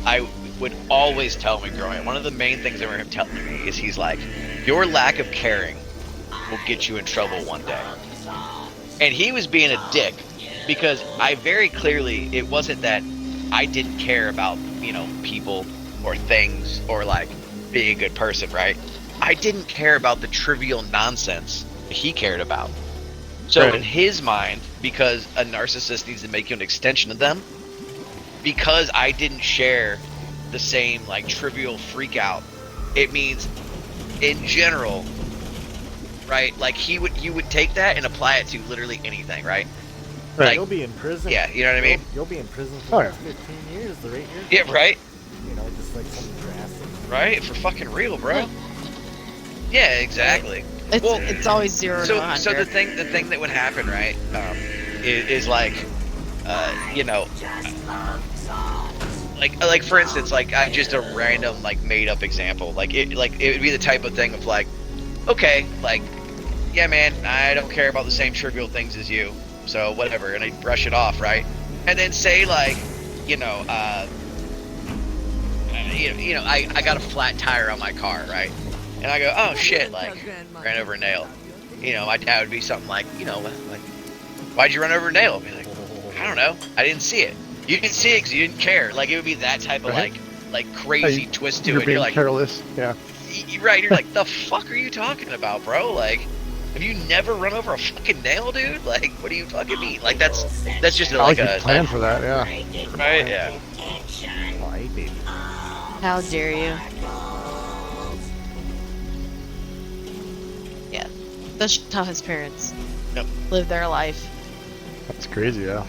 I would always tell me growing up, one of the main things I remember him telling me is he's like, your lack of caring will get you in trouble one day. And he was being a dick because I very clearly, it wasn't that I didn't care about, you know, people or things or like being a good person, right? I didn't care about the trivial nonsense that he cared about. So in his mind, because a narcissist needs to make you an extension of them, because I didn't share the same like trivial freak out, it means in general, right? Like you would take that and apply it to literally anything, right? Right. You'll be in prison. Yeah, you know what I mean? You'll be in prison for 15 years, the rate you're Yeah, right? You know, just like something drastic. Right? For fucking real, bro. Yeah, exactly. It's always 0 to 100. So the thing that would happen, right, is like, you know, like for instance, like just a random like made up example, like it would be the type of thing of like, okay, like, yeah, man, I don't care about the same trivial things as you, so whatever, and I brush it off, right? and then say like, I got a flat tire on my car, right? And I go, oh shit, like ran over a nail. My dad would be something like, like, why'd you run over a nail? I'd be like, I don't know, I didn't see it. You didn't see it because you didn't care. Like it would be that type of Right. like crazy twist to You're it. being You're like, careless. Yeah. right? You're like, the fuck are you talking about, bro? Like, have you never run over a fucking nail, dude? Like, what do you fucking mean? Like that's just I like like you a plan for that. Yeah. right, yeah. Oh, I hate baby. How dare you? Yeah. That's just how his parents Yep. live their life. That's crazy. Yeah.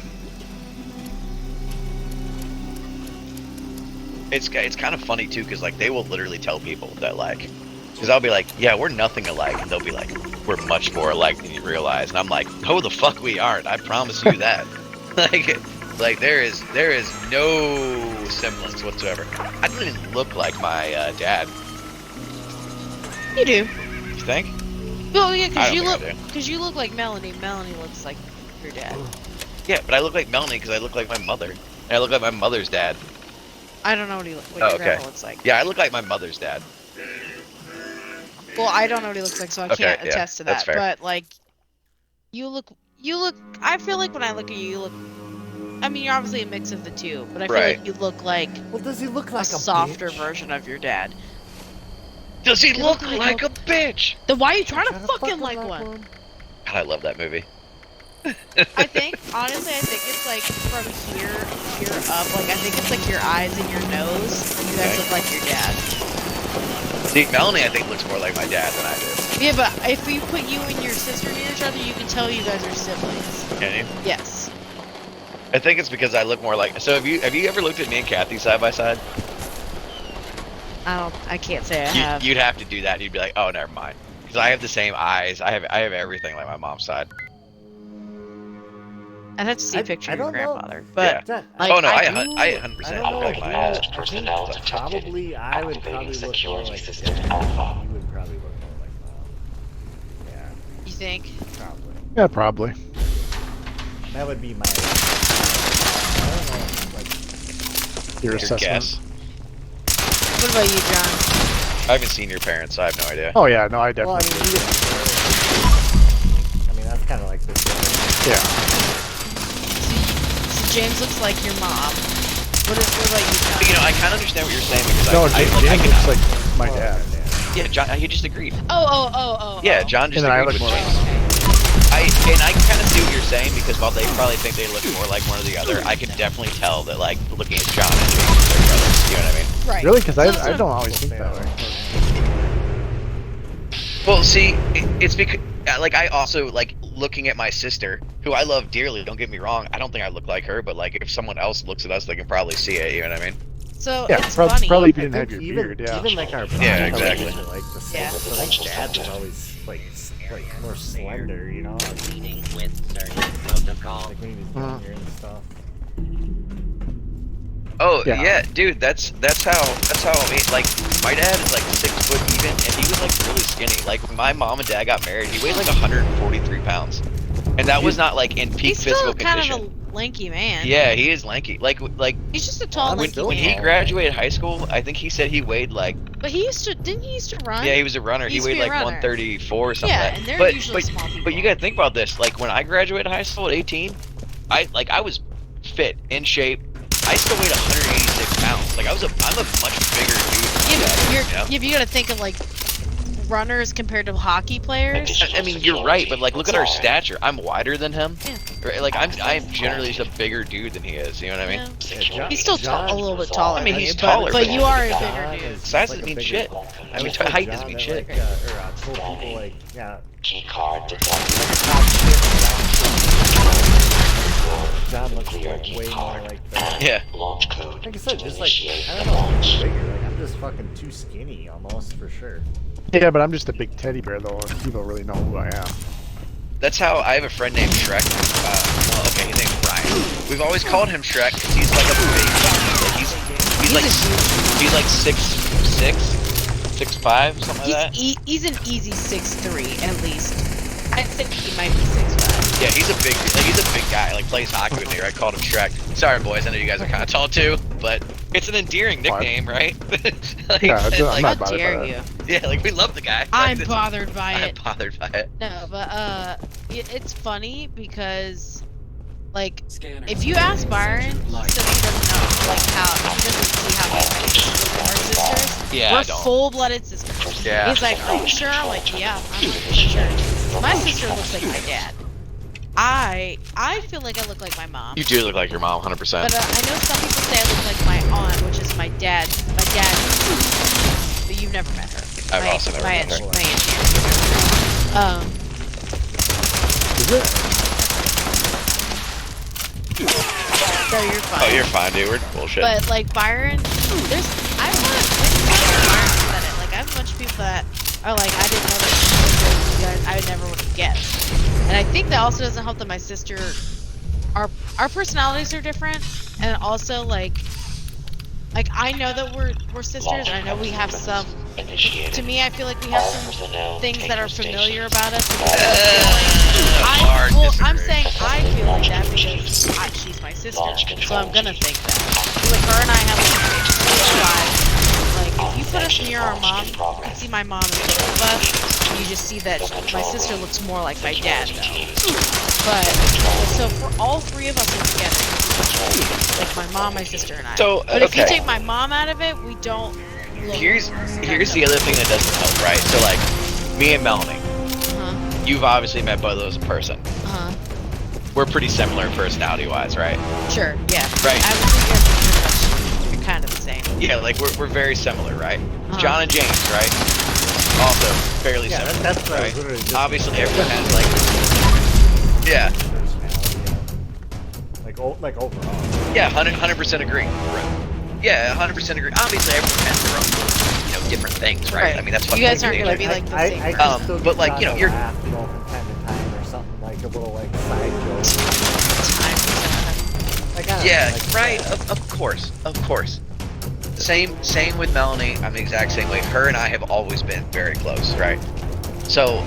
It's kind of funny too, because like they will literally tell people that like, because I'll be like, yeah, we're nothing alike, and they'll be like, we're much more alike than you realize, and I'm like, no, the fuck we aren't. I promise you that. like there is no semblance whatsoever. I don't even look like my dad. You do. You think? Well, yeah, I don't think I do. because you look like Melanie. Melanie looks like your dad. Yeah, but I look like Melanie because I look like my mother, and I look like my mother's dad. I don't know what your okay. grandpa looks like. Yeah, I look like my mother's dad. Well, I don't know what he looks like, so I Okay, can't yeah, attest to that's that. fair. But like, you look. I feel like when I look at you, you look. I mean, you're obviously a mix of the two, but I feel Right. like you look like Well, does he look a like a softer bitch? version of your dad. Does he You look look like a bitch? Then why are you trying to Trying to fucking fuck like him one? God, I love that movie. I think, honestly, I think it's like from here up. Like, I think it's like your eyes and your nose. You guys Okay. look like your dad. See, Melanie, I think looks more like my dad than I do. Yeah, but if you put you and your sister near each other, you can tell you guys are siblings. Can you? Yes. I think it's because I look more like. So have you ever looked at me and Kathy side by side? I can't say I have. You'd have to do that. And you'd be like, oh, never mind. Because I have the same eyes. I have everything like my mom's side. I'd have to see a I picture of your don't know. grandfather. But Yeah. like, Oh no, I do- 100% I look like my ass. I think probably I would probably look more like dad. You would probably look more like mom. Yeah, You think? probably. Yeah. Probably. That would be my. I don't know, like, Your Your assessment. guess. What about you, John? I haven't seen your parents, so I have no idea. Oh yeah. No, I well, I definitely. mean, I mean, that's kind of like this. Yeah. So James looks like your mom. What about you, John? But, I kind of understand what you're saying because No, I James can, looks like my dad. yeah, John, he just agreed. Oh. Yeah, John just And then I agreed look with more James. like. I can kind of see what you're saying because while they probably think they look more like one or the other, I can definitely tell that like looking at John and James are their brothers. You know what I mean? Right. Really? Because So- I don't always think that way. Well, see, it's because like I also like looking at my sister, who I love dearly. Don't get me wrong. I don't think I look like her, but like if someone else looks at us, they can probably see it. You know what I mean? So Yeah. it's funny. Probably if you I didn't have think your beard. Yeah. Even like our Yeah, bodies exactly. are, like the same. Yeah. But like dad was always like more slender, you know. Meeting with certain protocol. Like when he was Uh-huh. younger and stuff. Oh Yeah. yeah, dude, that's how like my dad is like 6 foot even, and he was like really skinny. Like when my mom and dad got married, he weighed like 143 pounds, and that was not like in peak He's physical still kind condition. of a lanky man. Yeah, he is lanky. Like He's just a tall, I'm lanky still when man. he graduated high school, I think he said he weighed like But he didn't he used to run? yeah, he was a runner. He used to weighed be a like runner. 134 or something. Yeah, like that. and they're but, usually but, small people. But you gotta think about this. Like when I graduated high school at 18, I was fit, in shape. I still weighed 186 pounds. Like I'm a much bigger dude. Yeah, Than but you know? you gotta think of like runners compared to hockey players. I mean, you're right, but like, look at our stature. I'm wider than him. Yeah. Right? Like, I'm generally just a bigger dude than he is. You know what I mean? Yeah. He's still a little bit taller. I mean, than he's you, taller, but but- you are a John bigger dude. is Size like doesn't a mean bigger- shit. I mean, told height John doesn't mean that, shit. Like, I told people like, yeah, Key card detected. John looks like way more like that. Yeah. Launch code. Like I said, just like Initiate I don't know, launch. bigger. Like I'm just fucking too skinny almost for sure. Yeah, but I'm just a big teddy bear though, and people really know who I am. That's how I have a friend named Shrek. Well, okay, his name's Brian. We've always called him Shrek because he's like a big. Like he's like 6'6", 6'5", something like that. He's an easy 6'3" at least. I'd say he might be 6'5". Yeah, he's a big guy. Like plays hockey with me. Right? I called him Shrek. Sorry, boys. I know you guys are kind of tall too, but it's an endearing nickname, right? Like, Yeah, I'm like, not How bothered by dare that. you? yeah, like we love the guy. I'm Like, bothered by I'm it. bothered by it. No, but it's funny because like if you ask Byron, he says he doesn't know like how he doesn't see how me and my sisters. Yeah, We're I don't. full-blooded sisters. Yeah. He's like, "Are you sure?" I'm like, "Yeah, I'm 100% sure." My sister looks like my dad. I feel like I look like my mom. You do look like your mom, 100%. But I know some people say I look like my aunt, which is my dad. My dad. But you've never met her. I've also never met her. My aunt. Is it? So you're fine. Oh, you're fine, dude. We're bullshit. But like Byron, I've Byron said it. Like I have a bunch of people that are like, I didn't know that you guys. I never would have guessed. And I think that also doesn't help that my sister, our personalities are different, and also like I know that we're sisters. And I know we have some. To me, I feel like we have some things that are familiar about us. I'm saying I feel like that because she's my sister, so I'm gonna think that. Like her and I have like if you put us near our mom, you can see my mom and both of us. And you just see that my sister looks more like my dad, though. But so for all three of us are together, like my mom, my sister, and I. So, but if you okay. take my mom out of it, we don't. Here's the other thing that doesn't help, right? So like, me and Melanie, you've obviously met both of those in person. We're pretty similar personality-wise, right? Sure. Yeah. Right. I would think you're kind of the same. Yeah, like we're very similar, right? John and James, right? Also fairly Yeah, similar, that's what I was right? literally just Obviously, everyone has like, yeah, personality. Like overall. yeah, 100% agree. Right. Yeah, 100% agree. Obviously, everyone has their own, different things, right? I mean, that's you guys fucking aren't ridiculous. gonna be like the same. I person. can still but, like, get you're- laugh, from time to time or something like a little like side joke. Like, I don't know, Yeah, like, right. Of course, of course. Same with Melanie. I'm the exact same way. Her and I have always been very close, right? So,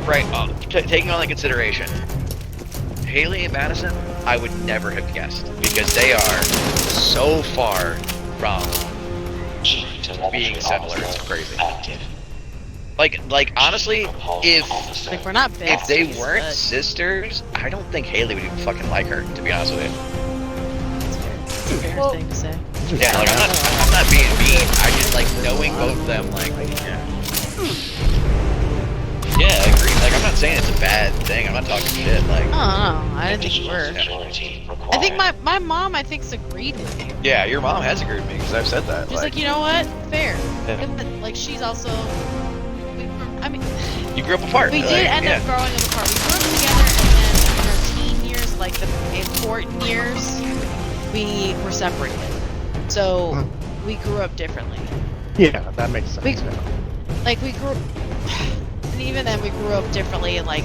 right, taking all that consideration, Haley and Madison, I would never have guessed because they are so far from being similar. It's crazy. Like honestly, if Like we're not if they besties, weren't but sisters, I don't think Haley would even fucking like her. To be honest with you. it's a fair thing to say. Yeah, like I'm not being mean. I just like knowing both of them. Like, yeah, I agree. Like, I'm not saying it's a bad thing. I'm not talking shit. Like, Oh no, I didn't think you were. I think my mom, I think's agreed with me. yeah, your mom has agreed with me because I've said that. She's like, you know what? Fair. Yeah. And like she's also. I mean, you grew up apart. we like, did end up growing up apart. We grew up together, and then in our teen years, like the important years, we were separated. So we grew up differently. Yeah, that makes sense. We- Yeah. Like we grew, and even then we grew up differently in like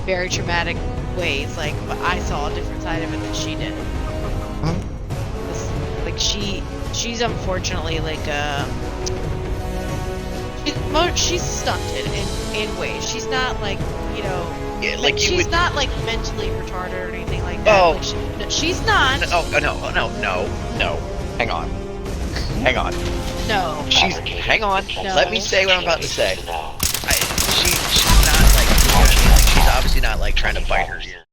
very traumatic ways. Like I saw a different side of it than she did. Like she's unfortunately like she's stunted in ways. She's not like Yeah, like you she's would. not like mentally retarded or anything like that. Oh. Like, no, she's not. No. Hang on. No. Hang on. No. Let me say what I'm about to say. She's not like, you know what I mean? Like, she's obviously not like trying to bite her ear.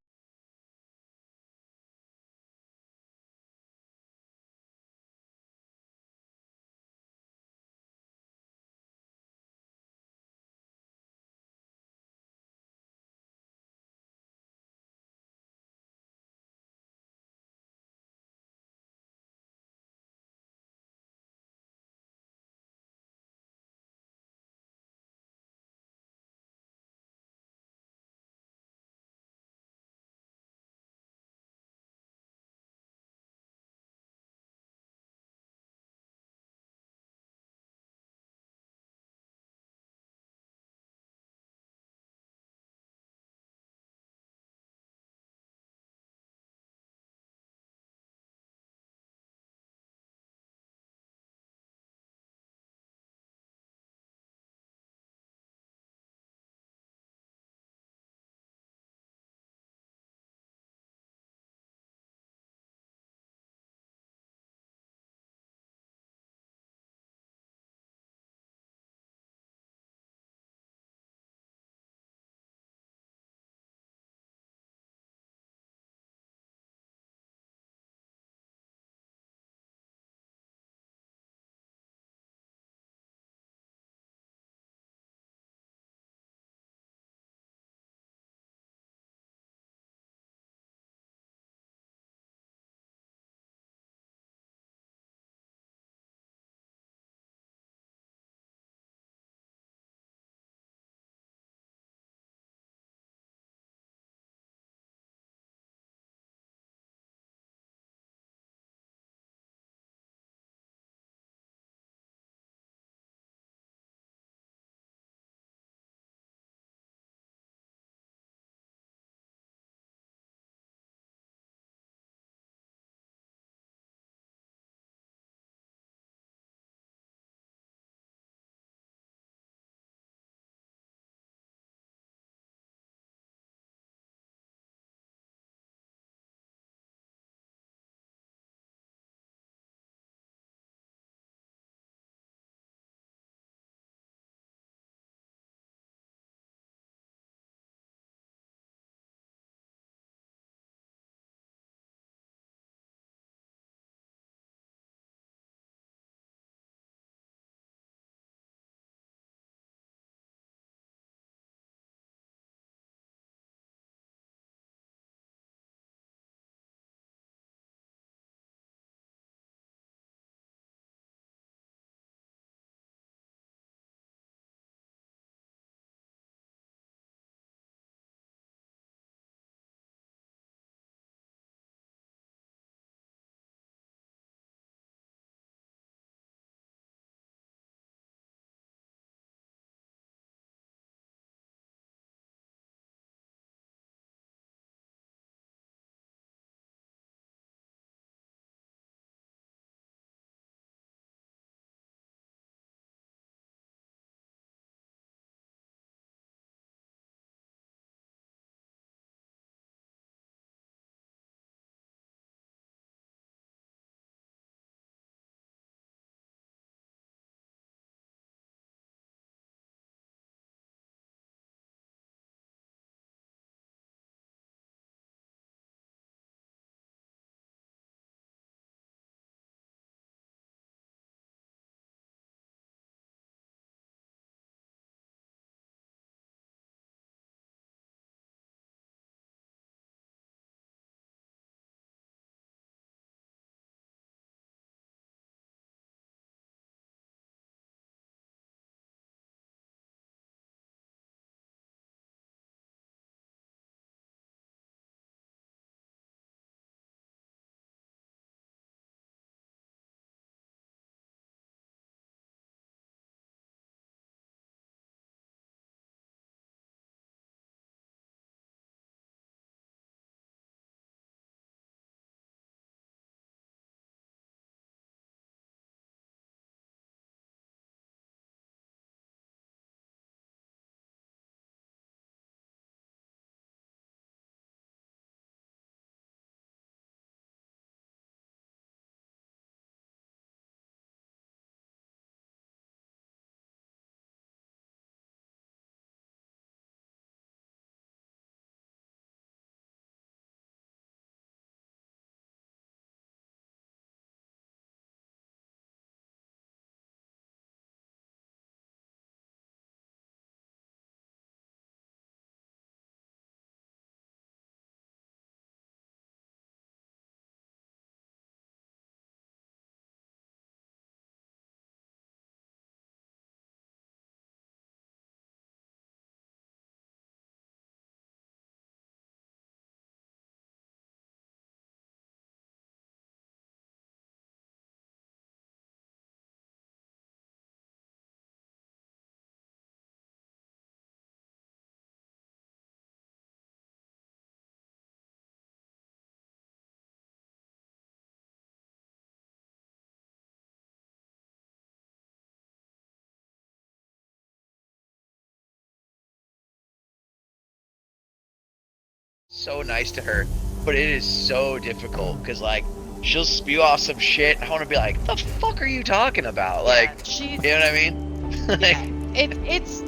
so nice to her, but it is so difficult because like she'll spew off some shit and I want to be like, the fuck are you talking about? Like, she, you know what I mean? Like, yeah, it's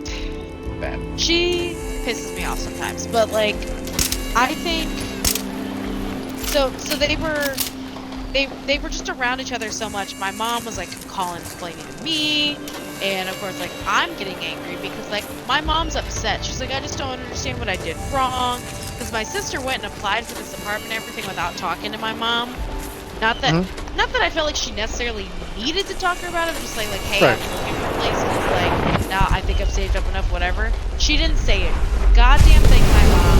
bad. she pisses me off sometimes, but like I think so they were just around each other so much. My mom was like complaining to me, and of course like I'm getting angry because like my mom's upset. She's like, I just don't understand what I did wrong, because my sister went and applied for this apartment and everything without talking to my mom. Not that I felt like she necessarily needed to talk to her about it, but just like hey, Right. I'm looking for a place, 'cause, like now I think I've saved up enough, whatever. She didn't say it. Goddamn thing, my mom.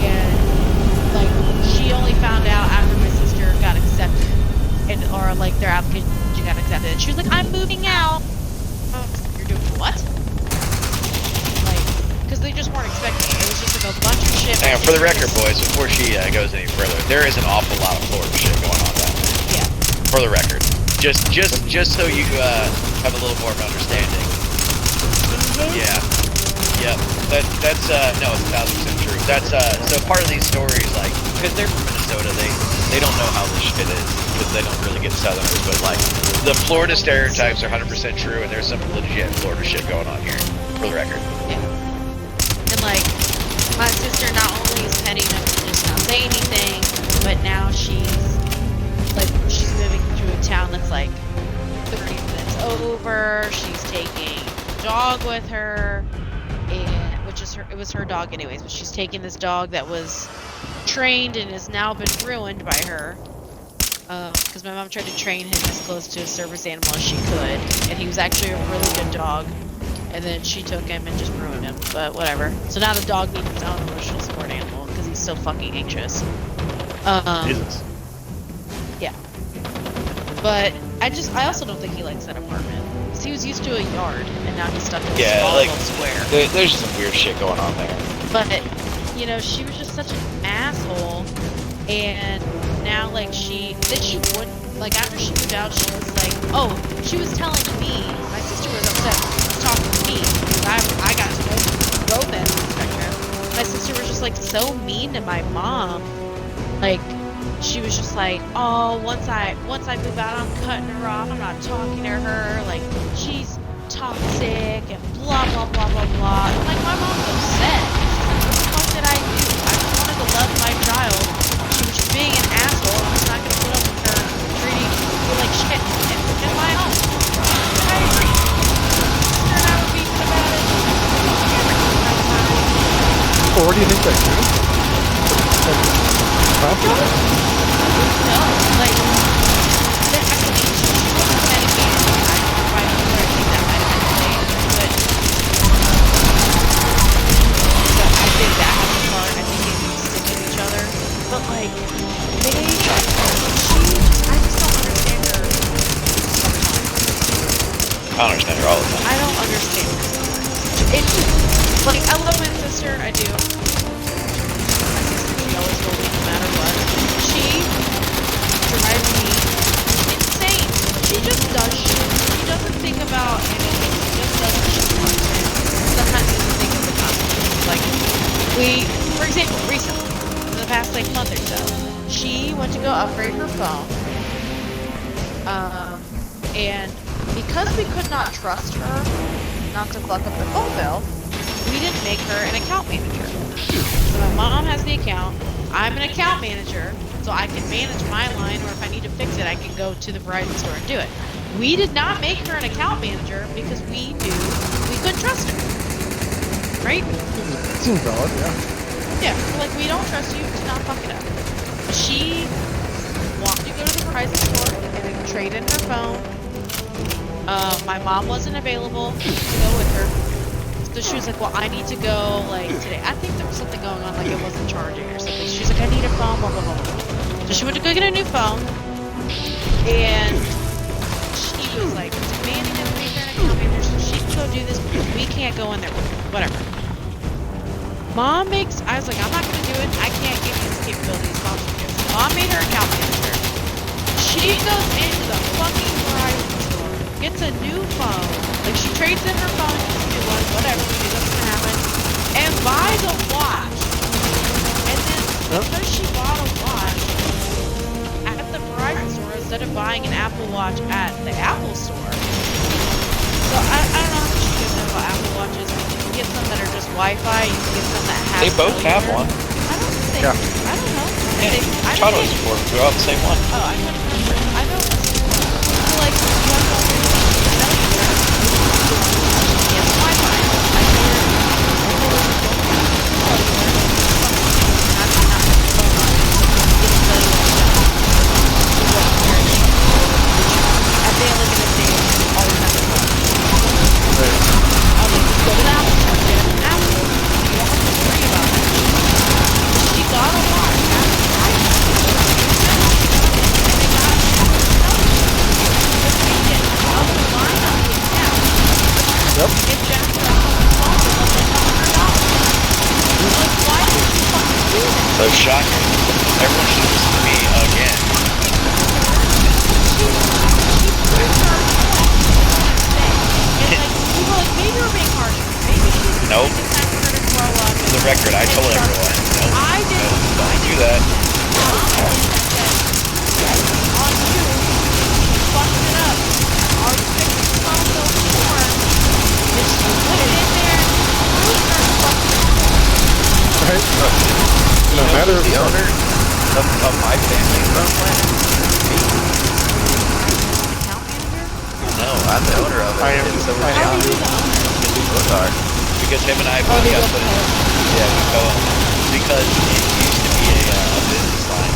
And like she only found out after my sister got accepted, and or like their application got accepted. And she was like, I'm moving out. You're doing what? Like, because they just weren't expecting it. It was just like a bunch of shit. And for the record, boys, before she goes any further, there is an awful lot of Florida shit going on down there. Yeah. For the record, just so you have a little more of an understanding. Yeah. Yep. That's no, it's 1,000% true. That's so part of these stories, like, because they're from Minnesota, they don't know how this shit is because they don't really get Southerners, but like the Florida stereotypes are 100% true, and there's some legit Florida shit going on here. For the record. Yeah. And like my sister not only is petty enough to just not say anything, but now she's moving to a town that's like 30 minutes over. She's taking the dog with her, and it was her dog anyways, but she's taking this dog that was trained and has now been ruined by her. Because my mom tried to train him as close to a service animal as she could, and he was actually a really good dog. And then she took him and just ruined him, but whatever. So now the dog needs his own emotional support animal because he's so fucking anxious. Jesus. Yeah. But I also don't think he likes that apartment. Because he was used to a yard, and now he's stuck in a small little square. There's some weird shit going on there. But, you know, she was just such an asshole. And now, like, she wouldn't, like, after she moved out, she was like, oh, she was telling me, my sister was upset, she was talking to me, because I got to know both ends of the spectrum. My sister was just, like, so mean to my mom. Like, she was just like, oh, once I move out, I'm cutting her off, I'm not talking to her, like, she's toxic, and blah, blah, blah, blah, blah. And, like, my mom's upset. What the fuck did I do? I just wanted to love my child. She was just being an asshole. I'm just not gonna put up with her treating me like shit in my home. I agree. Sister and I were beefing about it. Well, where do you think that came from? No, like, I mean, she wasn't medicated. I don't know why I think that might have been delayed, but I think that has a part. I think they need to stick with each other. But like, I just don't understand her sometimes. I don't understand her all the time. I don't understand her sometimes. It's just, like, I love my sister, I do. My sister, she always told me no matter what. She drives me insane. She just does shit. She doesn't think about anything. She just does what she wants to. Sometimes she doesn't think of the consequences. Like, for example, recently, in the past, like, month or so, she went to go upgrade her phone. And because we could not trust her not to fuck up the phone bill, we didn't make her an account manager. So my mom has the account, I'm an account manager, so I can manage my line, or if I need to fix it, I can go to the Verizon store and do it. We did not make her an account manager because we knew we couldn't trust her. Right? Seems valid, yeah. Yeah, so like, we don't trust you to not fuck it up. She wanted to go to the Verizon store and trade in her phone. My mom wasn't available to go with her. So she was like, well, I need to go, like, today. I think there was something going on, like it wasn't charging or something. She's like, I need a phone, blah, blah, blah, blah. So she went to go get a new phone. And she was, like, demanding that we make her an account manager so she can go do this because we can't go in there with her. Whatever. I was like, I'm not going to do it. I can't give you these capabilities. Mom's going to do it. Mom made her account manager. She goes into the fucking Verizon store, gets a new phone. Like, she trades in her phone, gets a new one, whatever, because that's going to happen, and buys a watch. And then because she bought a watch at the Verizon store instead of buying an Apple Watch at the Apple store. So I don't know if you guys know about Apple Watches. You can get some that are just Wi-Fi. You can get some that have. They both have cellular. one. I don't think. Yeah. I don't know. Yeah, I Chado don't is think. for we all have the same one. Oh, I don't remember. I know. So like you have to cellular. It's Wi-Fi. I Yep. So shocking. Everyone should listen to me again. Nope. For the record, I told everyone. Nope. I did. Nope. Don't do that. On you, fucking it up. Our fixed phone bill before. Is she put it in there? Who's gonna fucking Right? You know matter who's the of- owner of my family phone plan? account manager? No, I'm the owner of it. I am- And so I we're am John. How are you the owner? Because we both are. Because him and I Oh, both they got both put in. co-own. Yeah, we co-own. Because it used to be a business line.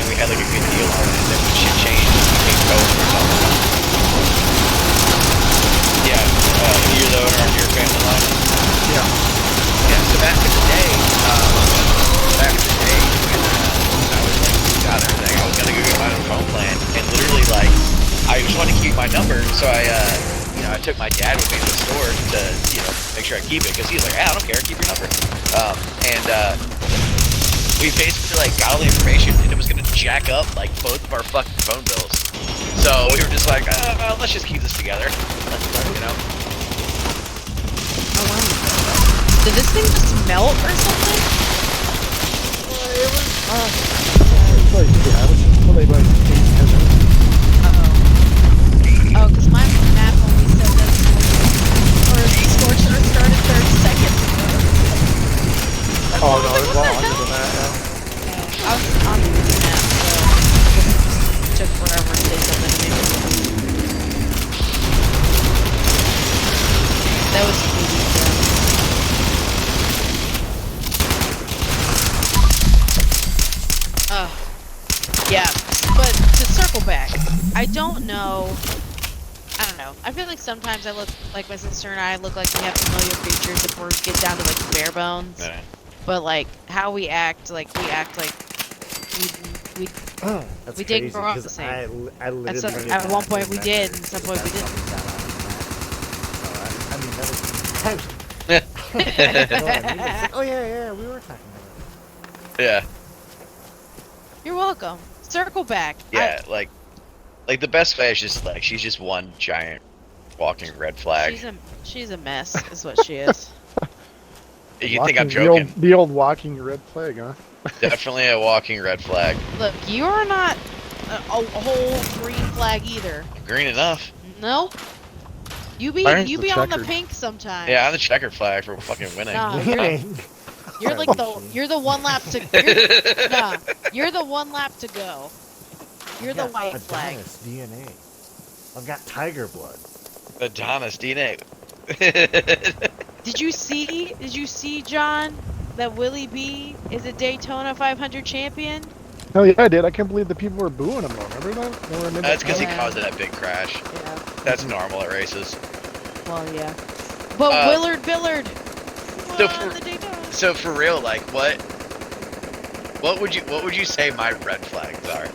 And we had like a good deal on it. And then when shit changed, we became co-owners on it. Yeah, you're the owner of your family line? Yeah. Yeah, so back in the day, when I was like, got everything, I was gonna go get my own phone plan, and literally like, I just wanted to keep my number, so I took my dad with me to the store to, make sure I keep it, because he was like, I don't care, keep your number. We basically like got all the information, and it was gonna jack up like both of our fucking phone bills. So we were just like, let's just keep this together, you know? Oh wow. Did this thing just melt or something? It's like, yeah, it was only like 8-10 minutes. Oh, because my map only said that the scorcher started 30 seconds. Oh no, What it's the a lot longer hell? than that, yeah. I was on the map, so it took forever to say something to me. That was yeah, but to circle back, I don't know. I don't know. I feel like sometimes I look like my sister and I look like we have familiar features if we get down to like bare bones. Yeah. But like how we act like we That's We crazy, didn't grow up 'cause the same. I literally at one did point we not did, remember and some point we that didn't. something that was- oh yeah, we were talking about Yeah. You're welcome. Circle back. Yeah, like the best way is just like she's just one giant walking red flag. She's a mess, is what she is. You think I'm The joking? the old walking red flag, huh? Definitely a walking red flag. Look, you're not a whole green flag either. Green enough. Nope. You be Mine's you the be on the checkered. pink sometimes. Yeah, I'm the checkered flag for fucking winning. Nah, it. you're like you're the one lap to you're the one lap to go. You're the white flag. Adonis DNA. I've got tiger blood. Adonis DNA. Did you see, John, that Willie B is a Daytona 500 champion? Hell yeah, I did. I can't believe the people were booing him though. Remember that? They were in That's because he Yeah. caused that big crash. Yeah. That's normal at races. Well, yeah. But Willard Billard So won for- the Daytona. So for real, like what would you say my red flags are?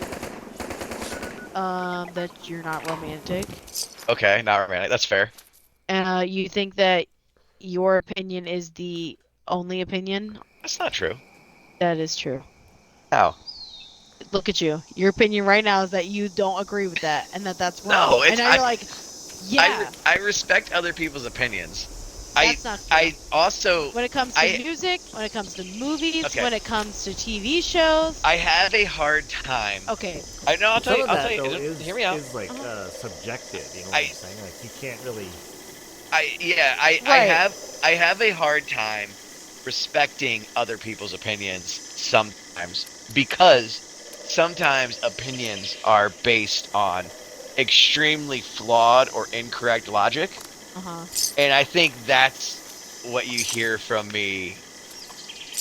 That you're not romantic. Okay, not romantic. That's fair. You think that your opinion is the only opinion? That's not true. That is true. How? Look at you. Your opinion right now is that you don't agree with that, and that's wrong. No, and now you're like, yeah. I respect other people's opinions. That's not true. I also When it comes to music, when it comes to movies, Okay. when it comes to TV shows. I have a hard time. Okay. I know. I'll tell Some you. of I'll that, tell you. though, is, Hear me out. is like subjective, you know what I'm saying? Like, you can't really... I have a hard time respecting other people's opinions sometimes, because sometimes opinions are based on extremely flawed or incorrect logic. And I think that's what you hear from me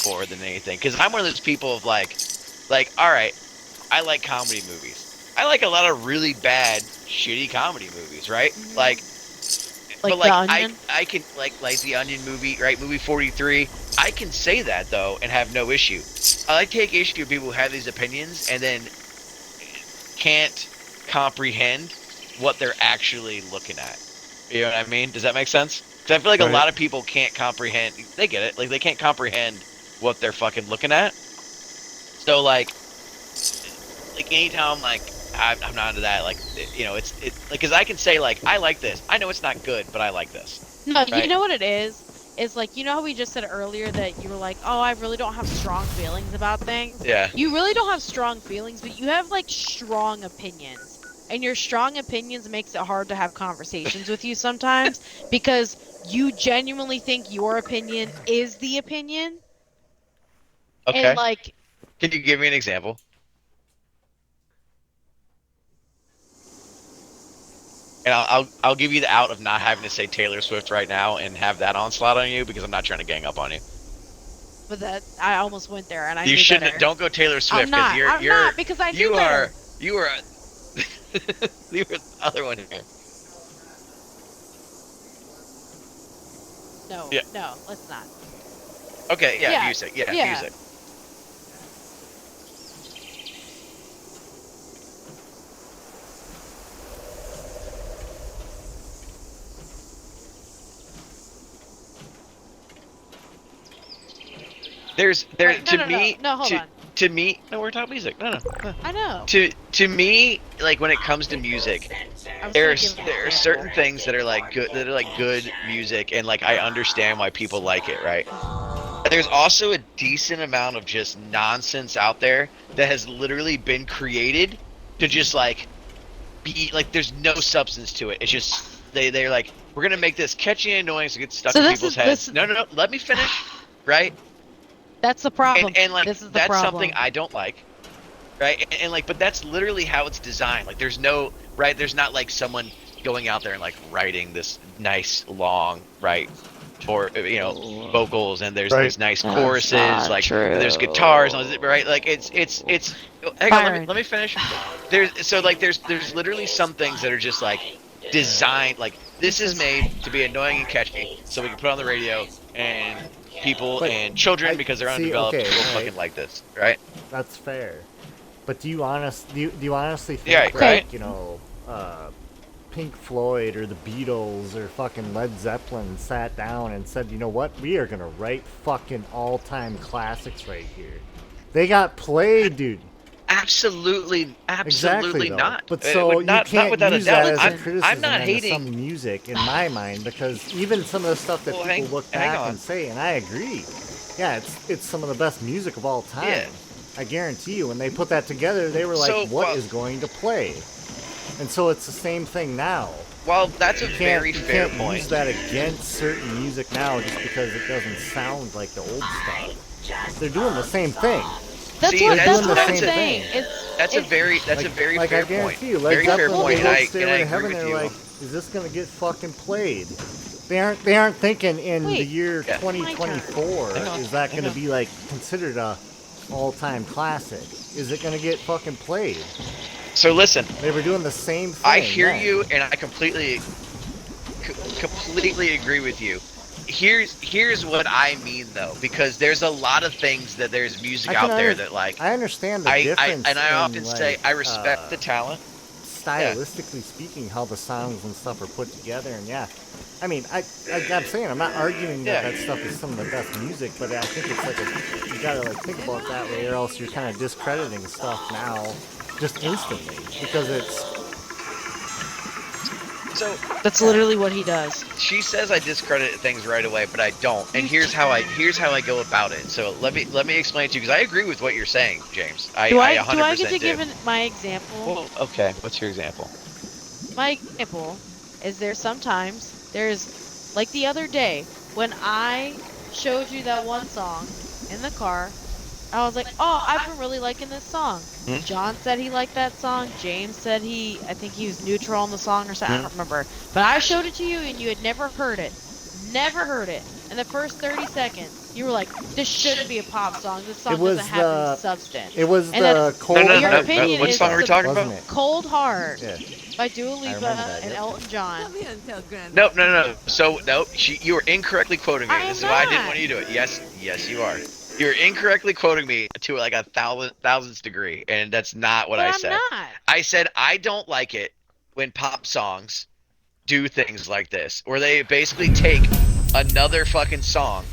more than anything, because I'm one of those people of like, all right, I like comedy movies. I like a lot of really bad, shitty comedy movies, right? Like But The Onion? I can like the Onion movie, right? Movie 43. I can say that though and have no issue. I take issue with people who have these opinions and then can't comprehend what they're actually looking at. You know what I mean? Does that make sense? Because I feel like a lot of people can't comprehend. They get it. Like they can't comprehend what they're fucking looking at. So like anytime like I'm not into that. Like, you know, it's like, because I can say like I like this. I know it's not good, but I like this. No, right? You know what it is? It's like, you know how we just said earlier that you were like, oh, I really don't have strong feelings about things. Yeah. You really don't have strong feelings, but you have like strong opinions. And your strong opinions makes it hard to have conversations with you sometimes because you genuinely think your opinion is the opinion. Okay. And like, can you give me an example? And I'll give you the out of not having to say Taylor Swift right now and have that onslaught on you because I'm not trying to gang up on you. But that I almost went there and I You knew shouldn't. better. Don't go Taylor Swift I'm not because I knew better. You are you were the other one here. No, Yeah. no, let's not. Okay, yeah, Yeah, music. Yeah, yeah. music. Wait, no, hold on. To me, no, we're talking music. No. I know. To me, like when it comes to music, there are certain things that are like good music, and like I understand why people like it, right? But there's also a decent amount of just nonsense out there that has literally been created to just like be like there's no substance to it. It's just they're like, we're gonna make this catchy and annoying so it gets stuck in people's heads. No, let me finish, right? That's the problem. And like this is the that's problem. something I don't like, right? And like, but that's literally how it's designed. Like, there's no right. There's not like someone going out there and like writing this nice long right, or you know, vocals and there's these nice choruses, like and there's guitars, right? Like it's. Hang on, let me finish. There's literally some things that are just like designed. Like this is made to be annoying and catchy, so we can put it on the radio and people and children because they're undeveloped will fucking like this, right? That's fair. But do you honestly think right? you know, Pink Floyd or the Beatles or fucking Led Zeppelin sat down and said, you know what, we are gonna write fucking all-time classics right here. They got played, dude. Absolutely Exactly, not. But so you can't use that as a criticism I'm not hating some music in my mind, because even some of the stuff that people look back and say, and I agree, yeah, it's some of the best music of all time. Yeah. I guarantee you, when they put that together, they were like, what is going to play? And so it's the same thing now. Well, that's a very fair point. You point. can't use that against certain music now just because it doesn't sound like the old stuff. They're doing the same thing. That's what I'm saying. That's a very like fair I guarantee point. you, Led Very fair Zeppelin, point, they and wrote Stairway to Heaven, they're like, is this gonna get fucking played? They aren't thinking in the year 2024, is that gonna be like considered a all-time classic? Is it gonna get fucking played? So listen, they were doing the same thing. I hear you, and I completely agree with you. Here's what I mean though, because there's a lot of things that there's music out there that like I understand the difference. I often say I respect the talent. Stylistically speaking, how the songs and stuff are put together, and I mean, I'm saying I'm not arguing that stuff is some of the best music, but I think it's like you gotta like think about it that way, or else you're kind of discrediting stuff now, just instantly, because it's So That's literally what he does. she says I discredit things right away, but I don't. And here's how I go about it. So let me explain to you, because I agree with what you're saying, James. Do I I 100% get to do. give my example? Well, okay. What's your example? My example is there's like the other day when I showed you that one song in the car. I was like, oh, I've been really liking this song. Hmm? John said he liked that song. James said I think he was neutral on the song or something. I Hmm? don't remember. But I showed it to you and you had never heard it. Never heard it. In the first 30 seconds, you were like, this shouldn't be a pop song. This song was doesn't have the- any substance. It was And the that's cold. your opinion What is song are we talking wasn't about? it? Cold Heart Yeah. by Dua remember Lipa that, and yep. Elton John. No. So no, you are incorrectly quoting me. I This is am why I didn't not. want you to do it. Yes, you are. You're incorrectly quoting me to like a thousandth degree, and that's not what But I I'm said. not. I said I don't like it when pop songs do things like this, where they basically take another fucking song,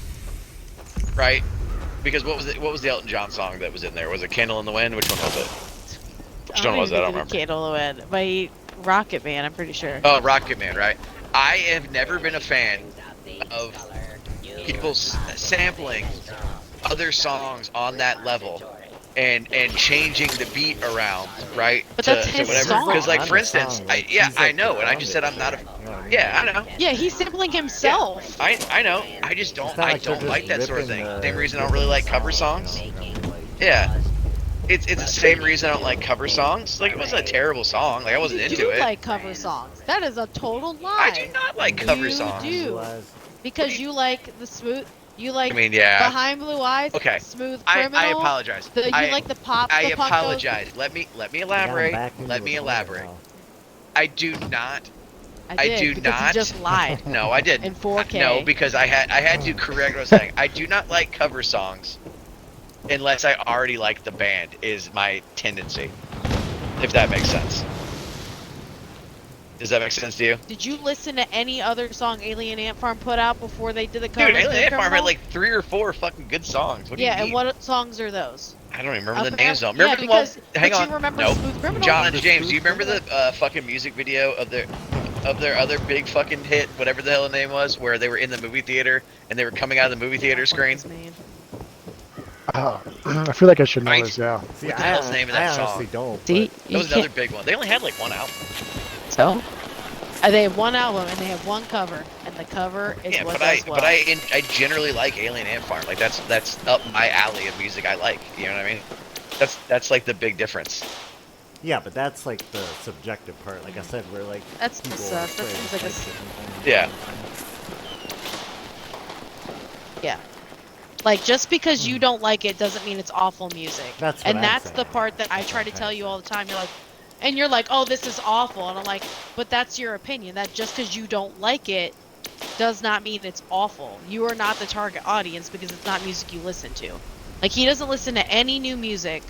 right? Because what was the Elton John song that was in there? Was it Candle in the Wind? Which one was it? Which one was it? I don't remember. Candle in the Wind by Rocket Man, I'm pretty sure. Oh, Rocket Man, right? I have never been a fan of people sampling other songs on that level and changing the beat around, right? But that's his whatever. song. Because, like, On for the instance, song, like, yeah, he's, I like, know, and I around just it. said I'm not a. You know what I mean? Yeah, I know. Yeah, he's sampling himself. I know. I just don't. It's not I like they're don't just like that sort of ripping thing. the- Same reason I don't really like cover songs. You know, like- Yeah. It's the same reason I don't like cover songs. Like, it wasn't a terrible song. Like, I wasn't You into do it. like cover songs. That is a total lie. I do not like cover You songs. do. Was- Because you like the smooth. You like I mean, yeah. Behind Blue Eyes. Okay. Smooth I Criminal. apologize. You I like the pop. I the punk apologize. Let me I got 'em elaborate. back into Let a me corner elaborate. now. I do not. I did, do because not. You just lied. No, I didn't. In 4K. No, because I had to correct what I was saying. I do not like cover songs unless I already like the band. Is my tendency, if that makes sense. Does that make sense to you? Did you listen to any other song Alien Ant Farm put out before they did the cover? Dude, Alien Ant Farm had like 3 or 4 fucking good songs. What do Yeah, you mean? and what songs are those? I don't even remember the Okay. names though. Yeah, Remember the one? because- Hang but on. you remember Nope. Smooth Criminal? John and The James, do you Smooth remember the fucking music video of their other big fucking hit, whatever the hell the name was, where they were in the movie theater and they were coming out of the movie theater screen? I feel like I should know Right. this, yeah. See, What the hell's the name of that I honestly song? don't. See, but- That was another big one. They only had like one album. So? They have one album and they have one cover, and the cover is Yeah, what but does well. I generally like Alien Ant Farm. Like that's up my alley of music I like. You know what I mean? That's like the big difference. Yeah, but that's like the subjective part. Like I said, where like That's people that play seems like a different things. Yeah. Yeah. Like, just because you don't like it doesn't mean it's awful music. That's what and I'm that's saying. the part that I try to Okay. tell you all the time. You're like, oh, this is awful. And I'm like, but that's your opinion. That just because you don't like it does not mean it's awful. You are not the target audience because it's not music you listen to. Like, he doesn't listen to any new music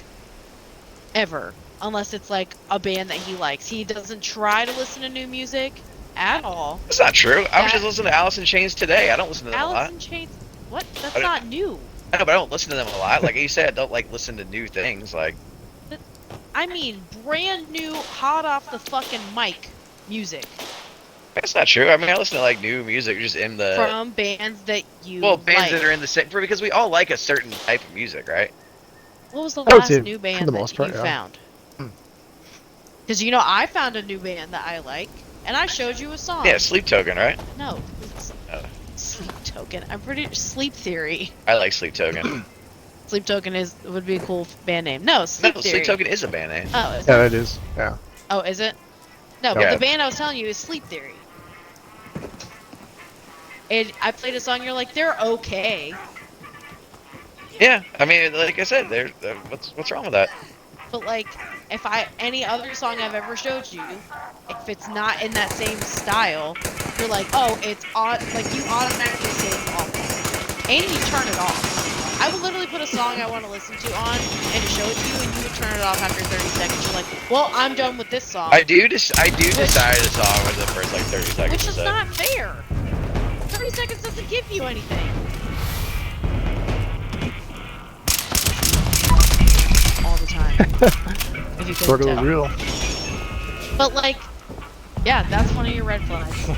ever, unless it's like a band that he likes. He doesn't try to listen to new music at all. That's not true. I was That- just listening to Alice in Chains today. I don't listen to them a lot. Alice in Chains. What? That's I don't- not new. I know, but I don't listen to them a lot. Like you said, I don't like listen to new things. Like I mean, brand new, hot off the fucking mic music that's not true. I mean, I listen to like new music just in the from bands that you bands like. that are in the same because we all like a certain type of music, right? What was the I would last say new for band the that most part, you yeah. found? Hmm. Because I found a new band that I like, and I showed you a song. Yeah, Sleep Token, right? No, it's Oh. Sleep Token. I'm pretty Sleep Theory. I like Sleep Token. Sleep Token would be a cool band name. No, Sleep No, Theory. Sleep Token is a band name. Oh, is Yeah, it? that is. Yeah. Oh, is it? No, Yeah. but the band I was telling you is Sleep Theory. And I played a song. You're like, they're okay. Yeah, I mean, like I said, what's wrong with that? But like, if any other song I've ever showed you, if it's not in that same style, you're like, oh, it's like you automatically say it's awful, and you turn it off. I would literally put a song I want to listen to on and show it to you, and you would turn it off after 30 seconds. You're like, well, I'm done with this song, I do decide a song within the first like 30 seconds. which is so. not fair. 30 seconds doesn't give you anything. All the time. If you couldn't Sort of tell. real. But like, Yeah, that's one of your red flags.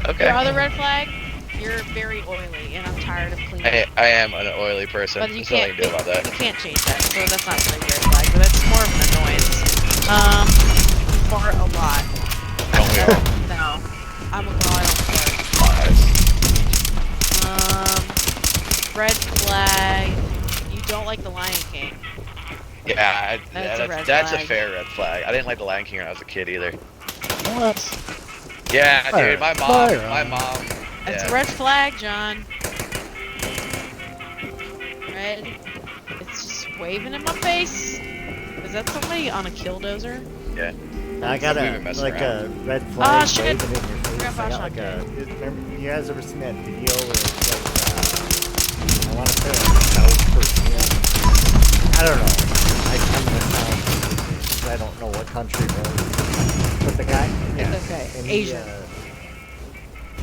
Okay. Your other red flag, you're very oily, and I'm tired of cleaning. I am an oily person. But you There's nothing can't, to do about that. you can't change that, so that's not really a red flag, but that's more of an annoyance. You fart a lot. Don't we all? No, I'm a girl, I don't fart. Red flag, you don't like the Lion King. Yeah, That's a red that's a flag. fair red flag. I didn't like The Lion King when I was a kid either. What? Yeah, dude, my Fire. mom. That's Yeah. a red flag, John. Red. It's just waving in my face. Is that somebody on a killdozer? Yeah. I got We've a been messing like around. a red flag shit. waving in your face. Grab I a got like a. shotgun. Remember, you guys ever seen that video where it's like I want to say like South Korea. I don't know. I'm gonna sound 'cause I don't know what country it was. But the guy, yeah, It's okay. and Asian.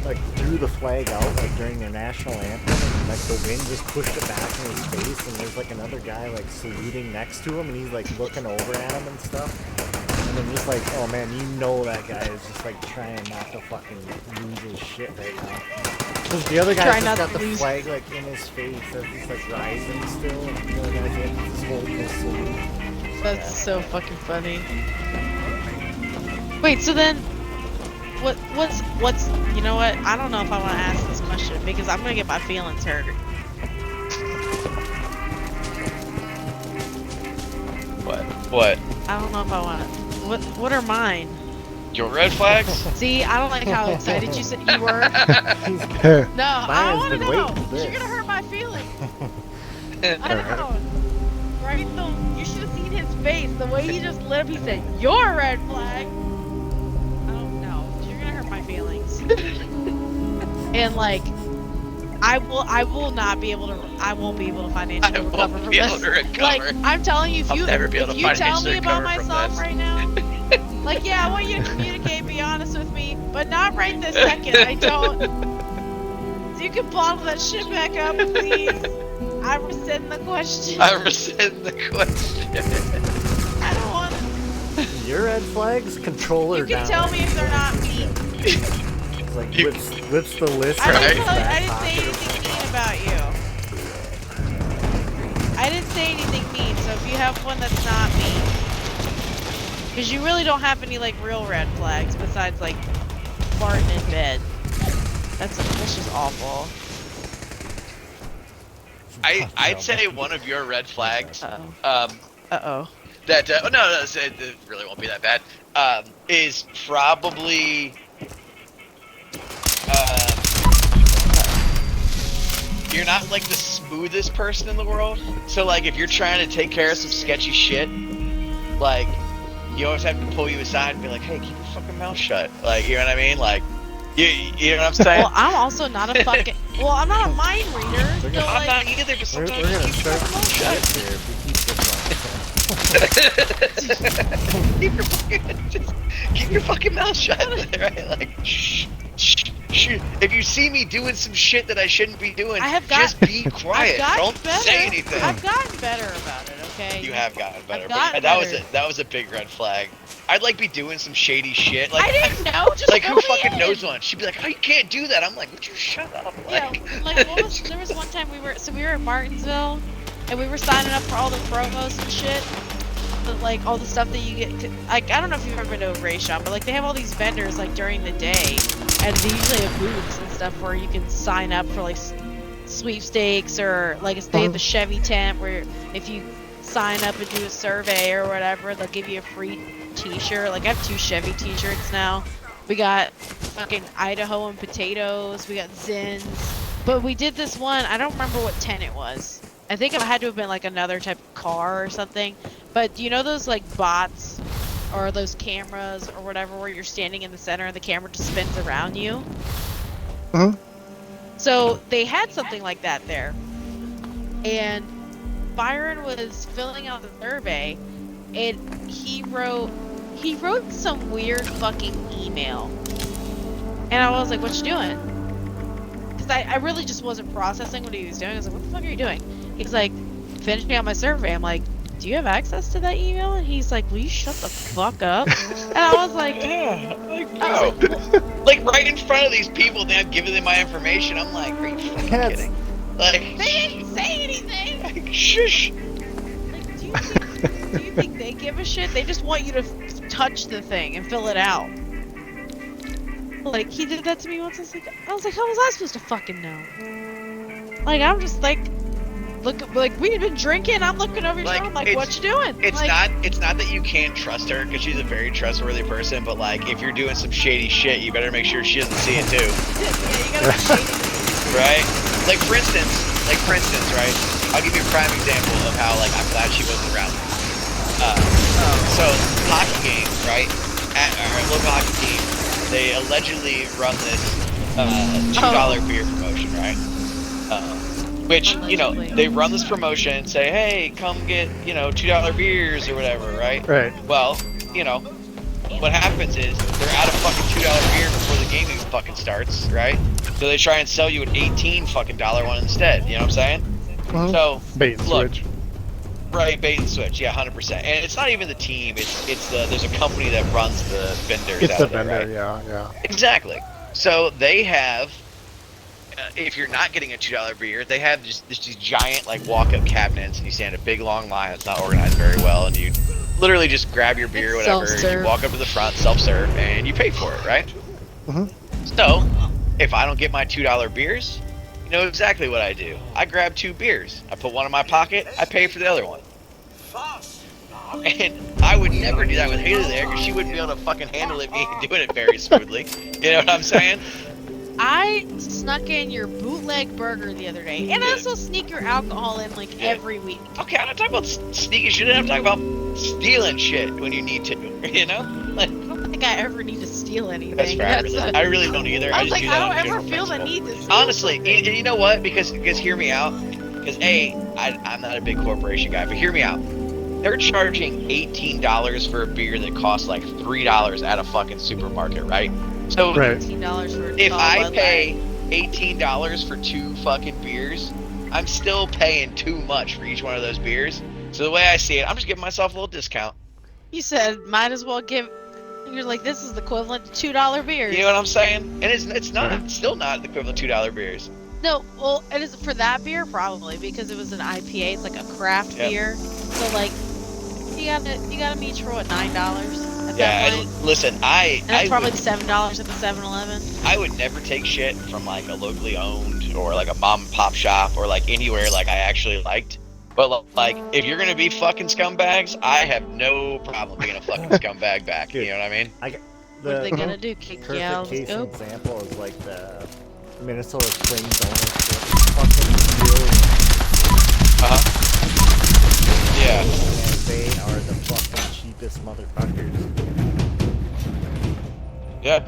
like threw the flag out like during their national anthem, and like the wind just pushed it back in his face, and there's like another guy like saluting next to him, and he's like looking over at him and stuff. And I'm just like, oh man, you know that guy is just like trying not to fucking lose his shit right now. Cause the other guy Try just not got to the lose- flag like in his face as he's like rising still, and the other guy's just holding his salute. That's so fucking funny. Wait, so then, what's, you know what? I don't know if I want to ask this question because I'm gonna get my feelings hurt. What? I don't know if I want to. What are mine? Your red flags? See, I don't like how excited you said you were. No, I Mine's want to been know. waiting for You're this. gonna hurt my feelings. I don't know. Right? You should have seen his face. The way he just lit up, he said, "You're a red flag." I don't know. You're gonna hurt my feelings. And like, I will not be able to. I won't be able to financially I won't recover from be able this. to recover. Like, I'm telling you, if I'll you never be able if to you tell financially me about recover from myself this. right now, like, yeah, I want you to communicate, be honest with me, but not right this second. I don't. So you can bottle that shit back up, please. I rescind the question. I rescind the question. I don't want to. Your red flags, controller You can down. tell me if they're not mean. It's like whips the list. I out of didn't, his tell, back I didn't say pocket or anything something. mean about you. I didn't say anything mean, so if you have one that's not mean. Because you really don't have any, like, real red flags besides, like, farting in bed. That's just awful. I'd say one of your red flags. Uh-oh. Uh-oh. That no, it really won't be that bad. Is probably you're not like the smoothest person in the world. So like if you're trying to take care of some sketchy shit, like you always have to pull you aside and be like, hey, keep your fucking mouth shut. Like, you know what I mean? Like, you know what I'm saying? Well, I'm also not a fucking. Well, I'm not a mind reader. So, I'm like, not either, but We're sometimes gonna keep your start fucking some mouth shit shut. here if we keep this on. Keep your fucking, just keep your fucking mouth shut, right? Like, shh, shh, shh. If you see me doing some shit that I shouldn't be doing, I have just be quiet. I've gotten Don't better. say anything. I've gotten better about it. Okay. You have gotten better, I've gotten but that was better. that was a big red flag. I'd like be doing some shady shit. Like I didn't know. Just like go who fucking ahead. knows one? She'd be like, "Oh, you can't do that." I'm like, "Would you shut up?" Yeah, Like, like there was one time we were in Martinsville, and we were signing up for all the promos and shit. Like all the stuff that you get. Like I don't know if you've ever been to a race shop, but like they have all these vendors like during the day, and they usually have booths and stuff where you can sign up for like sweepstakes or like they have the Chevy tent where if you sign up and do a survey or whatever, they'll give you a free T-shirt. Like I have 2 Chevy T-shirts now. We got fucking Idaho and potatoes. We got Zins. But we did this one. I don't remember what tent it was. I think it had to have been like another type of car or something. But do you know those like bots or those cameras or whatever where you're standing in the center and the camera just spins around you? Uh-huh. So they had something like that there. And Byron was filling out the survey and he wrote some weird fucking email. And I was like, what you doing? Because I really just wasn't processing what he was doing. I was like, what the fuck are you doing? He's like, finishing out my survey. I'm like, do you have access to that email? And he's like, will you shut the fuck up? And I was like, Yeah, like, I was no. like, well, Like right in front of these people, then I'm giving them my information. I'm like, are you fucking That's- kidding? Like, they didn't say anything. like, shush. Like, do you think they give a shit? They just want you to touch the thing and fill it out. Like, he did that to me once. I was like, how was I supposed to fucking know? Like, I'm just like, like we had been drinking. I'm looking over your Like, shoulder. I'm like, it's- what you doing? It's like, not that you can't trust her because she's a very trustworthy person, but like if you're doing some shady shit, you better make sure she doesn't see it too, yeah, you gotta be shady. right? Like for instance, right? I'll give you a prime example of how like I'm glad she wasn't around. So hockey game, right? At our local hockey team, they allegedly run this $2 beer promotion, right? Which, you know, Allegedly. they run this promotion and say, hey, come get, you know, $2 beers or whatever, right? Right. Well, you know, what happens is they're out of fucking $2 beer before the game even fucking starts, right? So they try and sell you an $18 fucking one instead, you know what I'm saying? Well, So, bait and look, switch. right, bait and switch, yeah, 100%. And it's not even the team, it's the, there's a company that runs the vendors It's out the there, vendor, right? yeah. Exactly. So they have, if you're not getting a $2 beer, they have just these giant like walk-up cabinets, and you stand in a big long line. It's not organized very well, and you literally just grab your beer, It's whatever. self-serve. You walk up to the front, self-serve, and you pay for it, right? Mhm. So if I don't get my $2 beers, you know exactly what I do. I grab 2 beers. I put one in my pocket. I pay for the other one. Fast. And I would never do that with Haley there because she wouldn't be able to fucking handle it me doing it very smoothly. You know what I'm saying? I snuck in your bootleg burger the other day, and I also sneak your alcohol in like every week. Okay, I'm not talking about sneaking shit. I'm talking about stealing shit when you need to. You know? Like, I don't think I ever need to steal anything. that's fair. I really don't either. I was just like, do I that don't on a ever general feel the principle. need to steal. Honestly, something. and you know what? Because hear me out. Because I'm not a big corporation guy, but hear me out. They're charging $18 for a beer that costs like $3 at a fucking supermarket, right? So Right. $18 for a if tall I Bud pay Light. $18 for 2 fucking beers, I'm still paying too much for each one of those beers. So the way I see it, I'm just giving myself a little discount. You said might as well give. And you're like, this is the equivalent to $2 beers. You know what I'm saying? And it's not. It's still not the equivalent of $2 beers. No, well, it is for that beer probably because it was an IPA. It's like a craft Yep. beer. So like, you got them each for what, $9 at Yeah, that point. and listen, I And it's probably would, $7 at the 7-Eleven. I would never take shit from like a locally owned or like a mom and pop shop or like anywhere like I actually liked. But like, if you're gonna be fucking scumbags, I have no problem being a fucking scumbag back. You know what I mean? What are they The gonna do? Kick you out of perfect the case scope? example is like the Minnesota Springs ownership. Fucking brilliant. Yeah. And they are the fucking cheapest motherfuckers. Yeah.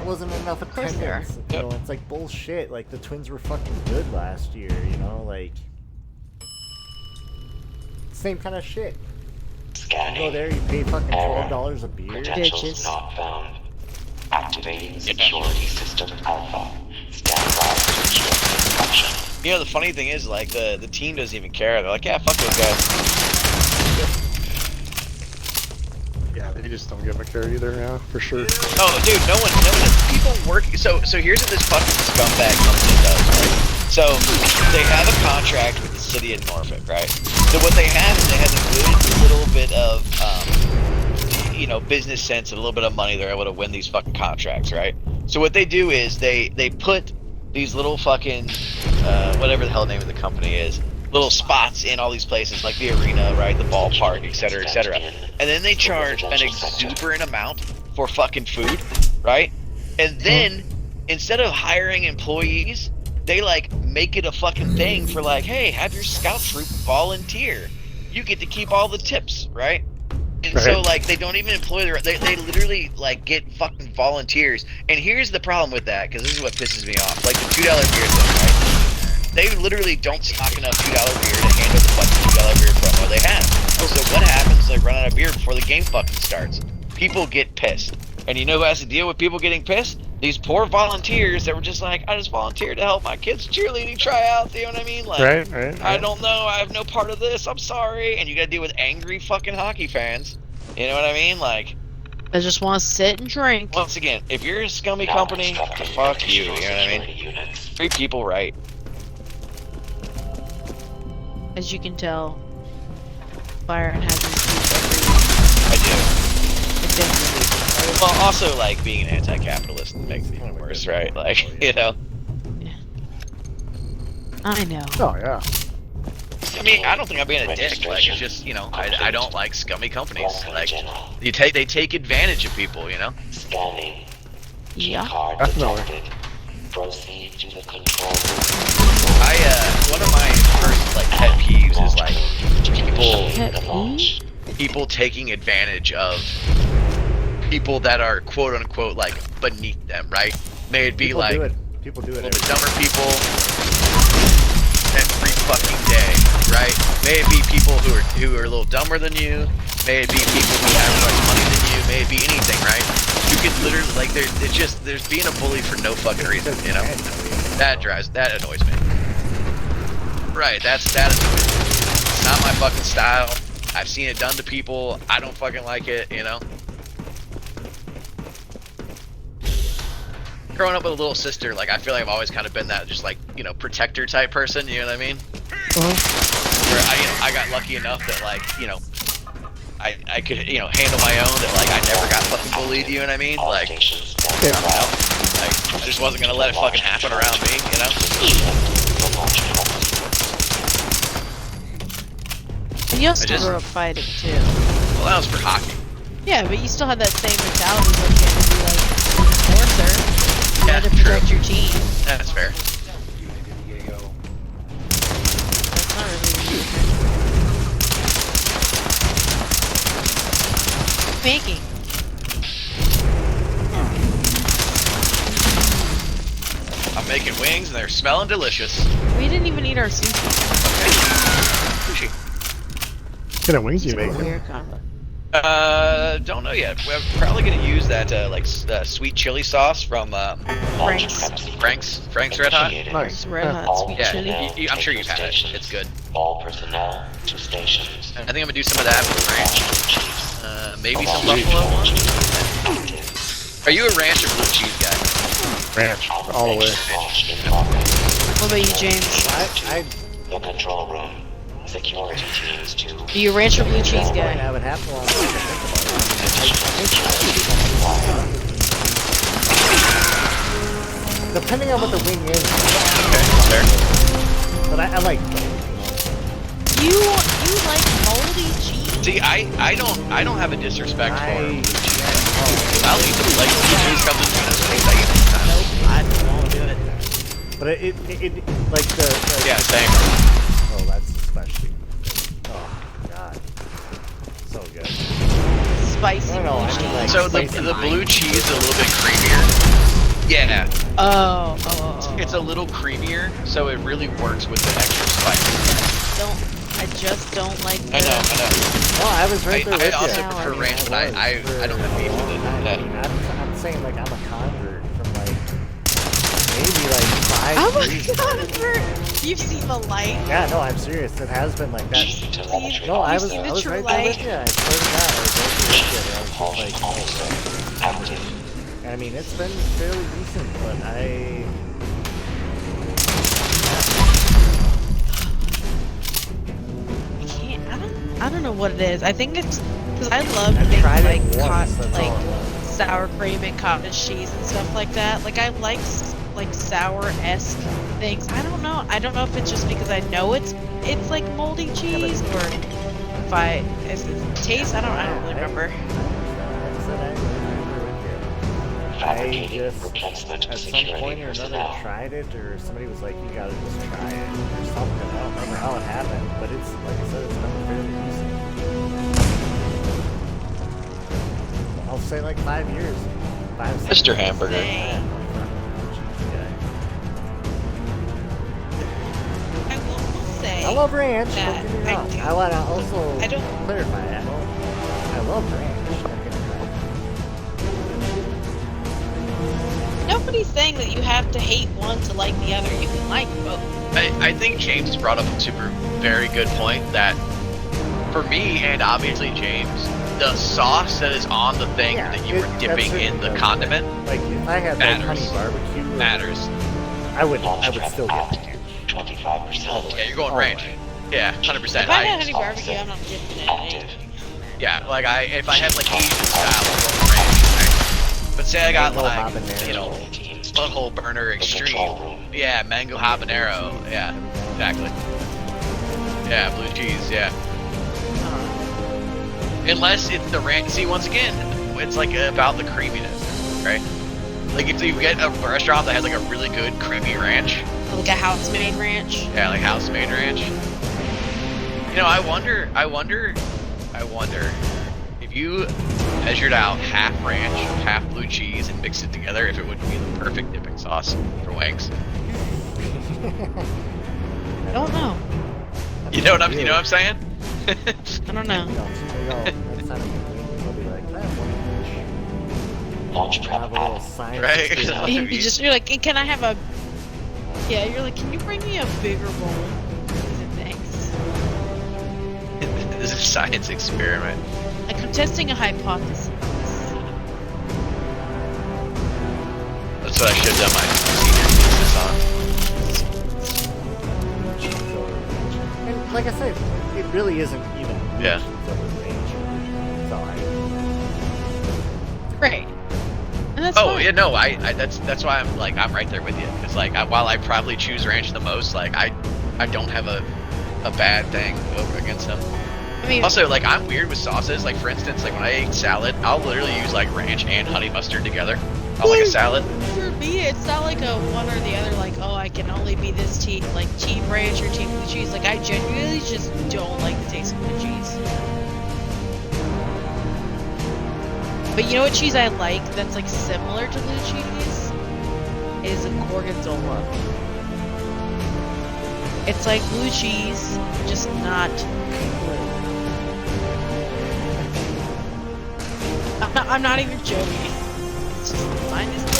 Wasn't enough course they are. attendance. You know, it's like bullshit. Like the Twins were fucking good last year. You know, like same kind of shit. You go there, you pay fucking $12 a beer. Bitches. Not found. Activating security system alpha. Stand by to ensure destruction. You know, the funny thing is, like, the team doesn't even care. They're like, yeah, fuck those guys. Yeah, they just don't give a care either, yeah, for sure. Oh, dude, no one, people work. So here's what this fucking scumbag company does, right? So they have a contract with the city of Norfolk, right? So what they have is they have a good little bit of, you know, business sense and a little bit of money. They're able to win these fucking contracts, right? So what they do is they put these little fucking, whatever the hell the name of the company is, little spots in all these places, like the arena, right, the ballpark, etc., etc. And then they charge an exuberant amount for fucking food, right? And then instead of hiring employees, they like make it a fucking thing for like, hey, have your scout troop volunteer. You get to keep all the tips, right? And so Right. like they don't even employ they literally like get fucking volunteers. And here's the problem with that, because this is what pisses me off. Like the $2 beer thing, right? They literally don't stock enough $2 beer to handle the fucking $2 beer promo they have. So what happens? They run out of beer before the game fucking starts. People get pissed. And you know who has to deal with people getting pissed? these poor volunteers that were just like, I just volunteered to help my kids cheerleading tryouts. You know what I mean? Like, Right. I don't know. I have no part of this. I'm sorry. And you got to deal with angry fucking hockey fans. You know what I mean? Like, I just want to sit and drink. once again, if you're a scummy Now company, instructing fuck you. You know additional what I mean? security units. Treat people right. As you can tell, Byron has improved I do. every day. Well, also, like, being an anti-capitalist makes it even worse, right? Like, you know. I know. Oh yeah. I mean, I don't think I'm being a dick. Like, it's just, you know, I don't like scummy companies. Like, they take advantage of people, you know. Scanning. Yeah. Card Definitely. detected. Proceed to the control room. One of my first, like, pet peeves is, like, Pet peeve? people taking advantage of people that are quote-unquote, like, beneath them, right? May it be, People like, do it. People do a it. little bit every dumber people every fucking day, right? May it be people who are a little dumber than you. May it be people who have less money than you. May it be anything, right? You could literally, like, there's being a bully for no fucking reason, you know? That annoys me. Right, that annoys me. It's not my fucking style. I've seen it done to people. I don't fucking like it, you know? Growing up with a little sister, like, I feel like I've always kind of been that just, like, you know, protector type person, you know what I mean? Where I got lucky enough that, like, you know, I could, you know, handle my own, that, like, I never got fucking bullied, you know what I mean? Like, you know, like, I just wasn't gonna let it fucking happen around me, you know? And you also I just- grew up fighting too. Well, that was for hockey. Yeah, but you still had that same mentality where you had to be like an enforcer. You Yeah, had to true. protect your team. That's fair. That's not really making. I'm making wings and they're smelling delicious. We didn't even eat our sushi. Sushi. What kind of wings you making? Weird combo. Don't know yet. We're probably gonna use that, sweet chili sauce from, Frank's Red Hot. Nice. Red Yeah. hot sweet Yeah, chili. I'm sure you've had it. It's good. All personnel to stations. I think I'm gonna do some of that with ranch. Maybe some buffalo ones. Are you a ranch or blue cheese guy? Ranch all the way. What about you, James? I The control room. Security teams to Are you a ranch or blue cheese don't guy? have it happen a lot to think about it. Depending on what the wing is, Okay, fair. but I like both. You like moldy cheese? See, I don't have a disrespect for blue I- cheese. I'll eat them like blue cheese comes in tuna steaks. I eat them sometimes. Nope, I won't do it. But it like the Yeah, same. Oh, that's especially. Oh God, so good. Spicy I don't know, blue I mean, cheese. like- So Spicy the blue wine. cheese is a little bit creamier. Yeah, Oh. it's a little creamier, so it really works with the extra spice. I just don't like I know. No, I was right there I with also you. prefer mean, ranch, but I don't have beef with it. I mean, I'm saying like I'm a convert from like maybe like 5 Oh my years god, ago. you've seen the light. Yeah, no, I'm serious. It has been like that. telemetry. No, I You've was seen the right true there light. with you. I swear to God, I was right there with you. I was just like, Active. I mean, it's been fairly recent, but I don't know what it is. I think it's because I love I've things tried like it once. That's all it was. sour cream and cottage cheese and stuff like that. Like I like sour-esque things. I don't know. I don't know if it's just because I know it's like moldy cheese or if it tastes. I don't really remember. I Fabricating just, replacement at some security point or another, personnel. tried it, or somebody was like, you gotta just try it, or something. I don't remember how it happened, but it's, like I said, it's been fairly recent. I'll say like 5 years. 5, 6 Mr. years. Hamburger. Dang. I will say. I love ranch, that don't get me I wrong. do. I wanna also I don't- clarify, I love ranch, don't get me wrong. Nope. nobody's saying that you have to hate one to like the other. You can like both. I think James brought up a very good point that for me and obviously James, the sauce that is on the thing that you were dipping in the condiment Like if I had like honey barbecue, matters. I would still get ranch. 25%. Yeah, you're going ranch. Yeah, 100%. If I had honey barbecue, I'm not dipping it in anything. Yeah, like if I had like Asian style, I'm going ranch. Right? But say I got Mango like, habanero. you know, butthole burner extreme. Yeah, mango habanero. Yeah, exactly. Yeah, blue cheese. Yeah. Unless it's the ranch. See, once again, it's like about the creaminess, right? Like if you get a restaurant that has like a really good creamy ranch. Like a house-made ranch. Yeah, like house-made ranch. You know, I wonder if you measured out half ranch, half blue cheese, and mixed it together, if it would be the perfect dipping sauce for wings. I don't know. You know what I'm saying? I don't know. Next time I'll be like, that one Launch prep have a little app. science. Right? experiment. You're like, can I have a? Yeah, you're like, can you bring me a bigger bowl? Thanks. This is a science experiment. Like I'm testing a hypothesis. That's what I should have done my senior thesis on. And like I said, it really isn't even Yeah. range. So Right. And that's Oh fine. yeah, no, I that's why I'm right there with you. Because like while I probably choose ranch the most, like I don't have a bad thing over against them. I mean, Also, like I'm weird with sauces. Like for instance, like when I eat salad, I'll literally use like ranch and honey mustard together on like a salad. for me, it's not like a one or the other. Like, oh, I can only be this team, like team ranch or team blue cheese. Like, I genuinely just don't like the taste of blue cheese. But you know what cheese I like that's like similar to blue cheese is a gorgonzola. It's like blue cheese, just not blue. I'm not even joking. It's just mine is blue.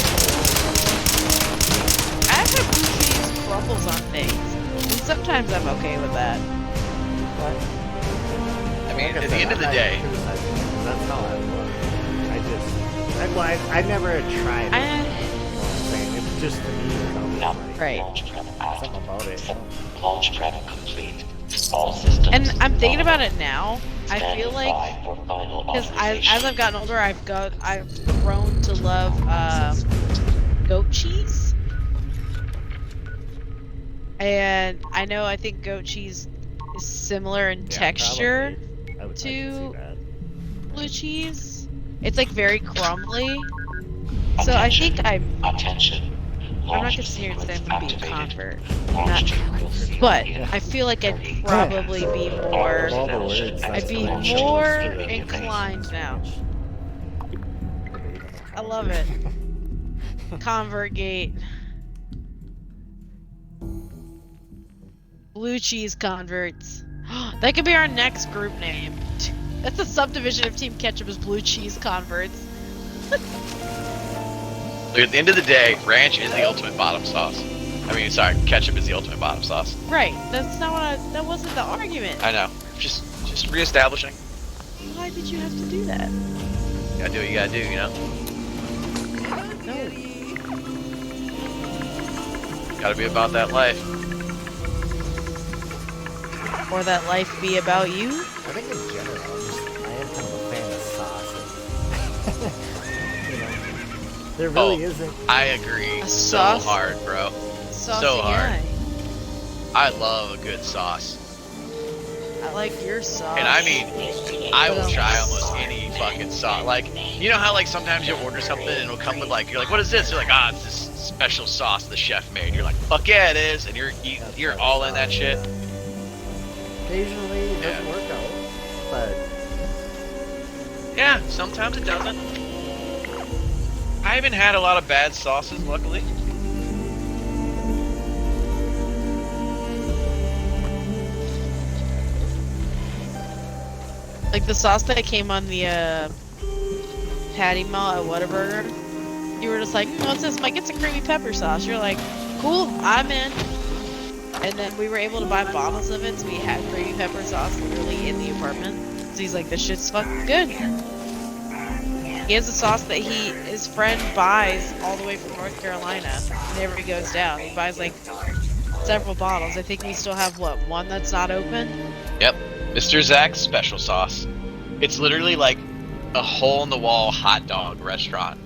I've had blue cheese crumbles on things, and sometimes I'm okay with that. I mean, at the end of the day, that's how I look. I never had tried it. You know what I'm saying? It's just to me, Now, Right. launch prep app. something about it. Launch prep complete. All systems. And I'm thinking about it now. I Standing feel like by for final because authorization. as I've gotten older, I've grown to love goat cheese, and I think goat cheese is similar in texture Probably. I could to see that. blue cheese. It's like very crumbly. So I think I'm Attention. not Launch gonna sit here and say I'm sequence gonna be a activated. convert, Launch sequence but in I feel like I'd probably be more. All the words, I'd that's be the one show more us to the inclined now. debate. I love it. Convert gate. Blue cheese converts. That could be our next group name. That's a subdivision of Team Ketchup is blue cheese converts. look, at the end of the day, ranch is the ultimate bottom sauce. I mean, sorry, ketchup is the ultimate bottom sauce. Right. That's not what that wasn't the argument. I know. Just reestablishing. Why did you have to do that? You gotta do what you gotta do, you know? No. Gotta be about that life. Or that life be about you? I think in general, I am kind of a fan of sauces. You know, there really isn't. I agree A so sauce? hard, bro. Saucy So hard. guy. I love a good sauce. I like your sauce. And I mean, I will try almost any fucking sauce. Like, you know how like sometimes you order something and it'll come with like, you're like, what is this? You're like, it's this special sauce the chef made. You're like, fuck yeah, it is. And you're all in that shit. Occasionally, it doesn't work out, but Yeah, sometimes it doesn't. I haven't had a lot of bad sauces, luckily. Like the sauce that came on the patty melt at Whataburger. you were just like, what's this? Mike, it's a creamy pepper sauce. You're like, cool, I'm in. And then we were able to buy bottles of it, so we had creamy pepper sauce literally in the apartment. So he's like, this shit's fucking good. He has a sauce that his friend buys all the way from North Carolina whenever he goes down. He buys like several bottles. I think we still have, what, one that's not open? Yep. Mr. Zach's special sauce. It's literally like a hole-in-the-wall hot dog restaurant,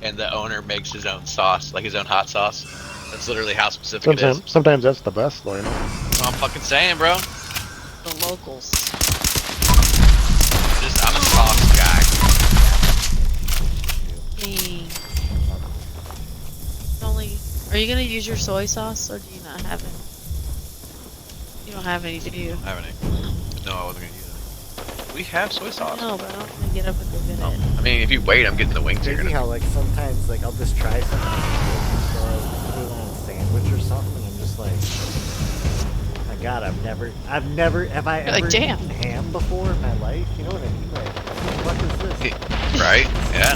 and the owner makes his own sauce, like his own hot sauce. That's literally how specific it is. Sometimes that's the best, though, you know? That's what I'm fucking saying, bro. The locals. I'm a sauce guy. Hey. Are you gonna use your soy sauce, or do you not have it? You don't have any, do you? I have any. No, I wasn't gonna use it. We have soy sauce. No, but I don't want to get up and go get Oh. it. I mean, if you wait, I'm getting the wings here. Crazy how like sometimes like I'll just try something or I'll put it on a sandwich or something. I'm just like, oh my God, have I You're ever like, damn. eaten ham before in my life? You know what I mean? Like, what the fuck is this? Right? Yeah.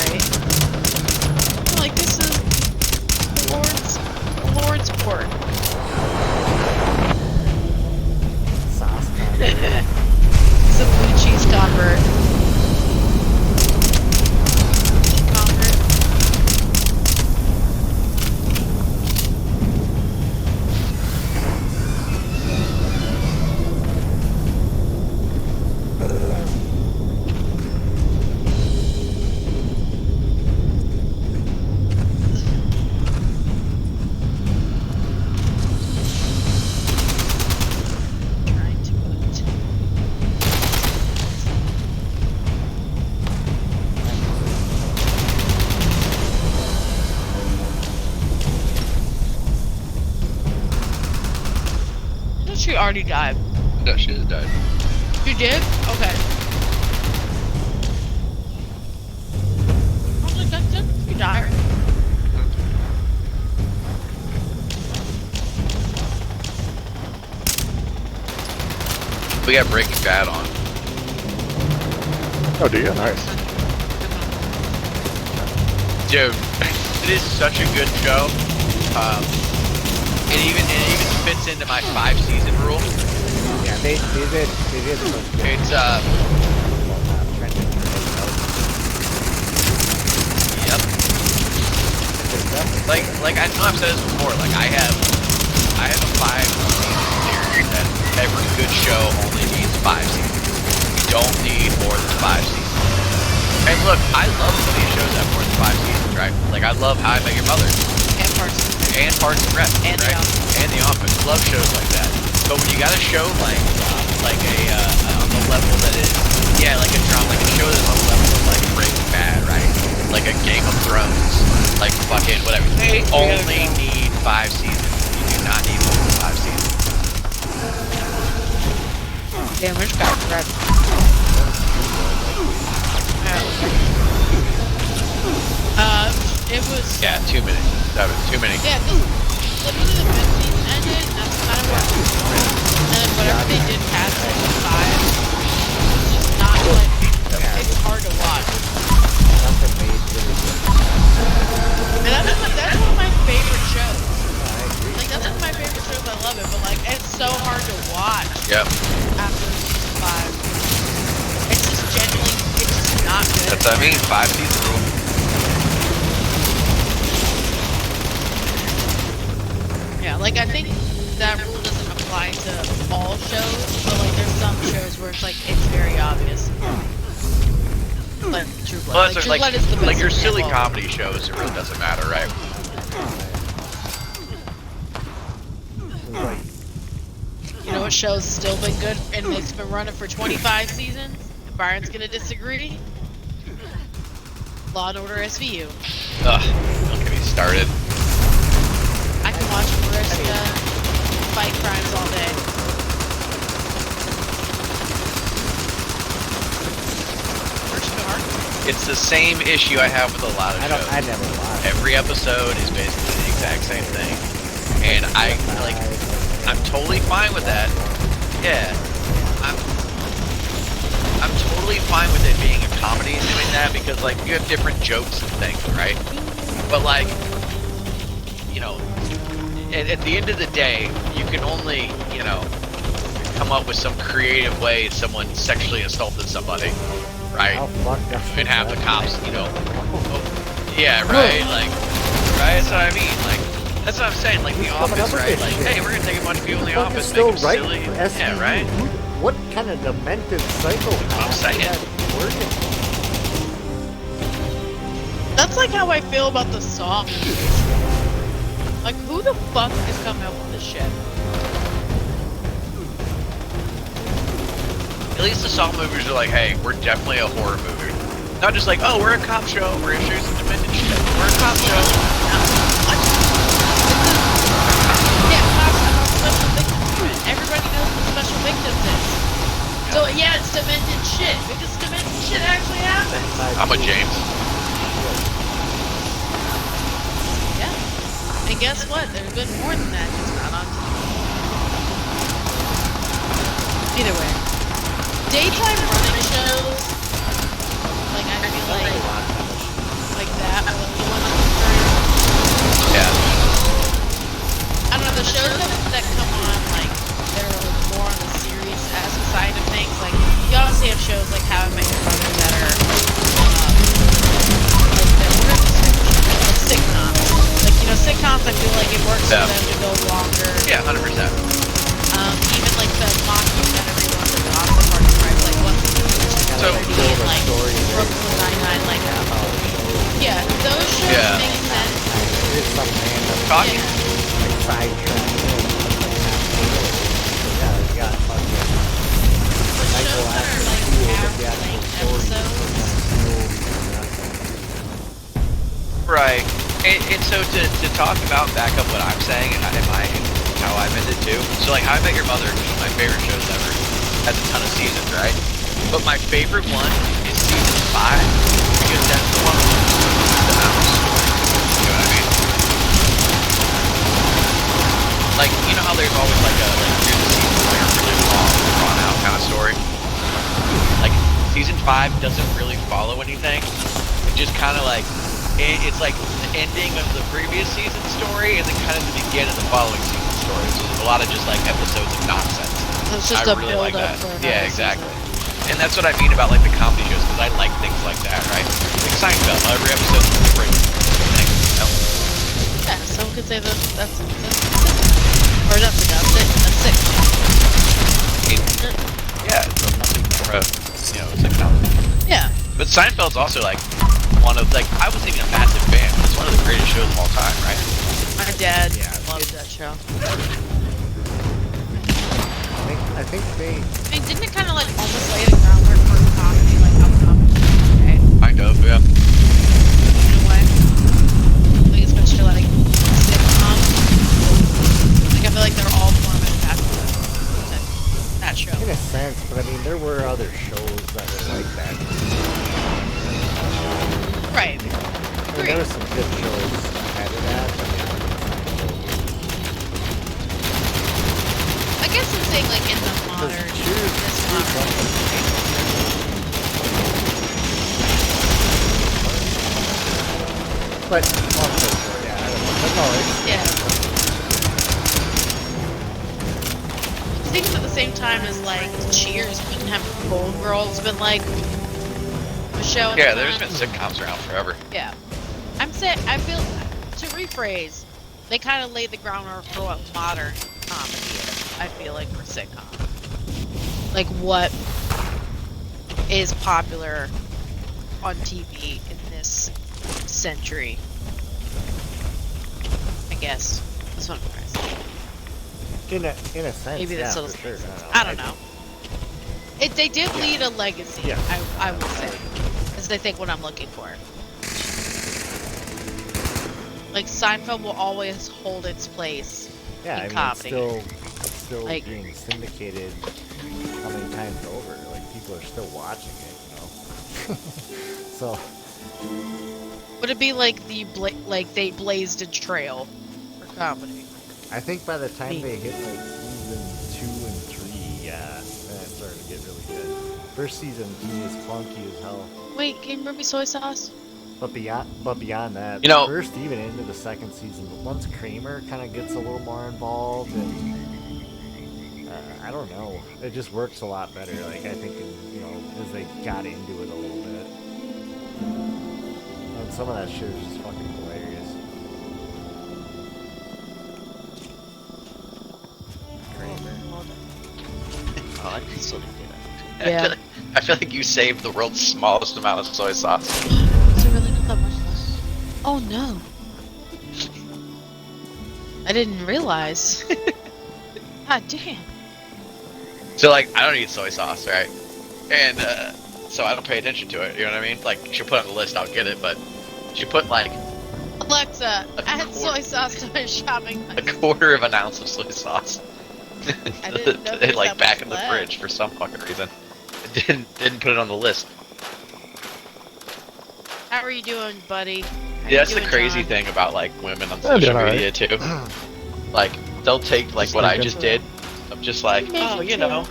Right? Like, this is Lord's pork. Sauce convert. It's a blue cheese convert. Convert. Trying to put. I thought she already died. No, she just died. You did? Okay. I was like, that's it. You died. We got Breaking Bad on. Oh, do you? Nice. Dude, it is such a good show. It even fits into my 5-season rule. Yeah, they did. It's Yep. Like I know I've said this before. Like I have a 5-season theory that every good show only needs 5 seasons. You don't need more than 5 seasons. And look, I love some of these shows that have more than 5 seasons, right? Like I love How I Met Your Mother And Parks and Rec. and Parks and Rec, And The right? Office. And The Office. Love shows like that. But when you got a show like a on the level that is, yeah, like a drama, like a show that's on the level of like Breaking Bad, right? Like a Game of Thrones, like fucking whatever. They only need 5 seasons. You do not need more than 5 seasons. Damn, which guy red? It was. Yeah, 2 minutes. That was too many. Yeah, because literally the 15 ended, and that's kind of what it was. And then whatever they did past like 5, it's just not like. It's hard to watch. Nothing made really good. And that's one of my favorite shows. I agree. Like, that's one of my favorite shows, I love it, but like, it's so hard to watch Yep. after season 5. It's just genuinely, it's just not good. That's what I mean. 5-season rule. Yeah, like I think that rule doesn't apply to all shows, but like there's some shows where it's like it's very obvious. Like True Blood. Well, Like, that's True Blood is the best like your silly example. comedy shows. It really doesn't matter, right? Like, You know what show's still been good and it's been running for 25 seasons? And Byron's gonna disagree. Law and Order SVU. Ugh, don't get me started. I can watch Mariska fight crimes all day. Mariska Hargitay. It's the same issue I have with a lot of shows. I never watched. Every episode is basically the exact same thing, and I'm totally fine with that. Yeah, I'm totally fine with it being a comedy and doing that because like you have different jokes and things, right? But like, you know, at the end of the day, you can only, you know, come up with some creative way someone sexually assaulted somebody, right? How fucked up And is have the that? cops, you know, yeah, right? Like, right? That's what I mean. Like, that's what I'm saying. Like, The Who's coming Office, up with right? this Like, shit? hey, we're gonna take a bunch of people in the Fuck office, is make still them right silly. for Yeah, SVU? right? What kind of demented psychopath I'm saying. is that working? That's like how I feel about the Saw movies. Like, who the fuck is coming up with this shit? At least the Saw movies are like, hey, we're definitely a horror movie. Not just like, oh, we're a cop show, we're gonna show you some demented shit. We're a cop show. Yeah, cops about special victims unit. Everybody knows what special victims is. So yeah, it's demented shit because demented shit actually happens. I'm a James. Yeah. And guess what? There's been more than that, just not on TV. Either way, daytime running shows. Like I feel like that. The one on the Yeah. I don't know, the shows that come on, like, that are like, more on the serious side of things, like, you obviously have shows like How I Met Your Mother that are, like sitcoms. Like, you know, sitcoms, I feel like it works for Yeah. them to go longer. Yeah, 100%. Even like the mockumentary ones, like Austin Party, right? Like, what's So- and like Brooklyn Nine-Nine, like, yeah, those shows Yeah. make sense. Here's some random Talking. like, side track or something happening. Yeah, you got fucking But shows Michael that are after like school, but the average actual length story is episodes. Right. And so to talk about, back up what I'm saying and how I've ended too. So like How I Met Your Mother is one of my favorite shows ever. Has a ton of seasons, right? But my favorite one is season 5 because that's the one with the mouse. You know what I mean? Like, you know how there's always like a here's a season where it's really long, drawn out kind of story. Like season 5 doesn't really follow anything. It just kind of like it's like the ending of the previous season story and then kind of the beginning of the following season story. So there's a lot of just like episodes of nonsense. It's just I a really build like up that. for another Yeah, season. exactly. And that's what I mean about like the comedy shows because I like things like that, right? Like Seinfeld, every episode's a different thing. You know? Yeah, someone could say that's a sitcom. Or that's a sitcom. Yeah, it's nothing more of, you know, it's like no. Yeah. But Seinfeld's also like one of like I wasn't even a massive fan. It's one of the greatest shows of all time, right? My dad Yeah, loved that show. I think they. I mean, didn't it kind of like almost lay the groundwork for comedy, like how comedy is today? Kind of, yeah. In a way. Like, especially like sitcoms. Like, I feel like they're all formative after that show. In a sense, but I mean, there were other shows that were like that. Right. I mean, Agreed. there were some good shows ahead of that. I guess I'm saying like in the modern, this modern. But also, yeah, I don't know. But no, it's, Yeah. I think at the same time as like Cheers couldn't have Gold Girls been like a show. at Yeah, the there's time. been sitcoms around forever. Yeah. I'm saying, I feel, to rephrase, they kind of laid the groundwork for what modern comedy is, I feel like, for sitcom. Like, what is popular on TV in this century, I guess. That's what I'm trying to say. in a sense, Maybe yeah, that's for what sure. I don't know. They did lead a legacy, Yeah. I would say. Is I think what I'm looking for. Like, Seinfeld will always hold its place Yeah, in I mean, comedy. it's still Like- being syndicated how many times over? Like, people are still watching it, you know? So, Would it be like like they blazed a trail for comedy? I think by the time Me. they hit, like, season 2 and 3, yeah, then it started to get really good. First season to me is clunky as hell. Wait, can you bring me soy sauce? But beyond that, You know- first even into the second season, once Kramer kind of gets a little more involved, and I don't know, it just works a lot better. Like I think, as they got into it a little bit, and some of that shit is just fucking hilarious. Kramer. Oh, I can still do that. Yeah. I feel like you saved the world's smallest amount of soy sauce. Is there really not that much left? Oh no. I didn't realize. God damn. So like, I don't eat soy sauce, right? And so I don't pay attention to it. You know what I mean? Like, she'll put it on the list, I'll get it. But she put like Alexa, add soy sauce to my shopping a list. quarter of an ounce of soy sauce. I didn't know there was like that back much in the left. fridge for some fucking reason. Didn't put it on the list. How are you doing, buddy? How Yeah, you that's the doing, crazy John? thing about like women on I'm social doing alright. media too. Like they'll take like Just what I thinking. just did. I'm just like, You make oh, it you too. know,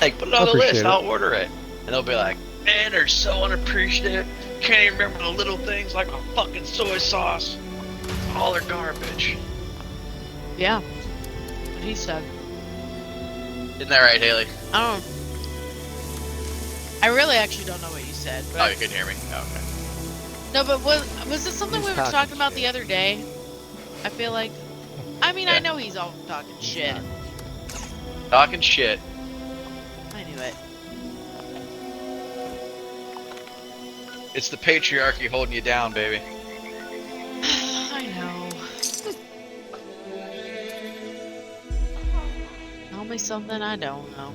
like put it on the Appreciate list. it. I'll order it. And they'll be like, man, they're so unappreciative. Can't even remember the little things like a fucking soy sauce. All are garbage. Yeah. What he said. Isn't that right, Haley? I don't. I really actually don't know what you said. But Oh, you couldn't hear me. Oh, okay. No, but was it something He's we were talking talking about shit. the other day? I feel like. I mean, Yeah. I know he's all talking shit. Talking shit. I knew it. It's the patriarchy holding you down, baby. I know. Tell me something I don't know.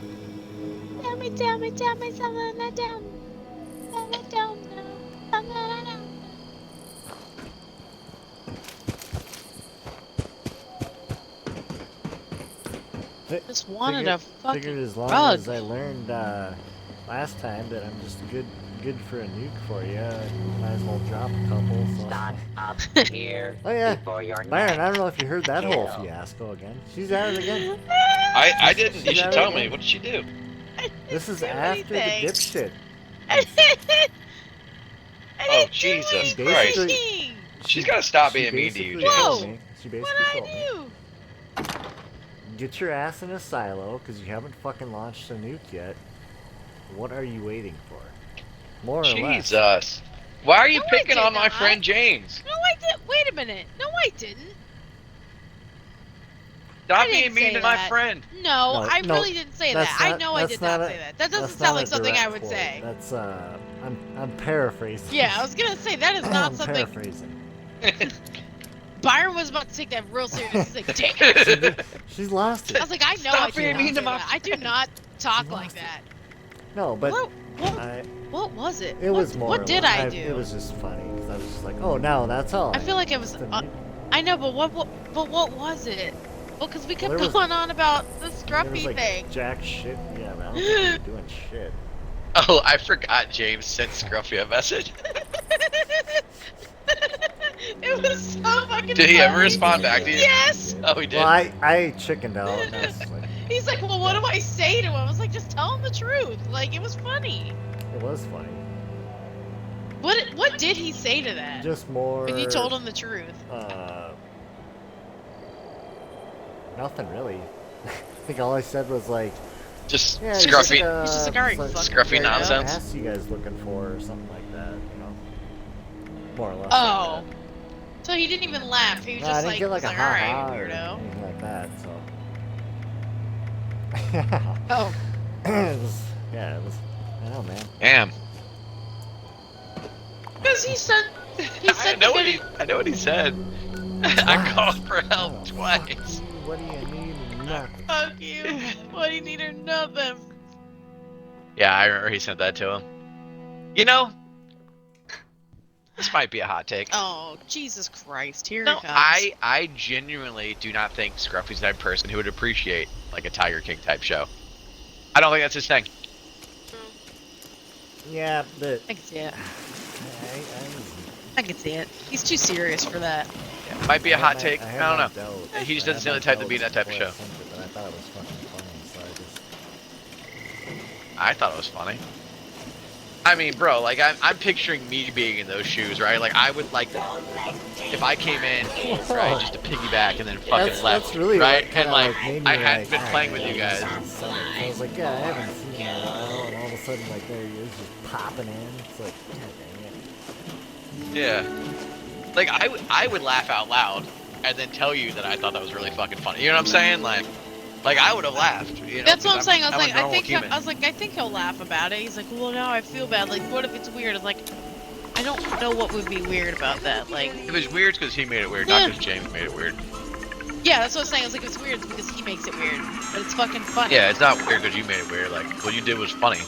Tell me something I don't know. Something I don't know. Something I don't know. Just wanted a Figured fucking as long rug. as I learned last time that I'm just good for a nuke for you, might as well drop a couple. So. Start up here Oh yeah, before your Byron, I next don't know if you heard that whole kill. fiasco again. She's at it again. I didn't. You She's should at tell it me. again. What did she do? This is do after the anything. dipshit. Oh, Jesus Basically- Christ. Anything. She's gotta stop She being mean to you, basically James. told Whoa! me- She What basically I told me, do? get your ass in a silo, because you haven't fucking launched a nuke yet. What are you waiting for? More or less. Jesus. Why are you No, I picking did on my not. friend James? No, I did. Wait a minute. No, I didn't. Stop I being didn't mean say to my that. friend. No, No, I no, really didn't say that's that. I not- know I that's did not not a- say that. That doesn't That's sound not like a something I direct would quote. say. That's I'm paraphrasing. Yeah, I was gonna say that is not I'm something. paraphrasing. Byron was about to take that real serious. He's like, damn. She's lost I it. was like, I know Stop I did being not mean to say my that. I do not talk She like lost it. that. No, but What? What was it? it was more. What or did less- I do? It was just funny because I was just like, oh, now that's all. I feel like it was. Just a nuke. I know, but what was it? Well, because we kept there was- going on about the There was scruffy like thing. jack shit. Yeah, but I don't think we were doing shit. Oh, I forgot James sent Scruffy a message. It was so fucking Did he ever funny. respond back to you? Yes. Oh, he did. Well, I chickened out. And I was just like, He's like, well, what do I say to him? I was like, just tell him the truth. Like, it was funny. it was funny. What did he say to that? Just more. When you told him the truth. Nothing really. I think all I said was like, Just yeah, he's Scruffy. He's just like, all right, it's fucking Scruffy weirdo. nonsense. Ass you guys looking for or something like that, you know. More or less. Oh. So he didn't even laugh. He was No, I just didn't like, get like a all ha right, ha or weirdo. anything like that. So. Oh. It was, yeah, it was. I know, man. Damn. Because he said I know what he said. I called for help Oh, twice. fuck you, what do you need? Nothing. fuck you. What do you need or nothing? Yeah, I remember he sent that to him. You know, this might be a hot take. Oh, Jesus Christ. Here No, it comes. I genuinely do not think Scruffy's the type of person who would appreciate like a Tiger King type show. I don't think that's his thing. Yeah, but I can see it. I I can see it. He's too serious for that. Yeah, might be a hot take. I I don't know. know. He just doesn't seem the type to be in that type of show. But I thought it was fucking funny, so I I thought it was funny. I mean, bro, like I'm picturing me being in those shoes, right? Like I would like if I came in, right, just to piggyback and then fucking left, that's really right? what And kinda like made me I hadn't been "Alright, playing with you yeah, guys. this is Summit." I was like, yeah, I haven't seen you in a while, and all of a sudden, like, there he is, just popping in. It's like, god dang it. Yeah. Like I would laugh out loud and then tell you that I thought that was really fucking funny. You know what I'm saying? Like I would have laughed. You know, That's what I'm 'cause saying. I was I'm like, a normal I was like, I think he'll laugh about it. He's like, well, now I feel bad. Like, what if it's weird? It's like, I don't know what would be weird about that. Like, If it's weird, it's because he made it weird, Yeah. not because James made it weird. yeah, that's what I'm saying. I was like, it's weird because he makes it weird, but it's fucking funny. Yeah, it's not weird because you made it weird. Like what you did was funny.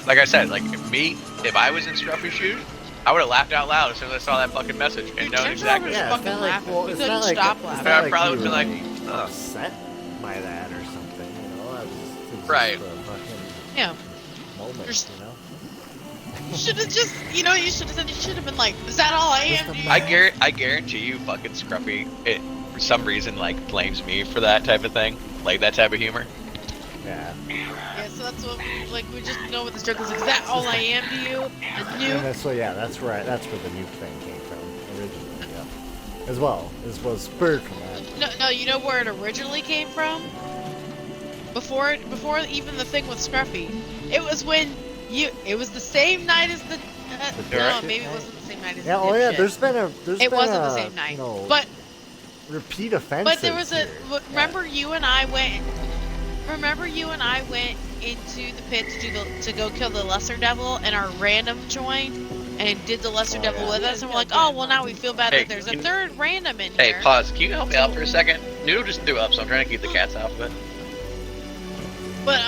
Like I said, like if I was in Scruffy's shoes, I would have laughed out loud as soon as I saw that fucking message and Dude, known James exactly. Roberts Yeah, it's fucking not like, laughing. well, He it's couldn't not like, stop it's laughing. not I like probably you would've were, been like, ugh. upset by that or something, you know? It was Right. just a fucking Yeah. moment, Just- you know? You should have just, you know, you should have said, you should have been like, is that all I am? Just dude?" I guarantee you, fucking Scruffy, it for some reason like blames me for that type of thing, like that type of humor. Yeah. Yeah, so that's what, like, we just know what this joke is. Like, is that all I am to you? A And nuke? that's, so yeah, that's where the nuke thing came from, originally, yeah. As well, this was spurred from that. No, you know where it originally came from? Before even the thing with Scruffy. It was when it was the same night as the no, dipshit maybe it night? wasn't the same night as Yeah, the oh yeah, dipshit. there's It been wasn't a, the same night. you know, But repeat offenses there was a here. remember you and I went into the pit to go kill the lesser devil, and our random joined and did the lesser devil with us, and we're like, oh well, now we feel bad Hey, that there's a can- third random in Hey, here. pause. Can you help me out for a second? Noodle just threw up, so I'm trying to keep the cats off of it. But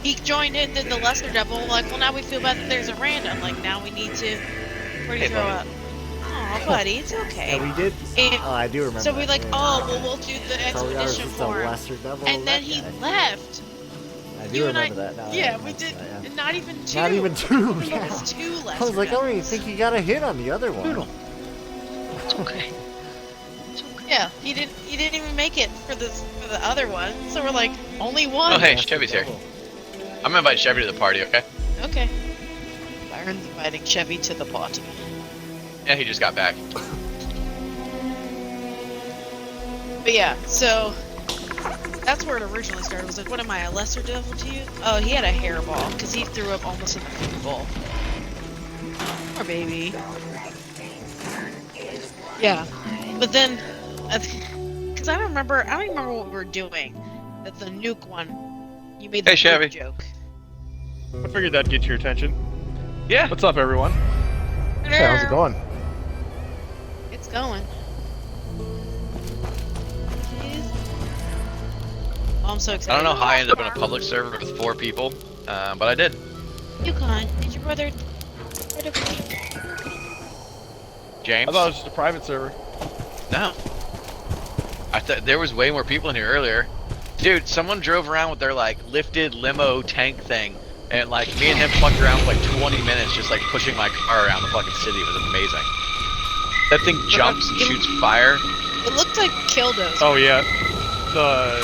he joined in, did the lesser devil. Like, well, now we feel bad that there's a random. Like, now we need to. Where do you Hey, throw buddy. up? Oh, buddy, it's okay. Yeah, we did. And Oh, I do remember. so we that, like, yeah. oh, well, we'll do the So we are expedition just a for him. lesser devil. And then he that guy. left. I do You and I, remember that. Now, yeah, that we makes did. sense, yeah. Not even two. Not even two. I think Yeah. it was two lesser I was like, I don't even devils. think he got a hit on the other one. Noodle. It's okay. Yeah, he didn't even make it for the other one. So we're like, only one. Oh, hey, Lesser Chevy's here. devil. I'm gonna invite Chevy to the party, okay? Okay. Byron's inviting Chevy to the party. Yeah, he just got back. But yeah, so that's where it originally started. Was like, what am I, a lesser devil to you? Oh, he had a hairball because he threw up almost in the food bowl. Poor baby. Yeah, but then, because I don't remember what we were doing. That's the nuke one. You made the Hey, Chevy. nuke joke. I figured that'd get your attention. Yeah. What's up, everyone? Hey, how's it going? It's going. Oh, I'm so excited. I don't know how I ended up in a public server with 4 people, but I did. Yukon, did your brother? James? I thought it was just a private server. No. I thought there was way more people in here earlier. Dude, someone drove around with their like lifted limo tank thing, and like me and him fucked around for like 20 minutes, just like pushing my car around the fucking city. It was amazing. That thing jumps and shoots fire. It looked like Killdozer. Oh yeah, the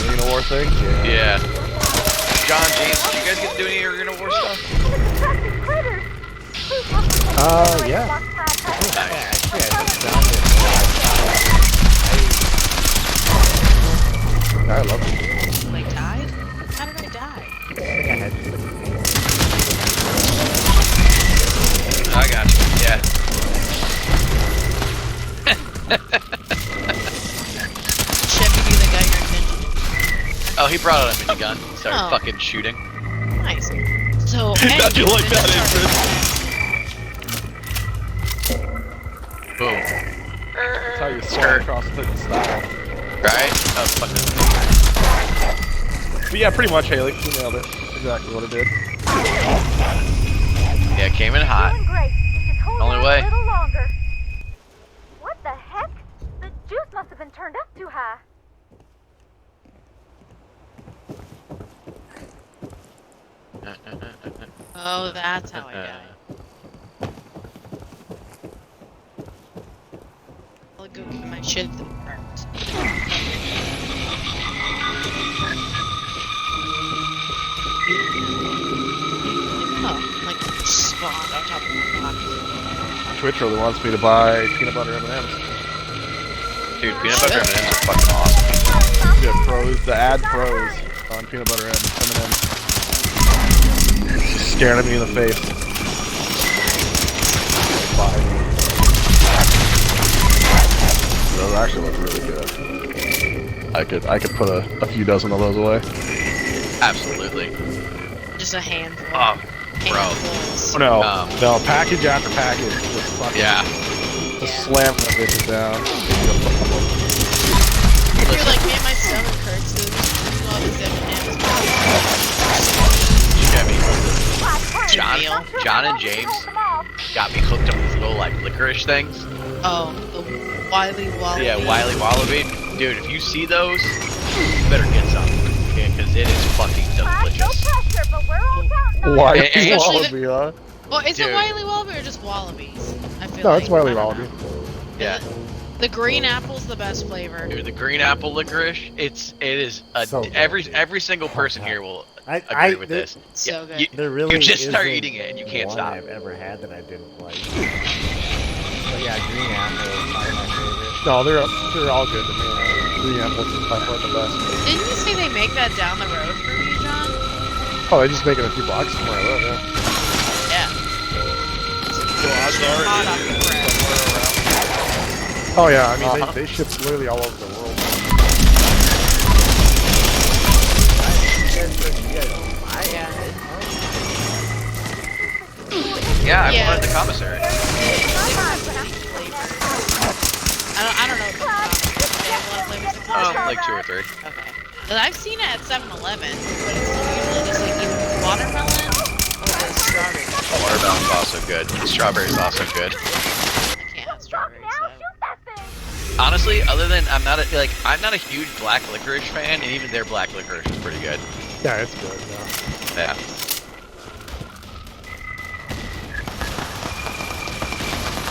Arena War thing. Yeah. John, James, did you guys get to do any Arena War stuff? Yeah. Yeah, actually, I just found it. I love it. Like died? How did I die? I think I had just like I got you. Yeah. Chevy, do the guy your attention. Oh, he brought out a minigun and started Oh. fucking shooting. Nice. So, How'd you anyways, like then that it entrance? Boom. That's how you Skirt. swing across the style. Right? Oh, fucking. But yeah, pretty much, Haley. You nailed it. Exactly what it did. Yeah, came in hot. Doing great. Just hold Only on way. a little longer. What the heck? The juice must have been turned up too high. Oh, that's how I died. Oh, to go get my shit that burnt. Oh, like spawned on top of the rock. Twitch really wants me to buy peanut butter M&Ms. Dude, peanut butter M&Ms are fucking awesome. Yeah, pros, the ad pros on peanut butter M&Ms. Just staring at me in the face. Buy. Those actually look really good. I could put a few dozen of those away. Absolutely. Just a handful. Oh, bro. Handfuls. Oh no, no, package after package. Just fucking, Yeah. just slam the bitches down. If you're like, man, my stomach hurts, so just do all these M&Ms. You get me. John and James got me hooked up with little like licorice things. Oh, the Wily Wallaby. Yeah, Wily Wallaby. Dude, if you see those, you better get some. Okay, because it is fucking delicious. Why? Especially Wallaby, huh? Well, is Dude. it Wily Wallaby or just Wallabies? I feel No, like, it's Wily I don't Wallaby. know. Yeah. The green apple's the best flavor. Dude, the green apple licorice, it is a So good, every dude. single person here will I agree with there- this. So Yeah, good. you, There really you just start isn't eating it and you can't one stop. I've ever had that I didn't like. But yeah, green apple is probably my favorite. No, they're all good to me. Green apples is by far the best. Didn't you say they make that down the road for you, John? Oh, they just make it a few blocks from where I live, yeah. Yeah. So odds are Hot off the press. Oh yeah, I mean they ship literally all over the world. Yeah, I Yeah. wanted the commissary. I don't know if it's they have a lot of flavors of commissary. Like 2 or 3. Okay. 'Cause I've seen it at 7-Eleven, but it's usually just like either watermelon or the strawberry. Watermelon's also good. Strawberry's also good. I can't have strawberries. So. Honestly, other than I'm not a huge black licorice fan, and even their black licorice is pretty good. Yeah, it's good. Yeah. Yeah.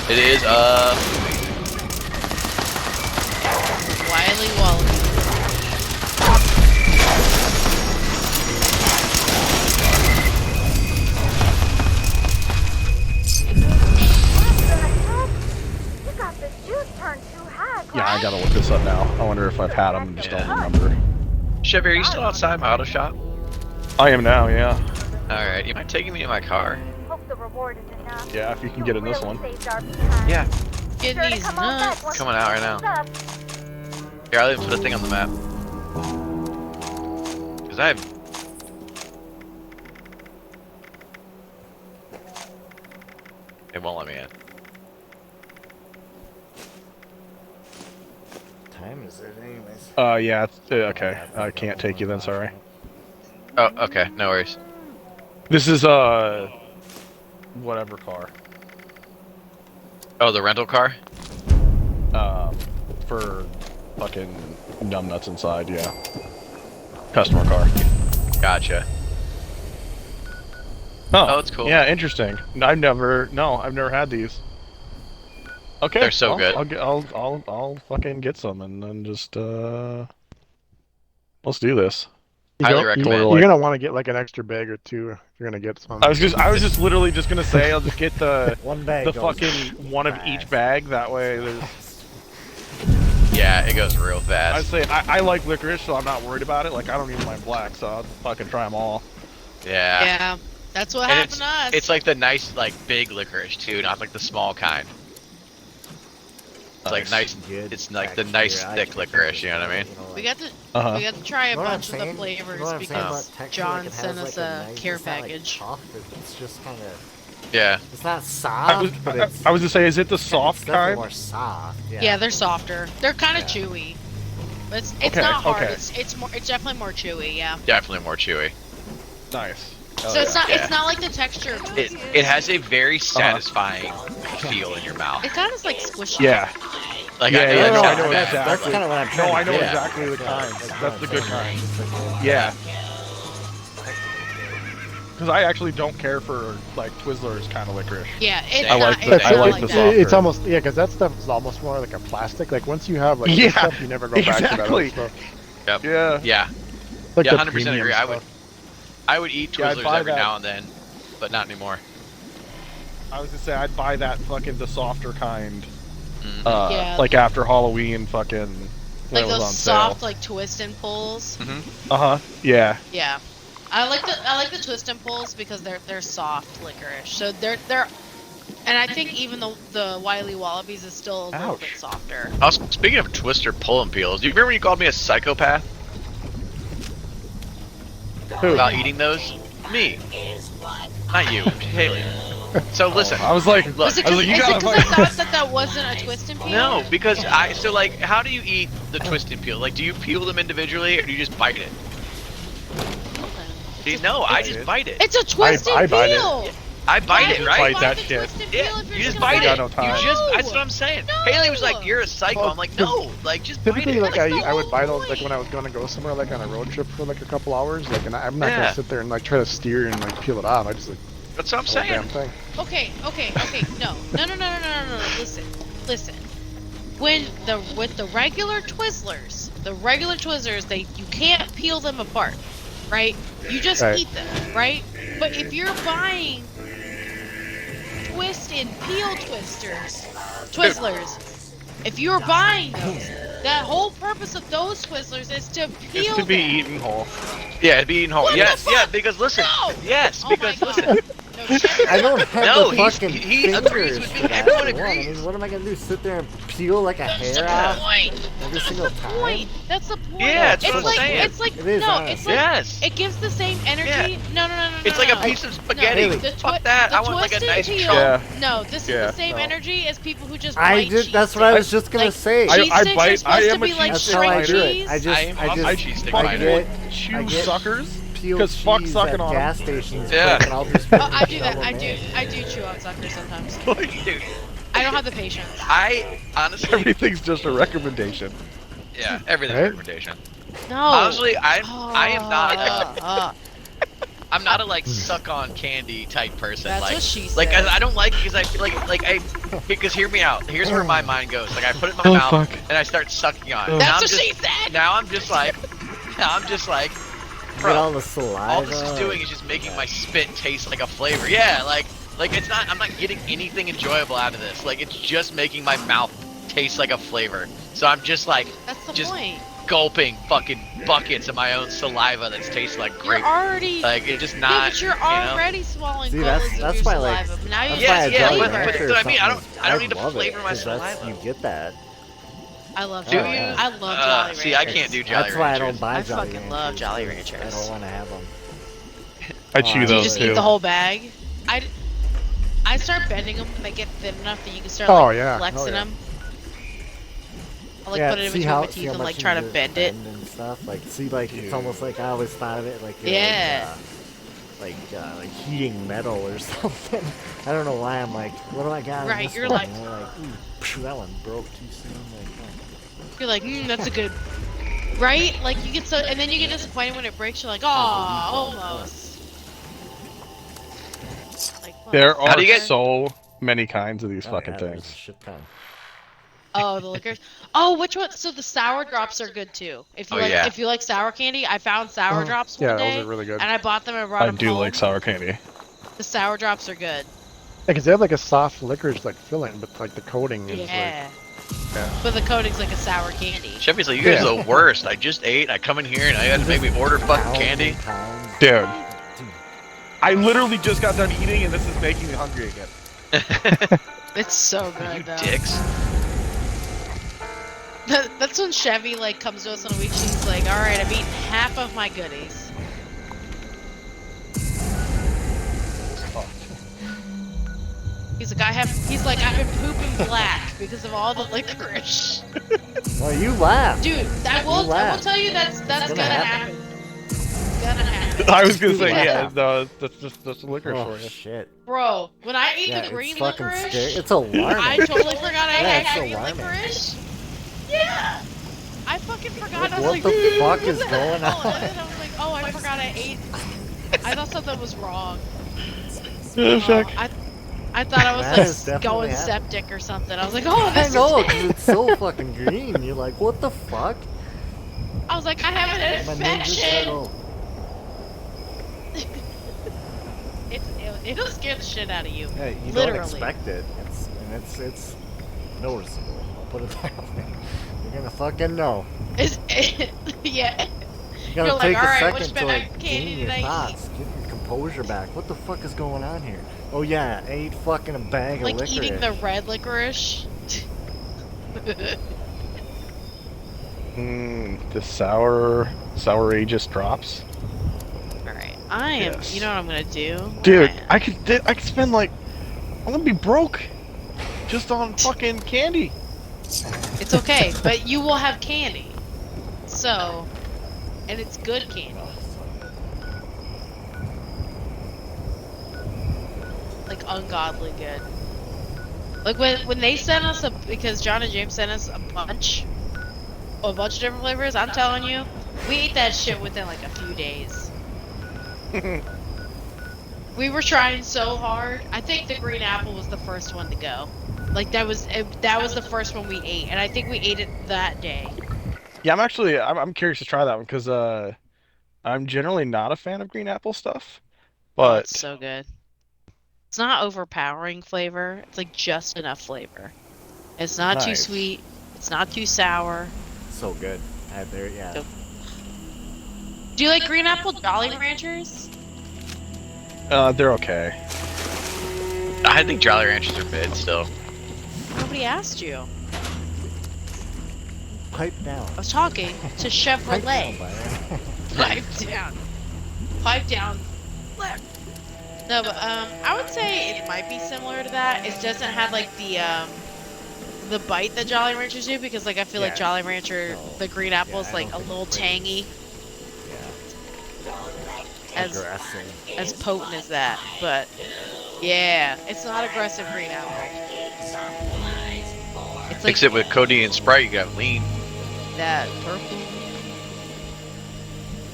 It is Wily Wallaby. Yeah, I gotta look this up now. I wonder if I've had them and just don't remember. Chevy, are you still outside my auto shop? I am now, yeah. Alright, you mind taking me to my car? Yeah, if you can get in this one. Yeah. Getting these nuts. Coming out right now. Here, I'll even put a thing on the map. Cause I have... It won't let me in. Time is it anyways? Yeah, it's, okay. I can't take you then, sorry. Oh, okay, no worries. This is, whatever car. Oh, the rental car? For fucking numbnuts inside, yeah. Customer car. Gotcha. Oh, it's cool. Yeah, interesting. I've never had these. Okay. They're so well, good. I'll fucking get some and then just, let's do this. Highly recommend. You're You're gonna want to get like an extra bag or two if you're gonna get some. I was just literally just gonna say I'll just get the One bag. the goes fucking one of fast. each bag. That way, there's. Yeah, it goes real I'd fast. say I like licorice, so I'm not worried about it. Like I don't even like black, so I'll fucking try them all. Yeah. Yeah, that's what And happened to us. it's like the nice, like, big licorice, too, not like the small kind. It's like nice, Good it's like the texture. nice I thick can licorice, think you know what I mean? you know, We like- got to we got to try a You know what I'm bunch of the saying? flavors You know what I'm saying because about texture? John Like, it has, sent like, us a nice- care it's not, like, package. soft, it's just kind of. Yeah. It's not soft, but it's. I was gonna say, is it the soft it's definitely kind? more soft. Yeah. Yeah, they're softer. They're kind of Yeah. chewy. But it's Okay, not hard. okay. It's definitely more chewy. Yeah. Definitely more chewy. Nice. So it's not Yeah. it's not like the texture. Of It has a very satisfying feel in your mouth. It kind of like squishy. Yeah. Like, Yeah, I know yeah, that no, I sounds know bad. exactly. That's kind of what I'm trying No, to I know get. exactly the Yeah, kind. that's That's what the I'm good saying. kind. It's like- Yeah. Because I actually don't care for like Twizzlers kind of licorice. Yeah, it's I not, like it's the- not I like like the that. softer. It's almost because that stuff is almost more like a plastic. Like once you have like this Yeah, stuff, you never go back to that other exactly. stuff. Yep. Yeah. Yeah. Like Yeah, the 100% premium agree. stuff. I would eat Yeah, I'd Twizzlers buy every that. now and then, but not anymore. I was gonna say I'd buy that fucking the softer kind. Mhm. Yeah. Like after Halloween, fucking. When Like it was those on soft, sale. like twist and pulls. Uh huh. Yeah. Yeah, I like the twist and pulls because they're soft licorice. So they're, and I think even the Wily Wallabies is still a little Ouch. bit softer. Also, speaking of Twister pull and peels, do you remember when you called me a psychopath Who? about eating those? Me. Not you, Haley. So listen. I was like, Look, Was it I was because like, you gotta I find. thought that wasn't a twist and peel? No, because so like, how do you eat the twist and peel? Like, do you peel them individually or do you just bite it? See, no, I just bite it. It's a twist I and bite it. peel. I bite Why it, would right? you Bite that the shit. twist and Yeah, peel if you you're just gonna bite got it. no time. You just, No. that's what I'm saying. No. Haley was like, "You're a psycho." Well, I'm like, "No, like just bite Typically, it." like That's the I would whole buy those like point. when I was gonna go somewhere like on a road trip for like a couple hours. Like, and I'm not Yeah. gonna sit there and like try to steer and like peel it off. I just like That's what I'm the whole damn saying. thing. Okay. No. Listen. With the regular Twizzlers, you can't peel them apart, right? You just Right. eat them, right? But if you're buying twist and peel Twizzlers, if you're buying those, that whole purpose of those Twizzlers is to peel It's to be them. eaten whole. Yeah, being whole. What the Yes, yeah. fuck? Because listen. No! Yes, Oh my because God. listen. No, Chevy, I don't have No, the he's- fucking he agrees fingers with me. for that. Everyone for one. I agrees. mean, what am I gonna do? Sit there and peel like a That's hair the off point. every single That's the time? point. That's the point. Yeah, that's it's what I'm like saying. it's like It is, no, honestly. it's like Yes. it gives the same energy. Yeah. No. It's like a no. piece of spaghetti. No, the Fuck that. the I want like a twisted nice peel. chunk. Yeah. No, this is Yeah, the same no. energy as people who just I bite did. cheese That's what I was sticks. just gonna Like, say. I cheese sticks bite- are supposed I to am a be like cheese That's how I straight do it. cheese. I I'm just a cheese stick I fighter. get Chew I get suckers. peeled Because fuck cheese sucking at on 'em. gas stations. Yeah. quick, and I'll just Oh, I do that. shove 'em in. I do chew on suckers sometimes. Dude, I don't have the patience. I honestly, Everything's just a recommendation. yeah, everything's a Right? recommendation. No. Honestly, I am not. Uh, I'm not a like suck on candy type person. That's like, what she like said. I don't like it because I feel because hear me out. Here's where my mind goes. Like I put it in my Oh, mouth fuck. and I start sucking on it. Oh. Now That's I'm what just, she said. Now I'm just like, Get all bro. the saliva. All this is doing is just making my spit taste like a flavor. Yeah, like it's not. I'm not getting anything enjoyable out of this. Like it's just making my mouth taste like a flavor. So I'm just like That's the just point. gulping fucking buckets of my own saliva that tastes like grape. You're already. Like it's just Yeah, not. but you're you know? already swallowing See, bullets that's of your why, like, saliva. But now you that's get why a yeah, Jolly but Rancher or I mean, I don't something need to love flavor it, my 'cause that's- saliva. You get that. I love Do Jolly. you? I love Jolly See, I Ranchers. can't do Jolly That's why I Ranchers. don't buy I Jolly fucking Ranchers. love Jolly I Ranchers. don't want to have them. I chew You those just too. eat the whole bag. I start bending them when they get thin enough that you can start Oh, like yeah. flexing Oh, yeah. them. I like yeah, put it in see between how, my see teeth how and much like you try to just bend it. and stuff. Like, see, like it's almost like I always thought of it like you're Yeah. like heating metal or something. I don't know why I'm like, what do I got? in Right, this you're one? like- And they're like, ooh, phew, that one broke too soon. Like, oh. You're like, that's a good. Right? Like you get so, and then you get disappointed when it breaks. You're like, oh, almost. Like, well, There How are do you get- so many kinds of these Oh, fucking yeah, there's a things. shit ton. Oh, the liquors. Oh, which one? So the sour drops are good too. If you Oh, like, yeah. if you like sour candy, I found sour drops Yeah, one those day, are really good. and I bought them and brought I them do home. like sour candy. The sour drops are good. Yeah, because they have like a soft licorice like filling, but like the coating is Yeah. yeah. But the coating's like a sour candy. Chevy's like, you guys Yeah. are the worst. I just ate. I come in here and I had to make me order fucking candy. Pounds. Dude, I literally just got done eating and this is making me hungry again. It's so You good though. dicks. That's when Chevy like comes to us in a week. She's like, "All right, I've eaten half of my goodies." He's like, I've been pooping black because of all the licorice. Well, you laugh. Dude, I You will laugh. tell you that's gonna gonna happen. happen. It's gonna happen. I was gonna say, Yeah. yeah, no, that's licorice Oh for you. shit. Bro, when I ate Yeah, the green it's fucking licorice, scary. It's alarming. I totally forgot I Yeah, had it's green alarming. licorice. Yeah. I fucking forgot. Like, I was what like, the fuck what is the going hell? on? And then I was like, oh, I forgot I ate I thought something was wrong. Yeah, check. I thought I was That is like definitely going happening. septic or something. I was like, oh, I this know, is because it. it's so fucking green. You're like, what the fuck? I was like, I have an My Ninja infection. Turtle. It'll scare the shit out of you. Yeah, you Literally. don't expect it. It's noticeable. I'll put it that way. You're gonna fucking know. Yeah. You gotta You're like, take a "Alright, second which to bag like of candy gain your did I eat?" thoughts, get your composure back. What the fuck is going on here? Oh yeah, I ate fucking a bag Like of licorice. eating the red licorice. The sour Aegis drops. Alright, I am. Yes. You know what I'm gonna do? Dude, Ryan. I could spend like, I'm gonna be broke, just on fucking candy. It's okay, but you will have candy. So, and it's good candy. Like ungodly good. Like when they sent us because John and James sent us a bunch of different flavors, I'm telling you, we ate that shit within like a few days. We were trying so hard. I think the green apple was the first one to go. Like that was the first one we ate, and I think we ate it that day. Yeah, I'm curious to try that one because I'm generally not a fan of green apple stuff, Oh, but it's so good. It's not overpowering flavor. It's like just enough flavor. It's not too Nice. sweet. It's not too sour. So good. Yeah. So- Do you like green apple Jolly Ranchers? they're okay. I think Jolly Ranchers are mid still. Nobody asked you. Pipe down. I was talking to Pipe down, Chevrolet. Byron. Pipe down. Pipe down. Left. No, but I would say it might be similar to that. It doesn't have like the bite that Jolly Ranchers do, because like I feel like Yeah. Jolly Rancher, the green apple is I like don't a think little it's great. tangy, Yeah. as Aggressive. as potent as that. But yeah, it's not aggressive green apple. It's like Mix it with codeine and Sprite, you got lean. that purple.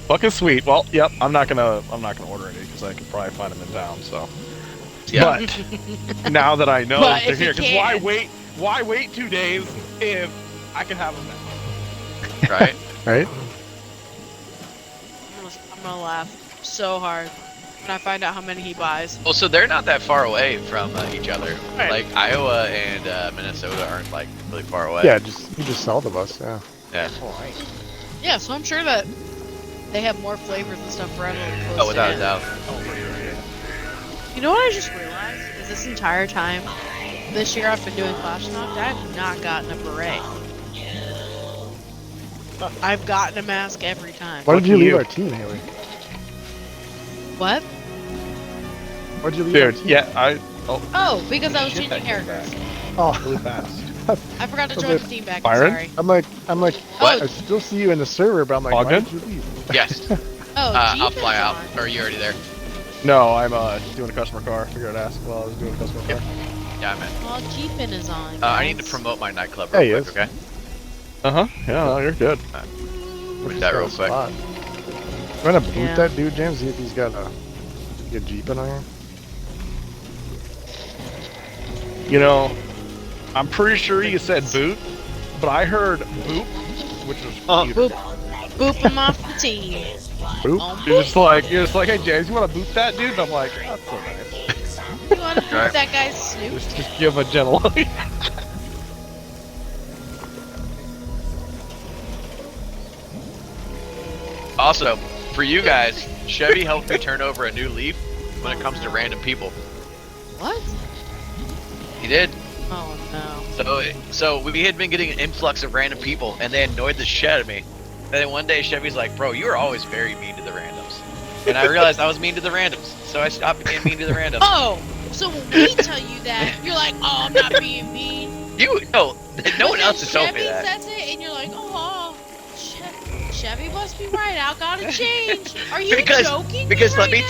Fucking sweet. Well, yep. I'm not gonna order any because I could probably find them in town. So, Yeah. but now that I know But they're if you here, because why can. wait? Why wait 2 days if I can have them now? Right? Right? I'm gonna laugh so hard when I find out how many he buys. Well, so they're not that far away from each other. Right. Like Iowa and Minnesota aren't like really far away. Yeah, you just sell the bus, yeah. Yeah. Yeah, so I'm sure that they have more flavors and stuff relatively close Oh, without to a it. doubt. You know what I just realized is this entire time this year I've been doing Flash Knocked, I have not gotten a beret. I've gotten a mask every time. Why did you Lucky leave you. our team, Haley? What? Why did you leave our Dude, team? yeah, Oh, because I was shit, changing that came back characters. Oh, really fast. I forgot to Was join it the team back. Byron? I'm sorry. I'm like, What? I still see you in the server, but I'm like, All why good? did you leave? Yes. Oh, I'll Jeep fly is out. on. Or are you already there? No, I'm doing a customer car. Figured I'd ask while I was doing a customer car. Yeah, I'm in. Well, Jeepin is on. I need to guys. promote my nightclub Yeah, he real quick, is. okay? Yeah, no, you're good. Do that real quick. Spot. You wanna boot Yeah. that dude, James? See if he's got a Jeep in on him? You know, I'm pretty sure you said boot, but I heard boop, which was Boop. Boop him off the team. Boop. Oh, You're boop. just like, hey James, you want to boot that dude? And I'm like, that's so nice. You want to boop Right. that guy's snoot? Just give a gentle. Also, for you guys, Chevy helped me turn over a new leaf when it comes to random people. What? He did. Oh no. So we had been getting an influx of random people, and they annoyed the shit out of me. And then one day, Chevy's like, "Bro, you were always very mean to the randoms," and I realized I was mean to the randoms, so I stopped being mean to the randoms. Oh, so when we tell you that, you're like, "Oh, I'm not being mean." No But one then else has told me Chevy that. says it, and you're like, "Oh, Chevy must be right. I gotta change." Are you joking? Because right let me now?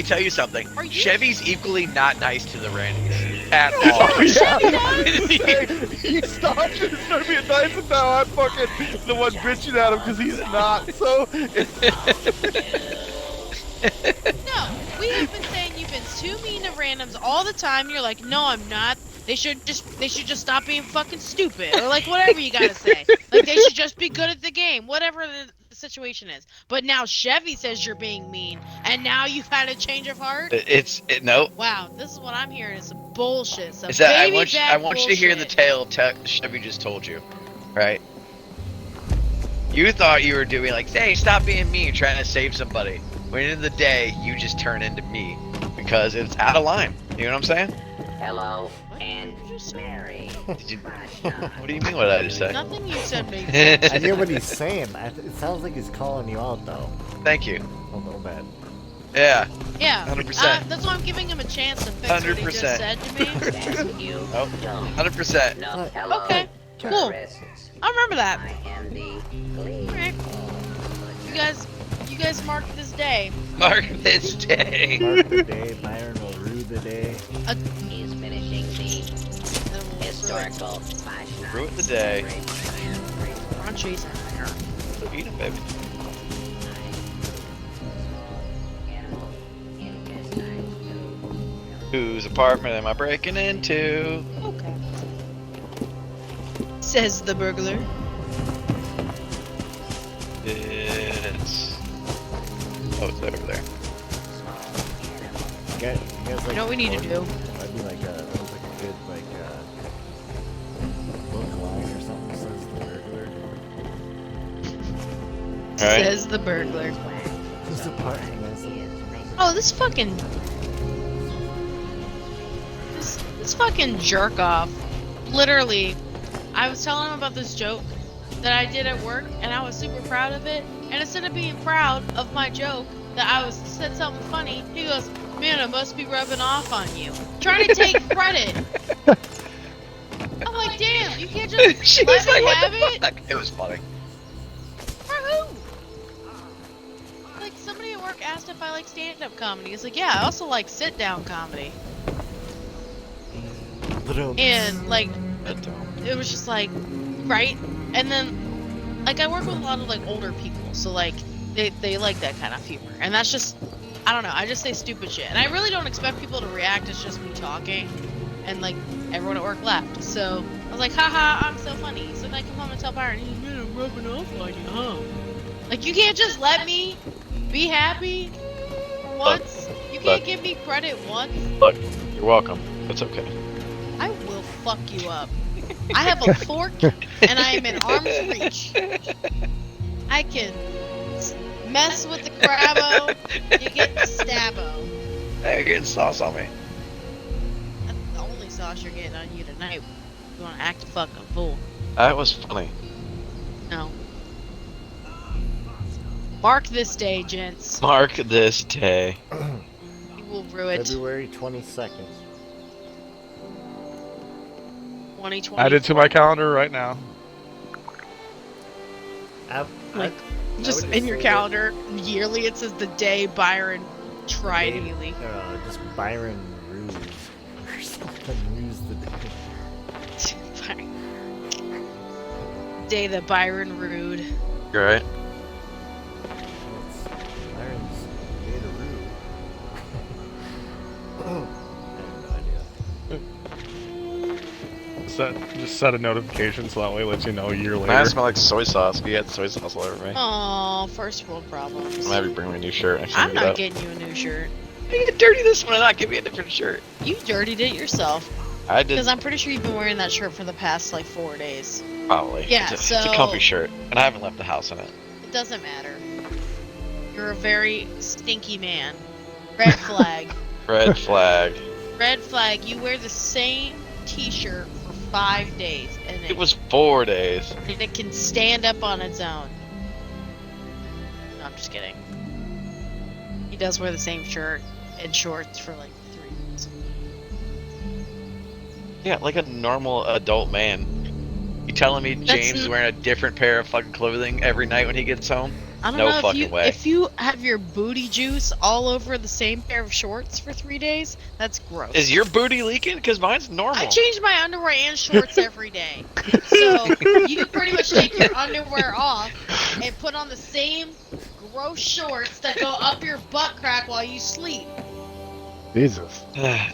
tell you something. Are you- Chevy's equally not nice to the randoms at all. He stopped and started being nice, and now I'm fucking the one bitching at him because he's not. So No, we have been saying you've been too mean to randoms all the time. You're like, no, I'm not. They should just stop being fucking stupid, or like whatever you gotta say. Like they should just be good at the game, whatever the situation is. But now Chevy says you're being mean, and now you've had a change of heart. No. Wow, this is what I'm hearing. Is some bullshit. Some Is that baby I back want you to hear the bullshit. tale Chevy just told you, right? You thought you were doing like, hey, stop being mean, trying to save somebody. When in the day, you just turn into me because it's out of line. You know what I'm saying? Hello and Mary. What do you mean? What did I just say? Nothing you said made sense. I hear what he's saying. It sounds like he's calling you out, though. Thank you. A little bit. Yeah. Yeah, 100%. That's why I'm giving him a chance to fix what he just 100%. said to me. That's you. Oh, 100%. No, hello. Okay, cool. Tourists. I remember that. I am the police. Alright. You guys mark this day. Mark this day. Mark the day. Byron will rue the day. He's finishing the And we'll historical flashlight. Ruin the day. crunchies. So eat 'em, baby. Whose apartment am I breaking into? Okay. Says the burglar. It's... Oh, it's over there. You guys like, You know what we need to do? That'd be like that was like a good book line or something. Says the burglar. Alright. Says the burglar. Whose apartment is it? Oh, this fucking... This fucking jerk off. Literally, I was telling him about this joke that I did at work, and I was super proud of it. And instead of being proud of my joke that I said something funny, he goes, "Man, I must be rubbing off on you," trying to take credit. I'm like, damn, you can't just She let was me like, what have the it. fuck? It was funny. For who? Like somebody at work asked if I like stand-up comedy. It's like, yeah, I also like sit-down comedy. And like, it was just like, right? And then, like, I work with a lot of like older people, so like they like that kind of humor, and that's just, I don't know. I just say stupid shit, and I really don't expect people to react. It's just me talking, and like everyone at work laughed. So I was like, haha, I'm so funny. So then I come home and tell Byron, "Hey, man, I'm rubbing off on you, huh?" Like, you can't just let me be happy once. You can't give me credit once. Look, you're welcome. It's okay. I will fuck you up. I have a fork and I am in arm's reach. I can mess with the crabbo, you get the stabbo. Hey, you're getting sauce on me. That's the only sauce you're getting on you tonight. You wanna act a fucking fool. That was funny. No. Mark this day, gents. Mark this day. You will rue it. February 22nd. 2020. Add it to my calendar right now. Like, just would in your say calendar, yearly, it says the day Byron tried Healy. Just Byron Ruse or something. Ruse the day. Day that Byron rued. You're right. It's Byron's day to rue. I have no idea. Just set a notification so that way it lets you know a year later. I smell like soy sauce. You had soy sauce all over me. Oh, first world problems. I'm gonna have you bring me a new shirt. I'm not getting you a new shirt. You get dirty this one and not give me a different shirt. You dirtied it yourself. I did. Because I'm pretty sure you've been wearing that shirt for the past like 4 days. Probably. Yeah, it's a so- comfy shirt, and I haven't left the house in it. It doesn't matter. You're a very stinky man. Red flag. Red flag. Red flag. You wear the same t-shirt for 5 days. And It was 4 days. and it can stand up on its own. No, I'm just kidding. He does wear the same shirt and shorts for like 3 months. Yeah, like a normal adult man. You telling me James is wearing a different pair of fucking clothing every night when he gets home? I don't No know if fucking you way. if you have your booty juice all over the same pair of shorts for 3 days, that's gross. Is your booty leaking? Because mine's normal. I change my underwear and shorts every day. So you pretty much take your underwear off and put on the same gross shorts that go up your butt crack while you sleep. Jesus. It's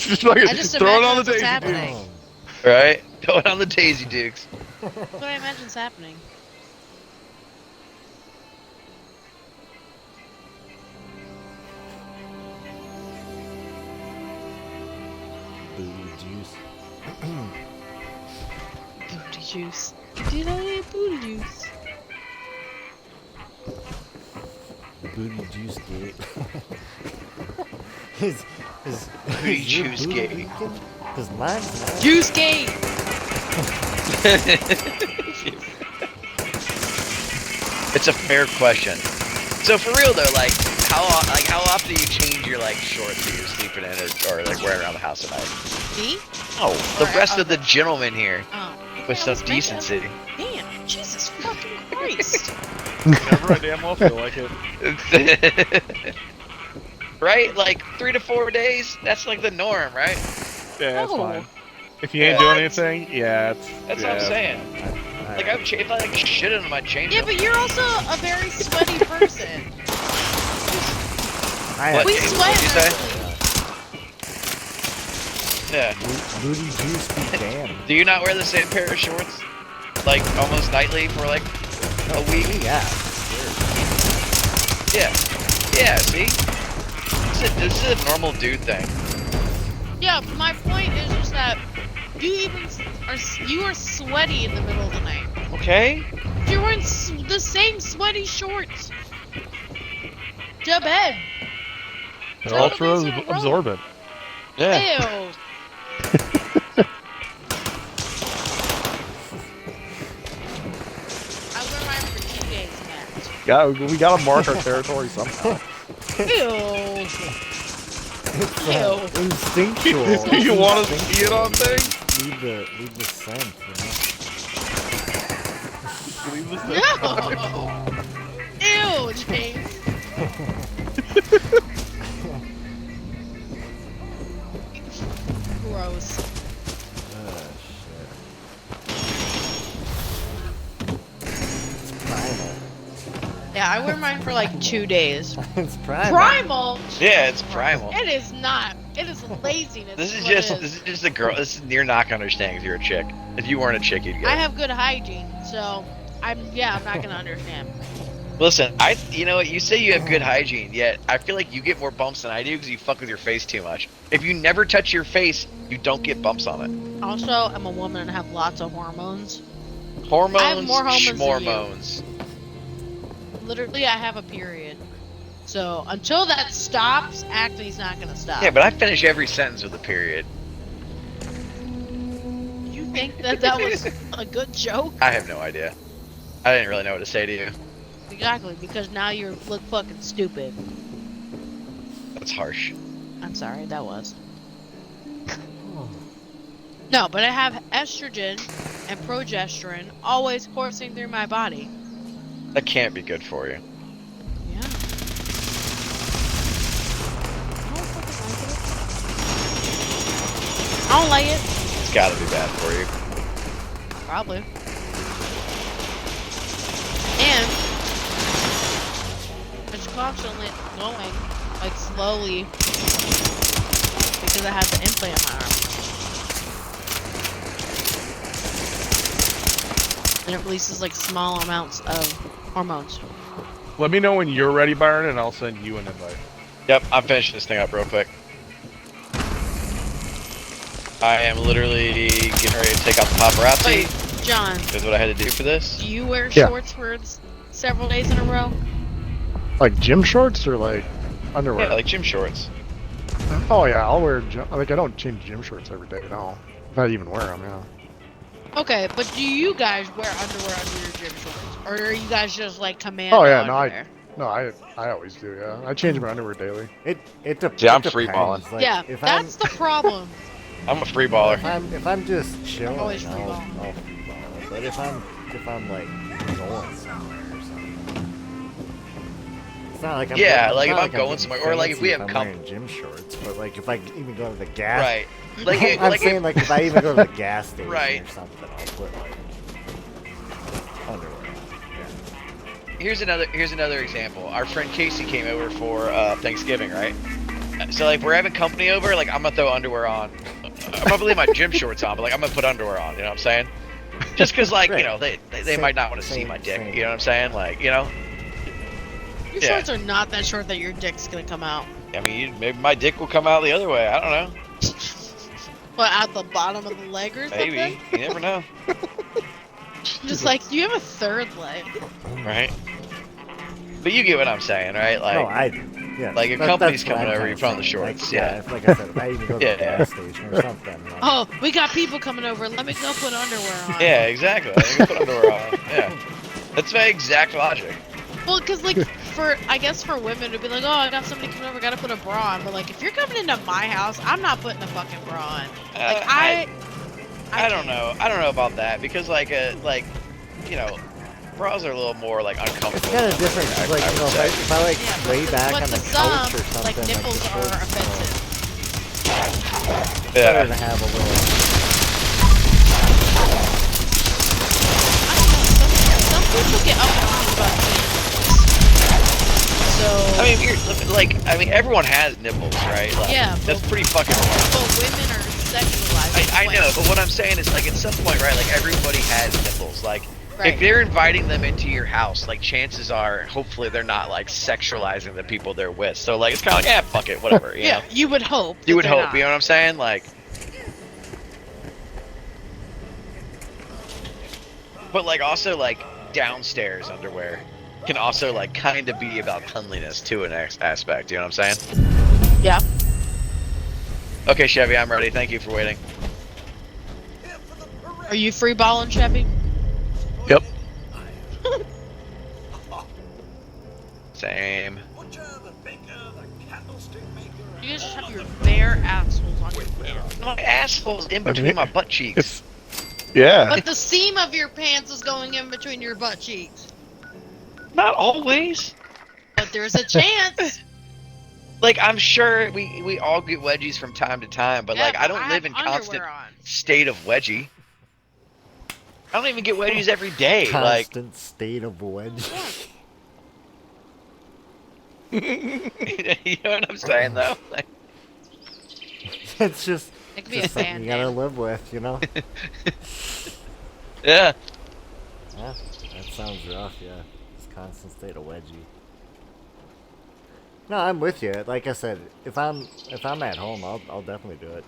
just like I just throw it on the imagine Daisy what's happening. Dukes. Right? Going on the Daisy Dukes. That's what I imagine's happening. Booty juice. Booty juice. Did I eat booty juice? Booty juice gate. his Booty is your juice booty gate. leaking? 'Cause mine's not. Juice gate! It's a fair question. So for real though, like how often do you change your like shorts that you're sleeping in or like wearing around the house at night? Me? Oh, the Or- rest or of the gentlemen here Oh. with Yeah, some let's make decency. Damn, Jesus fucking Christ. Never I damn well feel like it. Right? Like 3 to 4 days. That's like the norm, right? Yeah, that's No. fine. If you ain't doing anything, yeah, it's. That's yeah. what I'm saying. Like if I like shit in my change. Yeah, but you're also a very sweaty person. What? We What'd sweat you in say? our sleep. Yeah. Booty juice be damned. Do you not wear the same pair of shorts? Like almost nightly for like a week? Yeah. Yeah. Yeah, see? This is a normal dude thing. Yeah, my point is just that you are sweaty in the middle of the night. Okay? You're wearing the same sweaty shorts. To bed. They're ultra absorbent. Yeah. Ew. I wear mine for 2 days max. We gotta mark our territory somehow. Ew. Instinctual. You want to see it on things? Leave the scent, Leave the No. Ew, James. Gross. Oh, shit. It's primal. Yeah, I wear mine for like 2 days. It's primal. Primal? Yeah, it's primal. It is not. It is laziness. This is what it just a girl. You're not gonna understand if you're a chick. If you weren't a chick, you'd get I it. have good hygiene, so I'm not gonna understand. Listen, you know what? You say you have good hygiene, yet I feel like you get more bumps than I do because you fuck with your face too much. If you never touch your face, you don't get bumps on it. Also, I'm a woman and have lots of hormones. Hormones, I have more hormones than you. schmormones. Literally, I have a period. So until that stops, acting's not gonna stop. Yeah, but I finish every sentence with a period. You think that was a good joke? I have no idea. I didn't really know what to say to you. Exactly, because now you look fucking stupid. That's harsh. I'm sorry, that was. No, but I have estrogen and progesterone always coursing through my body. That can't be good for you. Yeah. I don't like it. It's gotta be bad for you. Probably. And it's constantly going, like slowly, because I have the implant in my arm. And it releases like small amounts of hormones. Let me know when you're ready, Byron, and I'll send you an invite. Yep, I'm finishing this thing up real quick. I am literally getting ready to take out the paparazzi. Wait, John, That's what I had to do for this. do you wear Yeah. shorts for several days in a row? Like gym shorts or like underwear? Yeah, like gym shorts. Oh yeah, I'll wear I don't change gym shorts every day. No, if I even wear them, yeah. Okay, but do you guys wear underwear under your gym shorts? Or are you guys just like commando Oh yeah, no, underwear? I always do. Yeah, I change my underwear daily. It Yeah, I'm it free balling. depends. Like, Yeah, if that's the problem. I'm a free baller. if I'm just chilling, always free I'll ball. free ball. But if I'm like going somewhere or something, it's not like I'm Yeah, it's like not if I'm getting going somewhere, or like if we fancy have I'm wearing gym shorts, but like if I even go to the gas, Right. Like I'm like saying like if I even go to the gas station Right. or something, I'll put like underwear. here's another example. Our friend Casey came over for Thanksgiving, right? So like we're having company over, like I'm gonna throw underwear on. I'm gonna leave my gym shorts on, but like I'm gonna put underwear on. You know what I'm saying? Just because like you know they might not want to see my dick. You know what I'm saying? Like you know. Your shorts are not that short that your dick's gonna come out. I mean, maybe my dick will come out the other way. I don't know. But at the bottom of the leg or something? Maybe. You never know. Just like, you have a third leg. Right. But you get what I'm saying, right? Like, No, I do. Yeah. Like a company's coming over, you put on the shorts. Like, yeah. Like I said, if I even go to a gas station or something. Like, Oh, we got people coming over. Let me go put underwear on. Yeah, exactly. Let me put underwear on. Yeah. That's my exact logic. Well, because, like, I guess for women, it'd be like, oh, I got somebody coming over, gotta put a bra on. But, like, if you're coming into my house, I'm not putting a fucking bra on. Like, I don't know. I don't know about that because, like, you know, bras are a little more like uncomfortable. It's kind of different. Cause, like, you know, if I like lay back on the couch or something, like nipples the are shorts, offensive. Better to have a little. Some people get up and on about penis. So. I mean, everyone has nipples, right? Like, yeah. That's pretty fucking normal. But women are sexualized. I know, but what I'm saying is, like, at some point, right? Like, everybody has nipples. Like. Right. If they're inviting them into your house, like chances are, hopefully they're not like sexualizing the people they're with. So like it's kind of like, yeah, fuck it, whatever. You know? You would hope. You would hope. Not. You know what I'm saying? Like, but like also like downstairs underwear can also like kind of be about cleanliness to an aspect. You know what I'm saying? Yeah. Okay, Chevy, I'm ready. Thank you for waiting. Are you free balling, Chevy? Yep. Same. You guys just have your bare assholes on your pants. My asshole's in between my butt cheeks. Yeah. But the seam of your pants is going in between your butt cheeks. Not always. But there's a chance. Like, I'm sure we all get wedgies from time to time, but like I don't live in constant state of wedgie. I don't even get wedgies every day. Constant state of wedgie. You know what I'm saying, though? Like, it's just, it could be something you gotta live with, you know? Yeah. Yeah, that sounds rough, yeah. It's constant state of wedgie. No, I'm with you. Like I said, if I'm at home, I'll definitely do it.